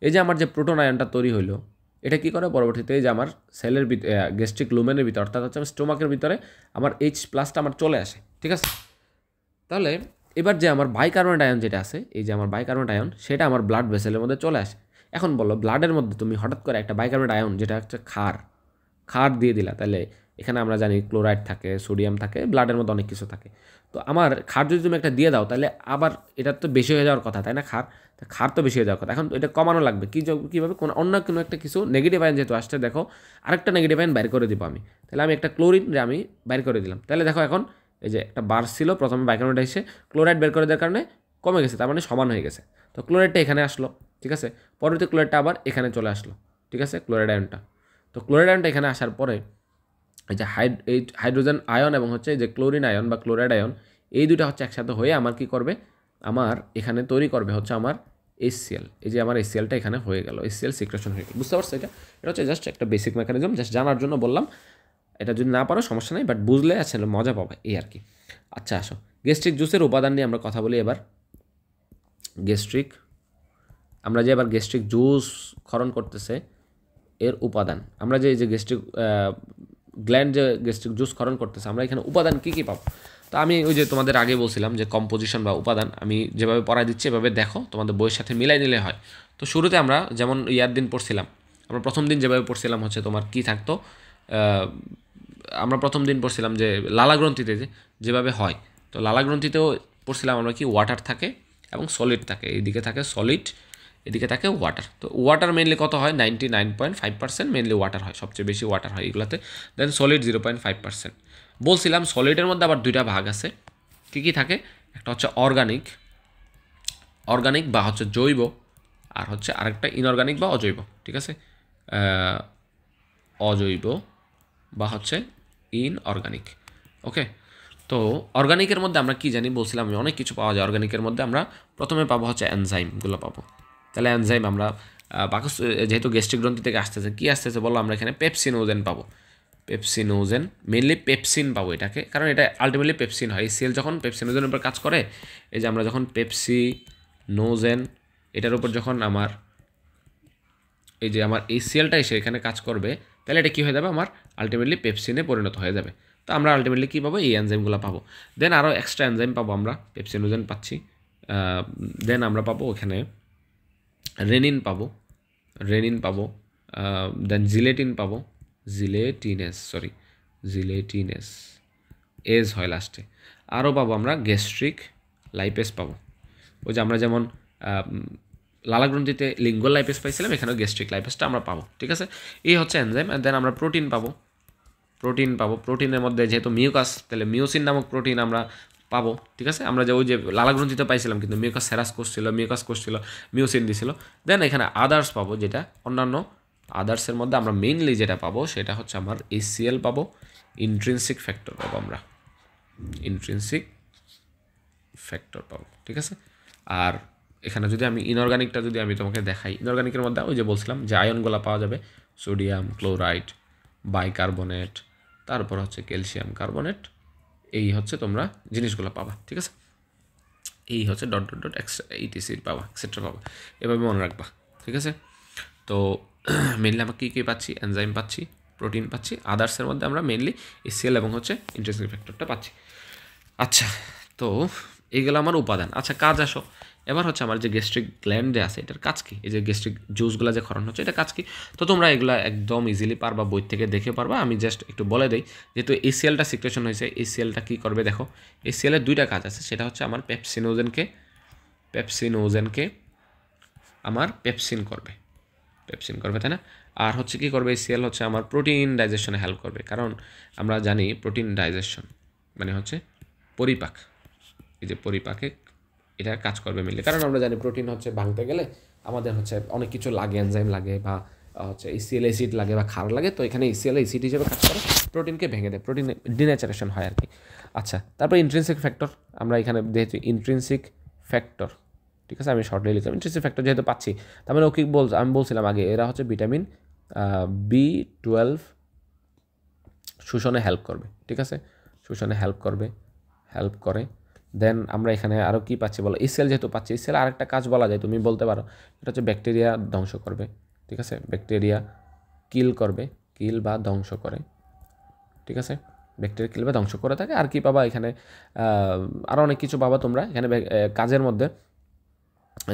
এই যে আমার যে প্রোটন আয়নটা তৈরি হইলো, এটা কী করে পরবর্তীতে, এই যে আমার সেলের গ্যাস্ট্রিক লুমেনের ভিতরে, অর্থাৎ হচ্ছে স্টোমাকের ভিতরে আমার H+ আমার চলে আসে, ঠিক আছে। তাহলে এবার যে আমার বাইকার্বনেট আয়ন যেটা আছে, এই যে আমার বাইকার্বনেট আয়ন, সেটা আমার ব্লাড ভেসেলের মধ্যে চলে আসে। এখন বলো, ব্লাডের মধ্যে তুমি হঠাৎ করে একটা বাইকার্বনেট আয়ন, যেটা হচ্ছে ক্ষার দিয়ে দিলা, তাহলে এখানে আমরা জানি ক্লোরাইড থাকে, সোডিয়াম থাকে, ব্লাডের মধ্যে অনেক কিছু থাকে। তো আমার ক্ষার যদি তুমি একটা দিয়ে দাও তাহলে আবার এটা তো বেশি হয়ে যাওয়ার কথা, তাই না? ক্ষার তো বেশি হয়ে যাওয়ার কথা। এখন এটা কমানো লাগবে কীভাবে? অন্য কোনো একটা কিছু নেগেটিভ আয়ন যেহেতু আসছে, দেখো আরেকটা নেগেটিভ আয়ন বাইর করে দিব আমি। তাহলে আমি একটা ক্লোরিন আমি বাইর করে দিলাম। তাহলে দেখো এখন এই যে একটা বার ছিল প্রথমে বাইকার্বনেট এসে ক্লোরাইড বের করে দেওয়ার কারণে কমে গেছে, তার মানে সমান হয়ে গেছে। তো ক্লোরাইডটা এখানে আসলো, ঠিক আছে। পরবর্তী ক্লোরাইডটা আবার এখানে চলে আসলো, ঠিক আছে, ক্লোরাইড আয়নটা। তো ক্লোরাইড আয়নটা এখানে আসার পরে এই যে হাইড্রোজেন আয়ন এবং হচ্ছে যে ক্লোরিন আয়ন বা ক্লোরাইড আয়ন, এই দুটো হচ্ছে একসাথে হয়ে আমার কি করবে, আমার এখানে তৈরি করবে হচ্ছে আমার HCl। এই যে আমার HClটা এখানে হয়ে গেল, HCl সিক্রেশন হয়ে গেল। বুঝতে পারছো? এটা হচ্ছে জাস্ট একটা বেসিক মেকানিজম, জাস্ট জানার জন্য বললাম। এটা যদি না পারো সমস্যা নেই, বাট বুঝলে আসলে মজা পাবে, এই আর কি। আচ্ছা আসো গ্যাস্ট্রিক জুসের উপাদান নিয়ে আমরা কথা বলি এবার। আমরা যে এবার গ্যাস্ট্রিক জুস ক্ষরণ করতেছে এর উপাদান, আমরা যে গ্যাস্ট্রিক গ্ল্যান্ড যে গ্যাস্ট্রিক জুস ক্ষরণ করতেছে, আমরা এখানে উপাদান কী কী পাবো? তো আমি ওই যে তোমাদের আগে বলছিলাম যে কম্পোজিশন বা উপাদান আমি যেভাবে পড়াই দিচ্ছি এভাবে দেখো, তোমাদের বইয়ের সাথে মিলাই নিলে হয়। তো শুরুতে আমরা যেমন ইয়ার দিন পড়ছিলাম, আমরা প্রথম দিন যেভাবে পড়ছিলাম হচ্ছে তোমার কী থাকতো, আমরা প্রথম দিন পড়ছিলাম যে লালাগ্রন্থিতে যেভাবে হয়, তো লালাগ্রন্থিতেও পড়ছিলাম আমরা কি ওয়াটার থাকে এবং সলিড থাকে, এইদিকে থাকে সলিড, এদিকে থাকে ওয়াটার। তো ওয়াটার মেনলি কত হয়, 99.5% মেনলি ওয়াটার হয়, সবচেয়ে বেশি ওয়াটার হয় এগুলোতে। দেন সলিড 0.5%। বলছিলাম সলিডের মধ্যে আবার দুইটা ভাগ আছে, কী কী থাকে, একটা হচ্ছে অর্গানিক বা হচ্ছে জৈব, আর হচ্ছে আরেকটা ইনঅর্গানিক বা অজৈব, ঠিক আছে, অজৈব বা হচ্ছে ইনঅর্গানিক। ওকে, তো অর্গানিকের মধ্যে আমরা কি জানি, বলছিলাম আমি অনেক কিছু পাওয়া যায় অর্গানিকের মধ্যে। আমরা প্রথমে পাবো হচ্ছে এনজাইমগুলো পাবো। তাহলে এনজাইম আমরা যেহেতু গ্যাস্ট্রিক গ্রন্থি থেকে আসতেছে, কি আসতেছে বলো, আমরা এখানে পেপসিনোজেন পাবো। পেপসিনোজেন মেনলি পেপসিন পাবো এটাকে, কারণ এটা আলটিমেটলি পেপসিন হয়। এই সেল যখন পেপসিনোজেনের উপর কাজ করে, এই যে আমরা যখন পেপসিনোজেন এটার উপর যখন আমার এই যে আমার এই সেলটা এসে এখানে কাজ করবে, তাহলে এটা কী হয়ে যাবে, আমার আলটিমেটলি পেপসিনে পরিণত হয়ে যাবে। তো আমরা আলটিমেটলি কী পাবো, এই এনজাইমগুলো পাবো। দেন আরও এক্সট্রা এনজাইম পাবো, আমরা পেপসিনোজেন পাচ্ছি। দেন আমরা পাবো এখানে রেনিন পাবো, দেন জিলেটিনেস এজ হয় লাস্টে। আরও পাবো আমরা গ্যাস্ট্রিক লাইপেস পাবো। ওই যে আমরা যেমন লালাগ্রন্থিতে লিঙ্গুয়াল লাইপেস পাইছিলাম, এখানেও গ্যাস্ট্রিক লাইপেসটা আমরা পাবো, ঠিক আছে। এই হচ্ছে এনজাইম। দেন আমরা প্রোটিন পাবো। প্রোটিনের মধ্যে যেহেতু মিউকাস, তাহলে মিওসিন নামক প্রোটিন আমরা পাবো, ঠিক আছে। আমরা যে ওই যে লালাগ্রন্থিতে পাইছিলাম, কিন্তু মিউকাস সেরাস করছিল, মিওসিন দিছিল। দেন এখানে আদার্স পাবো, যেটা অন্যান্য আদার্সের মধ্যে আমরা মেইনলি যেটা পাবো সেটা হচ্ছে আমার HCl পাবো, ইন্ট্রিনসিক ফ্যাক্টর পাবো, ঠিক আছে। আর এখানে যদি আমি ইনঅর্গানিকটা যদি আমি তোমাকে দেখাই, ইনঅর্গানিকের মধ্যে ওই যে বলছিলাম যে আয়নগুলো পাওয়া যাবে, সোডিয়াম ক্লোরাইড, বাইকার্বনেট, তারপর হচ্ছে ক্যালসিয়াম কার্বনেট, এই হচ্ছে তোমরা জিনিসগুলো পাবা, ঠিক আছে। এই হচ্ছে etc পাবা, এক্সেট্রা পাবা, এভাবে মনে রাখবা, ঠিক আছে। তো মেনলি আমরা কী কী পাচ্ছি, এনজাইম পাচ্ছি, প্রোটিন পাচ্ছি, আদার্সের মধ্যে আমরা মেনলি HCl এবং হচ্ছে ইন্ট্রিনসিক ফ্যাক্টরটা পাচ্ছি। আচ্ছা, তো এইগুলো আমার উপাদান। আচ্ছা, কাজ আসো এবার হচ্ছে আমার যে গ্যাস্ট্রিক গ্ল্যান্ড আছে এটার কাজ কি, এই যে গ্যাস্ট্রিক জুসগুলো যে ক্ষরণ হচ্ছে এটা কাজ কি। তো তোমরা এগুলো একদম ইজিলি পারবা, বই থেকে দেখে পারবা। আমি জাস্ট একটু বলে দিই, যেহেতু HClটা সিক্রেশন হয়েছে, HClটা কী করবে দেখো, HClএর দুইটা কাজ আছে, সেটা হচ্ছে আমার পেপসিনোজেনকে আমার পেপসিন করবে, তাই না। আর হচ্ছে কী করবে, HCl হচ্ছে আমার প্রোটিন ডাইজেশনে হেল্প করবে, কারণ আমরা জানি প্রোটিন ডাইজেশন মানে হচ্ছে পরিপাক, এই যে পরিপাকে এটা কাজ করবে মেনলি, কারণ আমরা জানি প্রোটিন হচ্ছে ভাঙতে গেলে আমাদের হচ্ছে অনেক কিছু লাগে, এনজাইম লাগে বা হচ্ছে HCl অ্যাসিড লাগে বা ক্ষার লাগে। তো এখানে HCl অ্যাসিড হিসেবে কাজ করে, প্রোটিনকে ভেঙে দেয়, প্রোটিন ডিন্যাচারেশন হয় আর কি। আচ্ছা, তারপর ইন্ট্রিনসিক ফ্যাক্টর, আমরা এখানে যেহেতু ইন্ট্রিনসিক ফ্যাক্টর, ঠিক আছে, আমি শর্টলি লিখলাম ইন্ট্রিনসিক ফ্যাক্টর যেহেতু পাচ্ছি, তার মানে আমি বলছিলাম আগে এরা হচ্ছে ভিটামিন B12 শোষণে হেল্প করবে, ঠিক আছে, শোষণে হেল্প করে। দেন আমরা এখানে আরও কী পাচ্ছি বলো, HCl যেহেতু পাচ্ছি, HCl আরেকটা কাজ বলা যায়, তুমি বলতে পারো এটা হচ্ছে ব্যাকটেরিয়া ধ্বংস করবে, ঠিক আছে, ব্যাকটেরিয়া কিল বা ধ্বংস করে, ঠিক আছে, ব্যাকটেরিয়া কিল বা ধ্বংস করে থাকে। আর কি পাবা এখানে, আরও অনেক কিছু পাবা তোমরা এখানে কাজের মধ্যে।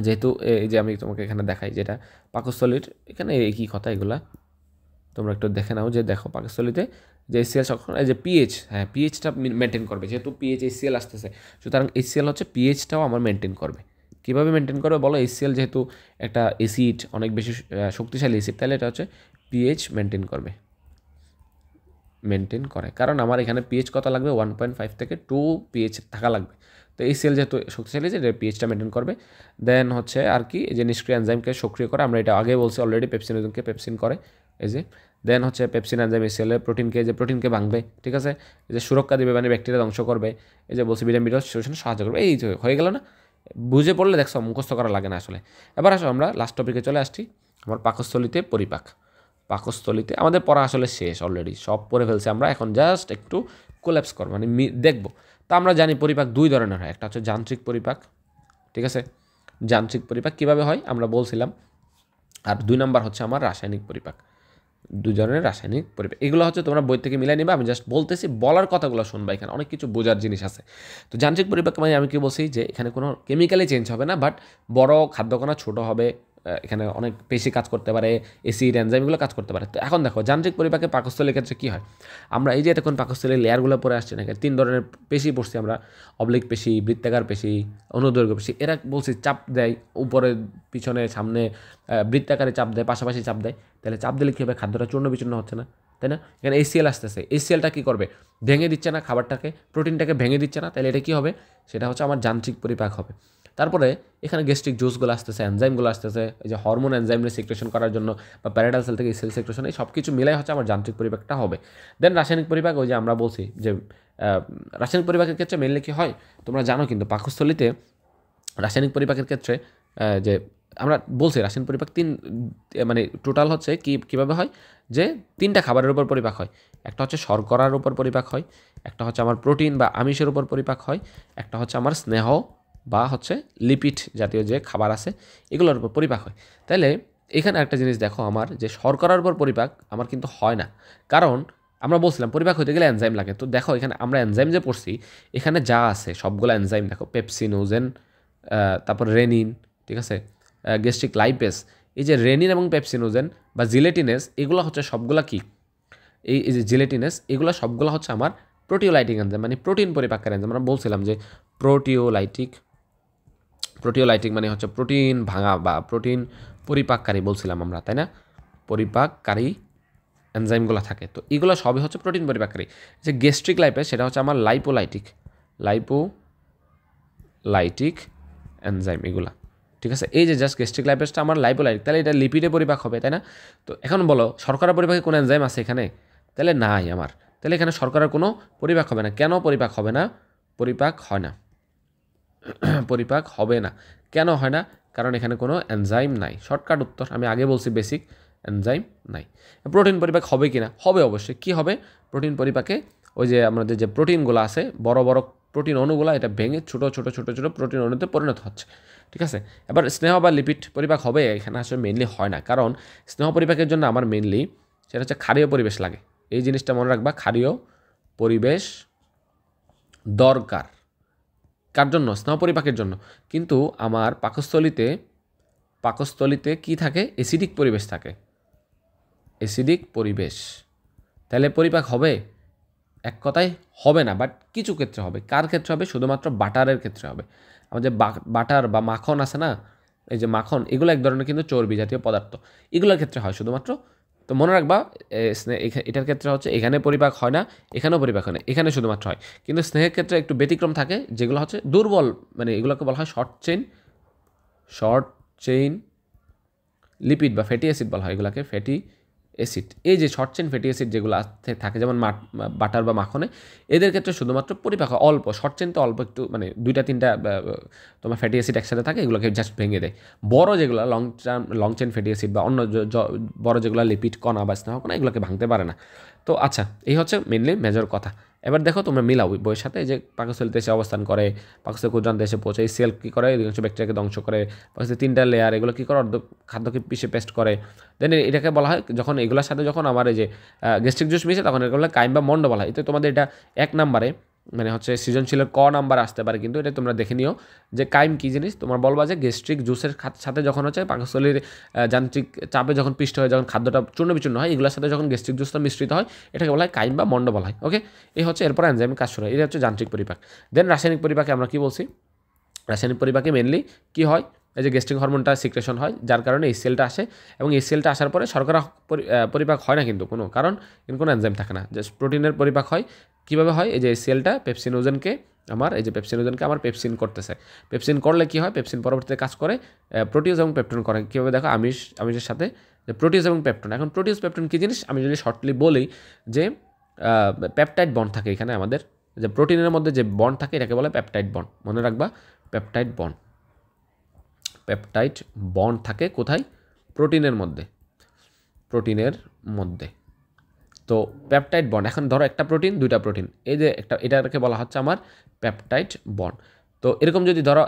যেহেতু এই যে আমি তোমাকে এখানে দেখাই যেটা পাকস্থলীর, এখানে একই কথা, এগুলা তোমরা একটু দেখে নাও, যে দেখো পাকস্থলীতে যে HCl যখন এই যে পিএইচ, হ্যাঁ পিএইচটা মেনটেন করবে, যেহেতু পিএইচ HCl আসতেছে, সুতরাং HCl হচ্ছে পিএইচটাও আমার মেনটেন করবে। কীভাবে মেনটেন করবে বলো? HCl যেহেতু একটা অ্যাসিড, অনেক বেশি শক্তিশালী অ্যাসিড, তাহলে এটা হচ্ছে পিএইচ মেনটেন করে, কারণ আমার এখানে পিএইচ কত লাগবে? 1.5 থেকে 2 পিএইচ থাকা লাগবে। তো HCl যেহেতু শক্তিশালী যে পিএইচটা মেনটেন করবে। দেন হচ্ছে আর কি, যে নিষ্ক্রিয় এনজাইমকে সক্রিয় করে, আমরা এটা আগে বলছি অলরেডি, পেপসিনোজেনকে পেপসিন করে এই যে। দেন হচ্ছে পেপসিন এনজাইম HCl প্রোটিনকে ভাঙবে, ঠিক আছে, এই যে সুরক্ষা দেবে, মানে ব্যাকটেরিয়া ধ্বংস করবে, এই যে বলছি ভিটামিন বি শোষণে সাহায্য করবে। এই যে হয়ে গেল না? বুঝে পড়লে দেখছো, মুখস্থ করা লাগে না আসলে। এবার আসো আমরা লাস্ট টপিকে চলে আসছি, আমার পাকস্থলিতে পরিপাক। পাকস্থলিতে আমাদের পড়া আসলে শেষ, অলরেডি সব পড়ে ফেলছি আমরা, এখন জাস্ট একটু কোল্যাপস কর মানে দেখবো। তো আমরা জানি পরিপাক দুই ধরনের হয়, একটা হচ্ছে যান্ত্রিক পরিপাক, ঠিক আছে, যান্ত্রিক পরিপাক কীভাবে হয় আমরা বলছিলাম, আর 2 নাম্বার হচ্ছে আমার রাসায়নিক পরিপাক। 2 ধরনের রাসায়নিক পরিপাক, এগুলো হচ্ছে তোমরা বই থেকে মিলাই নিবা, আমি জাস্ট বলতেছি, বলার কথাগুলো শুনবা, এখানে অনেক কিছু বোঝার জিনিস আছে। তো যান্ত্রিক পরিপাক মানে আমি কি বলছি, যে এখানে কোনো কেমিক্যালি চেঞ্জ হবে না, বাট বড় খাদ্যকণা ছোট হবে, এখানে অনেক বেশি কাজ করতে পারে, অ্যাসিড এনজাইমগুলো কাজ করতে পারে। তো এখন দেখো যান্ত্রিক পরিপাকে পাকস্থলীর ক্ষেত্রে কী হয়, আমরা এই যে এতক্ষণ পাকস্থলীর লেয়ারগুলো পরে আসছে না, 3 ধরনের পেশি পড়ছি আমরা, অবলিক পেশি, বৃত্তাকার পেশি, অনুদৈর্ঘ্য পেশি। এরা বলছি চাপ দেয় উপরে, পিছনে, সামনে, বৃত্তাকারে চাপ দেয়, পাশাপাশি চাপ দেয়। তাহলে চাপ দিলে কী হবে? খাদ্যটা চূর্ণ বিচূর্ণ হচ্ছে না, তাই না? এখানে HCl আসতেছে, HClটা কী করবে? ভেঙে দিচ্ছে না খাবারটাকে, প্রোটিনটাকে ভেঙে দিচ্ছে না, তাহলে এটা কী হবে? সেটা হচ্ছে আমার যান্ত্রিক পরিপাক হবে। তারপরে এখানে গ্যাস্ট্রিক জুসগুলো আসতেছে, এনজাইমগুলো আসতেছে, এই যে হরমোন এনজাইমে সিক্রেশন করার জন্য, বা প্যারাডাল সেল থেকে সেল সিক্রেশন, এই সব কিছু মিলাই হচ্ছে আমার যান্ত্রিক পরিপাকটা হবে। দেন রাসায়নিক পরিপাক, ওই যে আমরা বলছি যে রাসায়নিক পরিপাকের ক্ষেত্রে মেনলি কী হয় তোমরা জানো, কিন্তু পাকস্থলীতে রাসায়নিক পরিপাকের ক্ষেত্রে যে আমরা বলছি রাসায়নিক পরিপাক মানে টোটাল হচ্ছে কীভাবে হয়, যে 3টা খাবারের উপর পরিপাক হয়। একটা হচ্ছে শর্করার উপর পরিপাক হয়, একটা হচ্ছে আমার প্রোটিন বা আমিষের উপর পরিপাক হয়, একটা হচ্ছে আমার স্নেহ বা হচ্ছে লিপিড জাতীয় যে খাবার আছে এগুলোর উপর পরিপাক হয়। তাহলে এখানে একটা জিনিস দেখো, আমার যে শর্করার উপর পরিপাক আমার কিন্তু হয় না, কারণ আমরা বলছিলাম পরিপাক হতে গেলে এনজাইম লাগে। তো দেখো এখানে আমরা এনজাইম যে পড়ছি, এখানে যা আছে সবগুলো এনজাইম দেখো, পেপসিনোজেন, তারপর রেনিন, ঠিক আছে, গ্যাস্ট্রিক লাইপেস, এই যে রেনিন এবং পেপসিনোজেন বা জিলেটিনেস, এগুলো হচ্ছে সবগুলা কি, এই যে জিলেটিনেস, এগুলো সবগুলো হচ্ছে আমার প্রোটিওলাইটিক এনজাইম, মানে প্রোটিন পরিপাককারী এনজাইম। আমরা বলছিলাম যে প্রোটিওলাইটিক মানে হচ্ছে প্রোটিন ভাঙা বা প্রোটিন পরিপাককারী বলছিলাম আমরা, তাই না? পরিপাককারী এনজাইমগুলো থাকে, তো এগুলো সবই হচ্ছে প্রোটিন পরিপাককারী। যে গ্যাস্ট্রিক লাইপেস, সেটা হচ্ছে আমার লাইপোলাইটিক এনজাইম এগুলা, ঠিক আছে। এই যে জাস্ট গ্যাস্ট্রিক লাইপেসটা আমার লাইপোলাইটিক, তাহলে এটা লিপিডে পরিপাক হবে, তাই না? তো এখন বলো শর্করা পরিপাকে কোনো এনজাইম আছে এখানে? তাহলে নাই আমার, তাহলে এখানে শর্করার কোনো পরিপাক হবে না। কেন পরিপাক হবে না? পরিপাক হবে না। কেন হয় না? কারণ এখানে কোনো এনজাইম নাই। শর্টকাট উত্তর, আমি আগে বলছি বেসিক, এনজাইম নাই। প্রোটিন পরিপাক হবে কি না? হবে অবশ্যই। কী হবে প্রোটিন পরিপাকে? ওই যে আমাদের যে প্রোটিনগুলো আছে, বড় বড় প্রোটিন অণুগুলো, এটা ভেঙে ছোটো প্রোটিন অণুতে পরিণত হচ্ছে, ঠিক আছে। এবার স্নেহ বা লিপিড পরিপাক হবে? এখানে আসলে মেনলি হয় না, কারণ স্নেহ পরিপাকের জন্য আমার মেনলি সেটা হচ্ছে ক্ষারীয় পরিবেশ লাগে। এই জিনিসটা মনে রাখবা, ক্ষারীয় পরিবেশ দরকার। কার জন্য? স্নেহ পরিপাকের জন্য। কিন্তু আমার পাকস্থলীতে কি থাকে? অ্যাসিডিক পরিবেশ থাকে, অ্যাসিডিক পরিবেশ। তাহলে পরিপাক হবে? এক কথায় হবে না, বাট কিছু ক্ষেত্রে হবে। কার ক্ষেত্রে হবে? শুধুমাত্র বাটারের ক্ষেত্রে হবে। আমাদের বাটার বা মাখন আছে না, এই যে মাখন, এগুলো এক ধরনের কিন্তু চর্বি জাতীয় পদার্থ, এগুলোর ক্ষেত্রে হয় শুধুমাত্র। তো মনে রাখবা এটার ক্ষেত্রে হচ্ছে এখানে পরিপাক হয় না, এখানেও পরিপাক হয় না, এখানে শুধুমাত্র হয়। কিন্তু স্নেহের ক্ষেত্রে একটু ব্যতিক্রম থাকে, যেগুলো হচ্ছে দুর্বল, মানে এগুলোকে বলা হয় শর্ট চেইন লিপিড বা ফ্যাটি অ্যাসিড বলা হয় এগুলোকে, ফ্যাটি অ্যাসিড। এই যে শর্ট চেইন ফ্যাটি অ্যাসিড যেগুলো থাকে, যেমন বাটার বা মাখনে, এদের ক্ষেত্রে শুধুমাত্র পরিপাক হয় অল্প। শর্ট চেইন তো অল্প একটু, মানে 2-3টা তোমার ফ্যাটি অ্যাসিড একসাথে থাকে, এগুলোকে জাস্ট ভেঙে দেয়। বড় যেগুলো লং চেইন ফ্যাটি অ্যাসিড বা অন্য বড় যেগুলো লিপিড কণা বা স্নেহ কণা, এগুলোকে ভাঙতে পারে না। তো আচ্ছা, এই হচ্ছে মেনলি মেজর কথা। এবার দেখো তোমরা মিলাও বইয়ের সাথে, যে পাকস্থলীতে এসে অবস্থান করে, পাকস্থলী ক্ষুদ্রান্তে এসে পৌঁছে, এই সেল কী করে? অধিকাংশ ব্যাকটেরিয়াকে ধ্বংস করে। পাকস্থলীর 3টা লেয়ার, এগুলো কী করে? খাদ্যকে পিষে পেস্ট করে। দেন এটাকে বলা হয়, যখন এগুলোর সাথে যখন আমার এই যে গ্যাস্ট্রিক জুস মিশে, তখন এগুলো কাইম বা মন্ড বলা হয়। এতে তোমাদের এটা 1 নম্বরে মানে হচ্ছে সৃজনশীলের ক নাম্বার আসতে পারে, কিন্তু এটা তোমরা দেখে নিও যে কাইম কী জিনিস। তোমার বলবা যে গ্যাস্ট্রিক জুসের সাথে যখন হচ্ছে পাকস্থলীর যান্ত্রিক চাপে যখন পিষ্ট হয়, যখন খাদ্যটা চূর্ণ বিচূর্ণ হয়, এগুলোর সাথে যখন গ্যাস্ট্রিক জুসটা মিশ্রিত হয়, এটাকে বলা হয় কাইম বা মন্ড বলা হয়। ওকে, এই হচ্ছে এরপর এনজাইমের কাজ শুরু হয়। এটা হচ্ছে যান্ত্রিক পরিপাক। দেন রাসায়নিক পরিপাকে আমরা কী বলছি? রাসায়নিক পরিপাকে মেনলি কী হয়, এই যে গ্যাস্ট্রিক হরমোনটা সিক্রেশন হয়, যার কারণে এই সেলটা আসে, এবং এই সেলটা আসার পরে শর্করা পরিপাক হয় না, কিন্তু কারণ কোনো এনজাইম থাকে না, জাস্ট প্রোটিনের পরিপাক হয়। কীভাবে হয়? এই যে সেলটা পেপসিনোজেনকে আমার পেপসিন করতেছে। পেপসিন করলে কী হয়? পেপসিন পরবর্তীতে কাজ করে প্রোটিওজ এবং পেপটন করে। কীভাবে দেখো, আমিষের সাথে যে প্রোটিওজ এবং পেপটন। এখন প্রোটিওজ পেপটন কী জিনিস আমি যদি শর্টলি বলি, যে পেপটাইড বন্ড থাকে এখানে আমাদের, যে প্রোটিনের মধ্যে যে বন্ড থাকে এটাকে বলে পেপটাইড বন্ড। মনে রাখবা, পেপটাইড বন্ড থাকে কোথায়? প্রোটিনের মধ্যে। তো পেপটাইড বন্ড, এখন ধরো একটা প্রোটিন, দুইটা প্রোটিন, এই যে এটাকে বলা হচ্ছে আমার পেপটাইড বন্ড। তো এরকম যদি ধরো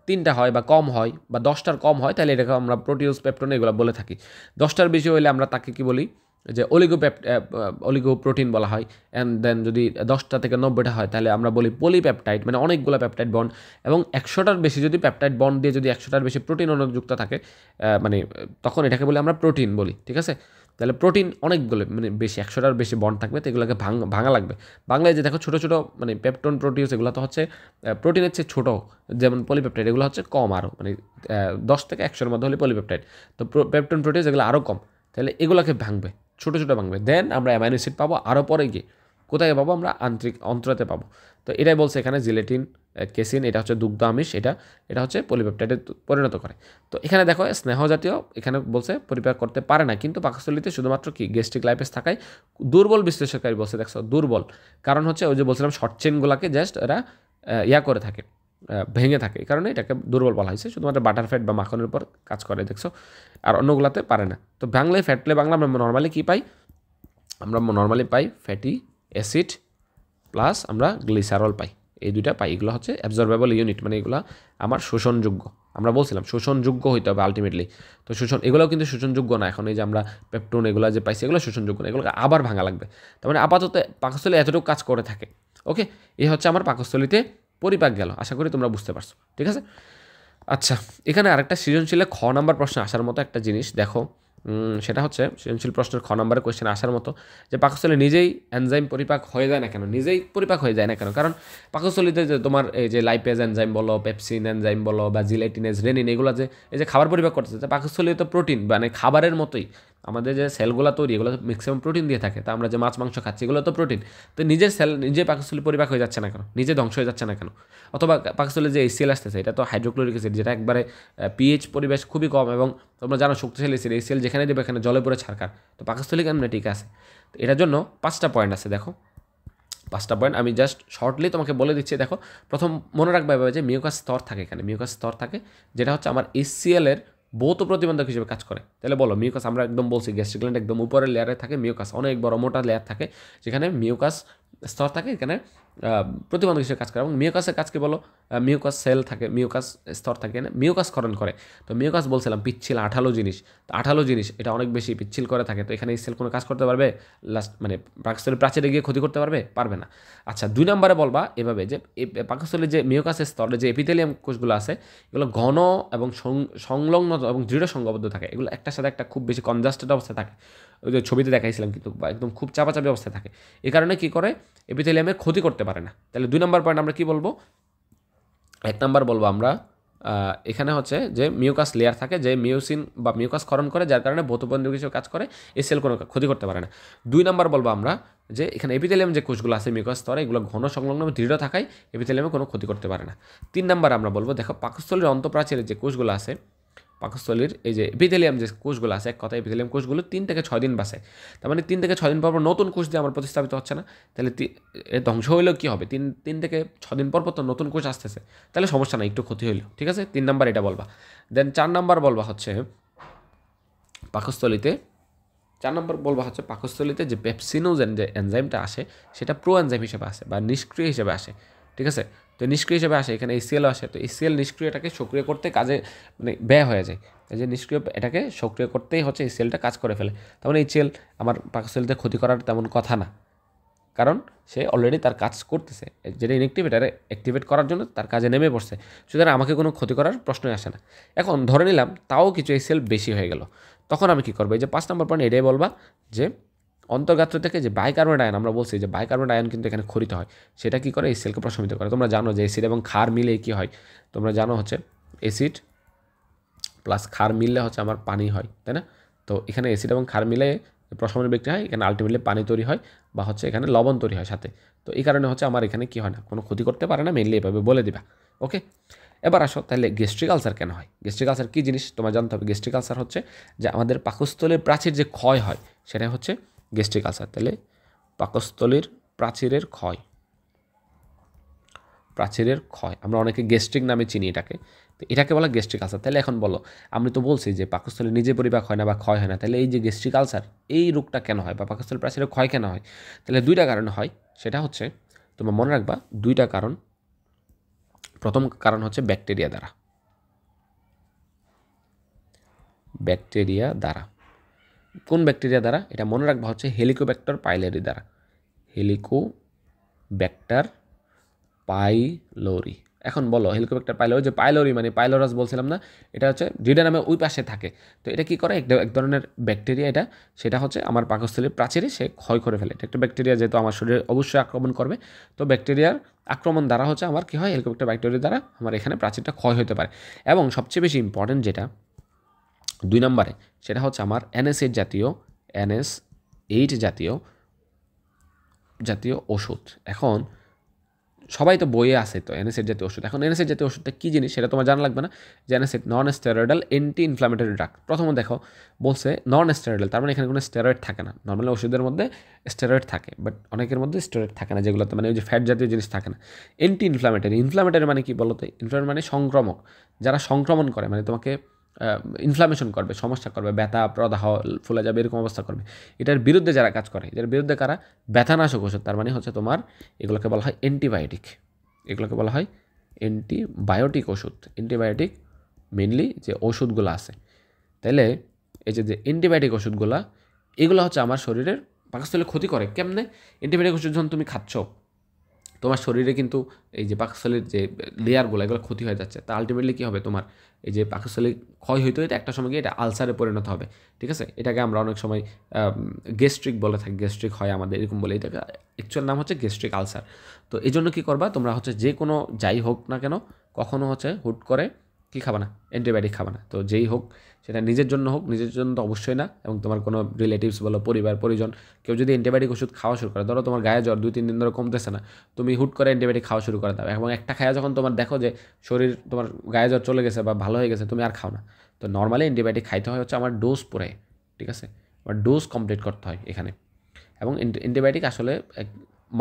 3টা হয় বা কম হয় বা 10টার কম হয়, তাহলে এটাকে আমরা প্রোটিওজ পেপটন এগুলো বলে থাকি। 10টার বেশি হলে আমরা তাকে কি বলি? যে অলিগো প্রোটিন বলা হয়। অ্যান্ড দেন যদি 10টা থেকে 90টা হয়, তাহলে আমরা বলি পলিপেপটাইড, মানে অনেকগুলো পেপটাইড বন্ড। এবং 100টার বেশি যদি পেপটাইড বন্ড দিয়ে যদি 100টার বেশি প্রোটিন অনুযুক্ত থাকে, মানে তখন এটাকে বলে আমরা প্রোটিন বলি। ঠিক আছে, তাহলে প্রোটিন অনেকগুলো, মানে বেশি 100টার বেশি বন্ড থাকবে, তো এগুলোকে ভাঙা লাগবে। বাংলায় যে দেখো ছোটো ছোটো মানে পেপটন প্রোটিওস, এগুলো তো হচ্ছে প্রোটিনের চেয়ে ছোটো, যেমন পলিপেপটাইড এগুলো হচ্ছে কম আরও, মানে 10 থেকে 100-এর মধ্যে হলে পলিপেপটাইড। তো পেপটন প্রোটিওস এগুলো আরও কম, তাহলে এগুলোকে ভাঙবে, ছোটো ভাঙবে। দেন আমরা অ্যামাইনো অ্যাসিড পাবো, আরও পরে গিয়ে কোথায় পাবো? আমরা অন্ত্রতে পাবো। তো এটাই বলছে এখানে জিলেটিন, কেসিন, এটা হচ্ছে দুগ্ধ আমিষ, এটা হচ্ছে পলিপেপটাইডে পরিণত করে। তো এখানে দেখো স্নেহ জাতীয়, এখানে বলছে পরিপাক করতে পারে না, কিন্তু পাকস্থলীতে শুধুমাত্র কি গ্যাস্ট্রিক লাইপেজ থাকায় দুর্বল বিশ্লেষণকারী বলছে। দেখছো দুর্বল, কারণ হচ্ছে ওই যে বলছিলাম শর্ট চেনগুলোকে জাস্ট এরা করে থাকে, ভেঙে থাকে, এই কারণে এটাকে দুর্বল বলা হয়েছে। শুধুমাত্র বাটারফ্যাট বা মাখনের উপর কাজ করে, দেখছো, আর অন্যগুলোতে পারে না। তো বাংলায় ফ্যাটলে বাংলা আমরা নর্মালি কী পাই? আমরা নর্মালি পাই ফ্যাটি অ্যাসিড প্লাস আমরা গ্লিসারল পাই, এই দুইটা পাই। এগুলো হচ্ছে অ্যাবজর্বেবল ইউনিট, মানে এগুলো আমার শোষণযোগ্য। আমরা বলছিলাম শোষণযোগ্য হইতে হবে আলটিমেটলি। তো এগুলোও কিন্তু শোষণযোগ্য না। এখন এই যে আমরা পেপটন এগুলো যে পাইছি, এগুলো শোষণযোগ্য না, এগুলোকে আবার ভাঙা লাগবে। তার মানে আপাতত পাকস্থলী এতটুকু কাজ করে থাকে। ওকে, এই হচ্ছে আমার পাকস্থলীতে পরিপাক গেল। আশা করি তোমরা বুঝতে পারছো। ঠিক আছে, আচ্ছা, এখানে আরেকটা সৃজনশীলে খ নাম্বার প্রশ্ন আসার মতো একটা জিনিস দেখো, সেটা হচ্ছে সৃজনশীল প্রশ্নের খ নাম্বারের কোয়েশ্চেন আসার মতো, যে পাকস্থলী নিজেই এনজাইম পরিপাক হয়ে যায় না কেন? কারণ পাকস্থলীতে যে তোমার এই যে লাইপেজ এনজাইম বলো, পেপসিন এনজাইম বলো, বা জিলেটিনেজ, রেনিন, এগুলো যে এই যে খাবার পরিপাক করতেছে, পাকস্থলী তো প্রোটিন, মানে খাবারের মতোই আমাদের যে সেলগুলো তৈরি, এগুলো তো ম্যাক্সিমাম প্রোটিন দিয়ে থাকে। তা আমরা যে মাছ মাংস খাচ্ছি, এগুলো তো প্রোটিন। তো নিজে পাকস্থলী পরিপাক হয়ে যাচ্ছে না কেন? নিজে ধ্বংস হয়ে যাচ্ছে না কেন? অথবা পাকস্থলী যে HCl আসতেছে, এটা তো হাইড্রোক্লোরিক অ্যাসিড, যেটা একবারে পিএইচ পরিবেশ খুবই কম, এবং তোমরা জানো শক্তিশালী অ্যাসিড, HCl যেখানে দেবে এখানে জলে পড়ে ছারকার। তো পাকস্থলী কেন ঠিক আছে? তো এটার জন্য 5টা পয়েন্ট আছে, দেখো 5টা পয়েন্ট আমি জাস্ট শর্টলি তোমাকে বলে দিচ্ছি। দেখো, প্রথম মনে রাখবে এভাবে যে মিউকাস স্তর থাকে, এখানে মিউকাস স্তর থাকে, যেটা হচ্ছে আমার HCl এর ভৌত প্রতিবন্ধক হিসেবে কাজ করে। তাহলে বলো, মিউকাস আমরা একদম বলছি গ্যাস্ট্রিক গ্ল্যান্ড একদম উপরের লেয়ারে থাকে, মিউকাস অনেক বড় মোটা লেয়ার থাকে, যেখানে মিউকাস স্তর থাকে, এখানে প্রতিবন্ধক হিসেবে কাজ করে। এবং মিউকাসের কাজ কি বলো? মিউকাস সেল থাকে, মিউকাস স্তর থাকে, মিউকাস ক্ষরণ করে। তো মিউকাস বলছিলাম পিচ্ছিল আঠালো জিনিস, তো আঠালো জিনিস এটা অনেক বেশি পিচ্ছিল করে থাকে। তো এখানে এই সেল কোনো কাজ করতে পারবে? মানে পাকস্থলীর প্রাচীরে গিয়ে ক্ষতি করতে পারবে না। আচ্ছা, 2 নম্বরে বলবা এভাবে যে পাকস্থলীর যে মিউকাসের স্তরে যে এপিথেলিয়াম কোষগুলো আছে, এগুলো ঘন এবং সংলগ্ন এবং দৃঢ় সংঘবদ্ধ থাকে। এগুলো একটার সাথে একটা খুব বেশি কনজাস্টেড অবস্থায় থাকে, ওই যে ছবিতে দেখাইছিলাম, কিন্তু একদম খুব চাপাচাপি অবস্থায় থাকে। এই কারণে কী করে? এপিথেলিয়ামের ক্ষতি করতে পারে না। তাহলে 2 নম্বর পয়েন্ট আমরা কী বলবো? 1 নম্বর বলবো আমরা এখানে হচ্ছে যে মিউকাস লেয়ার থাকে, যে মিউসিন বা মিউকাস ক্ষরণ করে, যার কারণে ভৌতবন্ধক হিসেবে কাজ করে, এই সেল কোনো ক্ষতি করতে পারে না। 2 নম্বর বলবো আমরা যে এখানে এপিথেলিয়াম যে কোষগুলো আছে মিউকাস স্তরে, এগুলো ঘন সংলগ্ন দৃঢ় থাকায় এপিথেলিয়ামে কোনো ক্ষতি করতে পারে না। 3 নম্বর আমরা বলবো, দেখো পাকস্থলীর অন্তঃপ্রাচীরের যে কোষগুলো আছে, পাকস্থলীর এই যে এপিথেলিয়াম যে কোষগুলো আছে, এক কথা এপিথেলিয়াম কোষগুলো 3 থেকে 6 দিন বাঁচে। তার মানে 3 থেকে 6 দিন পর নতুন কোষ দিয়ে আমার প্রতিস্থাপিত হচ্ছে না, তাহলে ধ্বংস হইলেও কী হবে? 3 থেকে 6 দিন পর তো নতুন কোষ আসতেছে, তাহলে সমস্যা নাই, একটু ক্ষতি হইলো। ঠিক আছে, 3 নম্বর এটা বলবা। দেন 4 নম্বর বলবা হচ্ছে পাকস্থলীতে যে পেপসিনোজেন যে এনজাইমটা আসে, সেটা প্রো এনজাইম হিসেবে আসে বা নিষ্ক্রিয় হিসেবে আসে। ঠিক আছে, তো নিষ্ক্রিয় হিসেবে আসে, এখানে HCl আসে। তো HCl নিষ্ক্রিয়টাকে সক্রিয় করতে কাজে মানে ব্যয় হয়ে যায়, এই যে নিষ্ক্রিয় এটাকে সক্রিয় করতেই হচ্ছে HClটা কাজ করে ফেলে। তার মানে HCl আমার পাকস্থলীতে ক্ষতি করার তেমন কথা না, কারণ সে অলরেডি তার কাজ করতেছে, যেটা ইনঅ্যাক্টিভেটারে অ্যাক্টিভেট করার জন্য তার কাজে নেমে পড়ছে, সুতরাং আমাকে কোনো ক্ষতি করার প্রশ্নই আসে না। এখন ধরে নিলাম তাও কিছু এই সেল বেশি হয়ে গেল, তখন আমি কী করবো? এই যে 5 নম্বর পয়েন্ট এটাই বলবা যে অন্তর্গাত্র থেকে যে বাইকার্বনেট আয়ন, আমরা বলছি যে বাইকার্বনেট আয়ন কিন্তু এখানে ক্ষরিত হয়, সেটা কী করে? এই সেলকে প্রশমিত করে। তোমরা জানো যে অ্যাসিড এবং ক্ষার মিলে কী হয়, তোমরা জানো হচ্ছে অ্যাসিড প্লাস ক্ষার মিললে হচ্ছে আমার পানি হয়, তাই না? তো এখানে অ্যাসিড এবং ক্ষার মিলে প্রশমনের বিক্রিয়া হয়, এখানে আলটিমেটলি পানি তৈরি হয় বা হচ্ছে এখানে লবণ তৈরি হয় সাথে। তো এই কারণে হচ্ছে আমার এখানে কী হয় না, কোনো ক্ষতি করতে পারে না, মেনলি এভাবে বলে দিবা। ওকে, এবার আসো তাহলে গ্যাস্ট্রিক আলসার কেন হয়? গ্যাস্ট্রিক আলসার কী জিনিস তোমার জানতে হবে। গ্যাস্ট্রিক আলসার হচ্ছে যে আমাদের পাকস্থলীর প্রাচীর যে ক্ষয় হয়, সেটা হচ্ছে গ্যাস্ট্রিক আলসার। তাহলে পাকস্থলীর প্রাচীরের ক্ষয়, প্রাচীরের ক্ষয়, আমরা অনেকে গ্যাস্ট্রিক নামে চিনি এটাকে, তো এটাকে বলা গ্যাস্ট্রিক আলসার। তাহলে এখন বলো, আমি তো বলছি যে পাকস্থলী নিজে পরিপাক হয় না বা ক্ষয় হয় না, তাহলে এই যে গ্যাস্ট্রিক আলসার এই রোগটা কেন হয় বা পাকস্থলী প্রাচীরের ক্ষয় কেন হয়? তাহলে দুইটা কারণে হয়, সেটা হচ্ছে তোমরা মনে রাখবা দুইটা কারণ। প্রথম কারণ হচ্ছে ব্যাকটেরিয়া দ্বারা, ব্যাকটেরিয়া দ্বারা। কোন ব্যাকটেরিয়া দ্বারা? এটা মনে রাখবা হচ্ছে হেলিকোব্যাক্টার পাইলোরি দ্বারা, হেলিকোব্যাক্টার পাইলোরি। এখন বলো হেলিকোব্যাক্টার পাইলোরি, যে পাইলোরি মানে পাইলোরাস বলছিলাম না, এটা হচ্ছে ডিউওডেনামে ওই পাশে থাকে। তো এটা কি করে? এক ধরনের ব্যাকটেরিয়া, এটা সেটা হচ্ছে আমার পাকস্থলীর প্রাচীরে সে ক্ষয় করে ফেলে। এটা একটা ব্যাকটেরিয়া, যেহেতু আমার শরীরে অবশ্যই আক্রমণ করবে, তো ব্যাকটেরিয়ার আক্রমণ দ্বারা হচ্ছে আমার কী হয়, হেলিকোব্যাক্টার ব্যাকটেরিয়া দ্বারা আমার এখানে প্রাচীরটা ক্ষয় হতে পারে। এবং সবচেয়ে বেশি ইম্পর্টেন্ট যেটা 2 নম্বরে, সেটা হচ্ছে আমার NSAID জাতীয় ওষুধ। এখন সবাই তো বইয়ে আছে তো NSAID জাতীয় ওষুধ। এখন NSAID জাতীয় ওষুধটা কী জিনিস সেটা তোমার জানা লাগবে না, যে NSAID non steroidal anti inflammatory drug. প্রথমে দেখো বলছে নন স্টেরয়েডাল, তার মানে এখানে কোনো স্টেরয়েড থাকে না। নর্মালি ওষুধের মধ্যে স্টেরয়েড থাকে, বাট অনেকের মধ্যে স্টেরয়েড থাকে না, যেগুলোতে মানে ওই যে ফ্যাট জাতীয় জিনিস থাকে না। অ্যান্টি ইনফ্লামেটরি মানে কি বলতো? ইনফ্লামেটরি মানে সংক্রামক, যারা সংক্রমণ করে, মানে তোমাকে ইনফ্লামেশন করবে, সমস্যা করবে, ব্যথা প্রদাহ ফুলে যাবে, এরকম অবস্থা করবে, এটার বিরুদ্ধে যারা কাজ করে, এটার বিরুদ্ধে কারা? ব্যথানাশক ওষুধ। তার মানে হচ্ছে তোমার এগুলোকে বলা হয় অ্যান্টিবায়োটিক, এগুলোকে বলা হয় অ্যান্টিবায়োটিক ওষুধ। অ্যান্টিবায়োটিক মেনলি যে ওষুধগুলো আছে, তাহলে এই যে অ্যান্টিবায়োটিক ওষুধগুলো, এগুলো হচ্ছে আমার শরীরের পাকস্থলী ক্ষতি করে। কেমনে? অ্যান্টিবায়োটিক ওষুধ যখন তুমি খাচ্ছ, তোমার শরীরে কিন্তু এই যে পাকস্থলীর যে লেয়ারগুলো, এগুলো ক্ষতি হয়ে যাচ্ছে। তা আলটিমেটলি কী হবে? তোমার এই যে পাকস্থলী ক্ষয় হইতে হইতে একটা সময় গিয়ে এটা আলসারে পরিণত হবে। ঠিক আছে, এটাকে আমরা অনেক সময় গ্যাস্ট্রিক বলে থাকি, গ্যাস্ট্রিক হয় আমাদের এরকম বলে, এটাকে অ্যাকচুয়াল নাম হচ্ছে গ্যাস্ট্রিক আলসার। তো এই জন্য কী করবা তোমরা হচ্ছে, যে কোনো যাই হোক না কেন, কখনো হচ্ছে হুট করে কী খাবা না, অ্যান্টিবায়োটিক খাবা না। তো যেই হোক, সেটা নিজের জন্য হোক, নিজের জন্য তো অবশ্যই না, এবং তোমার কোনো রিলেটিভস বলো, পরিবার পরিজন, কেউ যদি অ্যান্টিবায়োটিক ওষুধ খাওয়া শুরু করে, ধরো তোমার গায়ে জ্বর 2-3 দিন ধরে কমতেছে না, তুমি হুট করে অ্যান্টিবায়োটিক খাওয়া শুরু করে দাও, এবং একটা খায়া যখন তোমার দেখো যে শরীর তোমার গায়ে জ্বর চলে গেছে বা ভালো হয়ে গেছে, তুমি আর খাও না। তো নর্মালি অ্যান্টিবায়োটিক খাইতে হয় হচ্ছে আমার ডোজ পরে, ঠিক আছে, আমার ডোজ কমপ্লিট করতে হয় এখানে। এবং অ্যান্টিবায়োটিক আসলে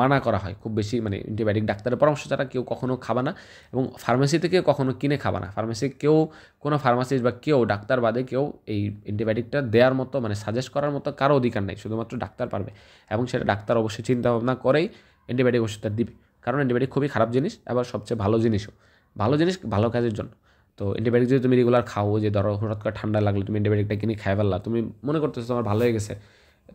মানা করা হয় খুব বেশি, মানে অ্যান্টিবায়োটিক ডাক্তারের পরামর্শ ছাড়া কেউ কখনো খাবা না, এবং ফার্মেসি থেকে কখনো কিনে খাবা না। ফার্মেসি কেউ, কোনো ফার্মাসিস্ট বা কেউ, ডাক্তার বাদে কেউ এই অ্যান্টিবায়োটিকটা দেওয়ার মতো, মানে সাজেস্ট করার মতো কারো অধিকার নেই, শুধুমাত্র ডাক্তার পারবে। এবং সেটা ডাক্তার অবশ্যই চিন্তা ভাবনা করেই অ্যান্টিবায়োটিক ওষুধটা দিবে, কারণ অ্যান্টিবায়োটিক খুবই খারাপ জিনিস, আবার সবচেয়ে ভালো জিনিসও, ভালো জিনিস ভালো কাজের জন্য। তো অ্যান্টিবায়োটিক যদি তুমি রেগুলার খাও, যে ধরো হঠাৎ করে ঠান্ডা লাগলো, তুমি অ্যান্টিবায়োটিকটা কিনে খাই ফেললা, তুমি মনে করতেছো তোমার ভালো হয়ে গেছে,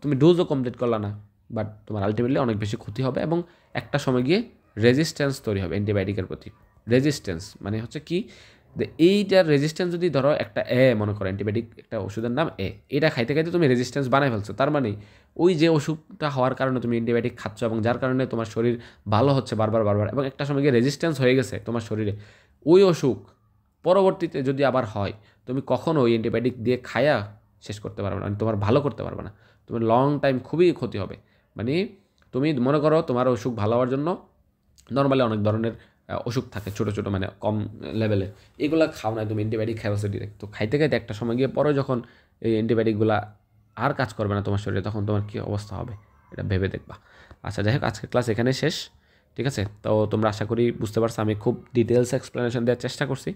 তুমি ডোজও কমপ্লিট করলা না, বাট তোমার আলটিমেটলি অনেক বেশি ক্ষতি হবে, এবং একটা সময় গিয়ে রেজিস্ট্যান্স তৈরি হবে অ্যান্টিবায়োটিকের প্রতি। রেজিস্ট্যান্স মানে হচ্ছে কি, যে এইটার রেজিস্ট্যান্স যদি ধরো একটা মনে করো অ্যান্টিবায়োটিক একটা ওষুধের নাম এটা খাইতে খাইতে তুমি রেজিস্ট্যান্স বানাই ফেলছো, তার মানে ওই যে ওষুধটা হওয়ার কারণে তুমি অ্যান্টিবায়োটিক খাচ্ছ, এবং যার কারণে তোমার শরীর ভালো হচ্ছে বারবার, এবং একটা সময় গিয়ে রেজিস্ট্যান্স হয়ে গেছে তোমার শরীরে, ওই অসুখ পরবর্তীতে যদি আবার হয়, তুমি কখনো ওই অ্যান্টিবায়োটিক দিয়ে খায়া শেষ করতে পারবে না, মানে তোমার ভালো করতে পারবে না, তোমার লং টাইম খুবই ক্ষতি হবে। মানে তুমি মনে করো তোমার অসুখ ভালো হওয়ার জন্য নর্মালি অনেক ধরনের অসুখ থাকে, ছোটো ছোটো মানে কম লেভেলে, এগুলো খাও না, তুমি অ্যান্টিবায়োটিক খাইছো ডিরেক্ট, তো খাইতে খাইতে একটা সময় গিয়ে পরে যখন এই অ্যান্টিবায়োটিকগুলো আর কাজ করবে না তোমার শরীরে, তখন তোমার কী অবস্থা হবে এটা ভেবে দেখবা। আচ্ছা যাই হোক, আজকের ক্লাস এখানে শেষ, ঠিক আছে। তো তোমরা আশা করি বুঝতে পারছো, আমি খুব ডিটেলস এক্সপ্লেনেশন দেওয়ার চেষ্টা করছি।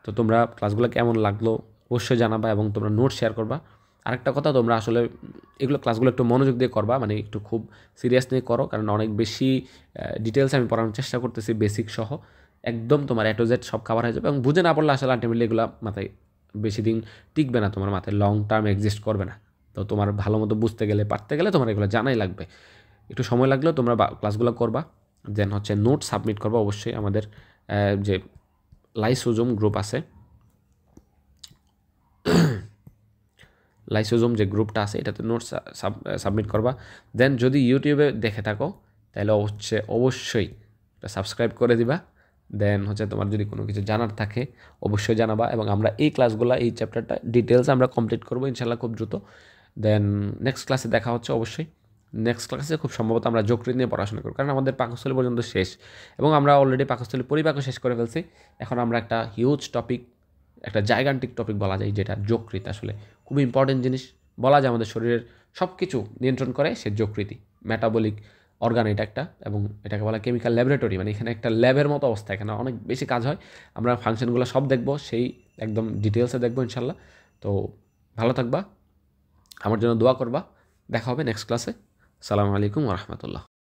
তো তোমরা ক্লাসগুলো কেমন লাগলো অবশ্যই জানাবা, এবং তোমরা নোট শেয়ার করবা। আরেকটা কথা, তোমরা আসলে এগুলো ক্লাসগুলো একটু মনোযোগ দিয়ে করবা, মানে একটু খুব সিরিয়াস নিয়ে করো, কারণ অনেক বেশি ডিটেলস আমি পড়ানোর চেষ্টা করতেছি, বেসিক সহ একদম তোমার A to Z সব কাভার হয়ে যাবে, এবং বুঝে না পড়লে আসলে আলটিমেটলি এগুলো মাথায় বেশি দিন টিকবে না, তোমার মাথায় লং টার্ম এক্সিস্ট করবে না। তো তোমার ভালো মতো বুঝতে গেলে, পারতে গেলে তোমার এগুলো জানাই লাগবে। একটু সময় লাগলেও তোমরা ক্লাসগুলো করবা, দেন হচ্ছে নোট সাবমিট করবা অবশ্যই আমাদের যে লাইসোজোম গ্রুপ আছে, লাইসোজোম যে গ্রুপটা আছে এটাতে নোটস সাবমিট করবা। দেন যদি ইউটিউবে দেখে থাকো তাহলে অবশ্যই সাবস্ক্রাইব করে দিবা। দেন হচ্ছে তোমার যদি কোনো কিছু জানার থাকে অবশ্যই জানাবা, এবং আমরা এই ক্লাসগুলো এই চ্যাপ্টারটা ডিটেলস আমরা কমপ্লিট করবো ইনশাল্লাহ খুব দ্রুত। দেন নেক্সট ক্লাসে দেখা হচ্ছে অবশ্যই। নেক্সট ক্লাসে খুব সম্ভবত আমরা যকৃৎ নিয়ে পড়াশোনা করব, কারণ আমাদের পাকস্থলী পর্যন্ত শেষ, এবং আমরা অলরেডি পাকস্থলী পরিপাকও শেষ করে ফেলছি। এখন আমরা একটা হিউজ টপিক, একটা জাইগান্টিক টপিক বলা যায়, যেটা যকৃৎ। আসলে খুবই ইম্পর্টেন্ট জিনিস বলা যায়, আমাদের শরীরের সব কিছু নিয়ন্ত্রণ করে সে যকৃতই, মেটাবলিক অর্গান এটা একটা, এবং এটাকে বলা কেমিক্যাল ল্যাবরেটরি, মানে এখানে একটা ল্যাবের মতো অবস্থা, এখানে অনেক বেশি কাজ হয়। আমরা ফাংশনগুলো সব দেখবো, সেই একদম ডিটেলসে দেখবো ইনশাল্লাহ। তো ভালো থাকবা, আমার জন্য দোয়া করবা। দেখা হবে নেক্সট ক্লাসে। আসসালামু আলাইকুম ওয়া রাহমাতুল্লাহ।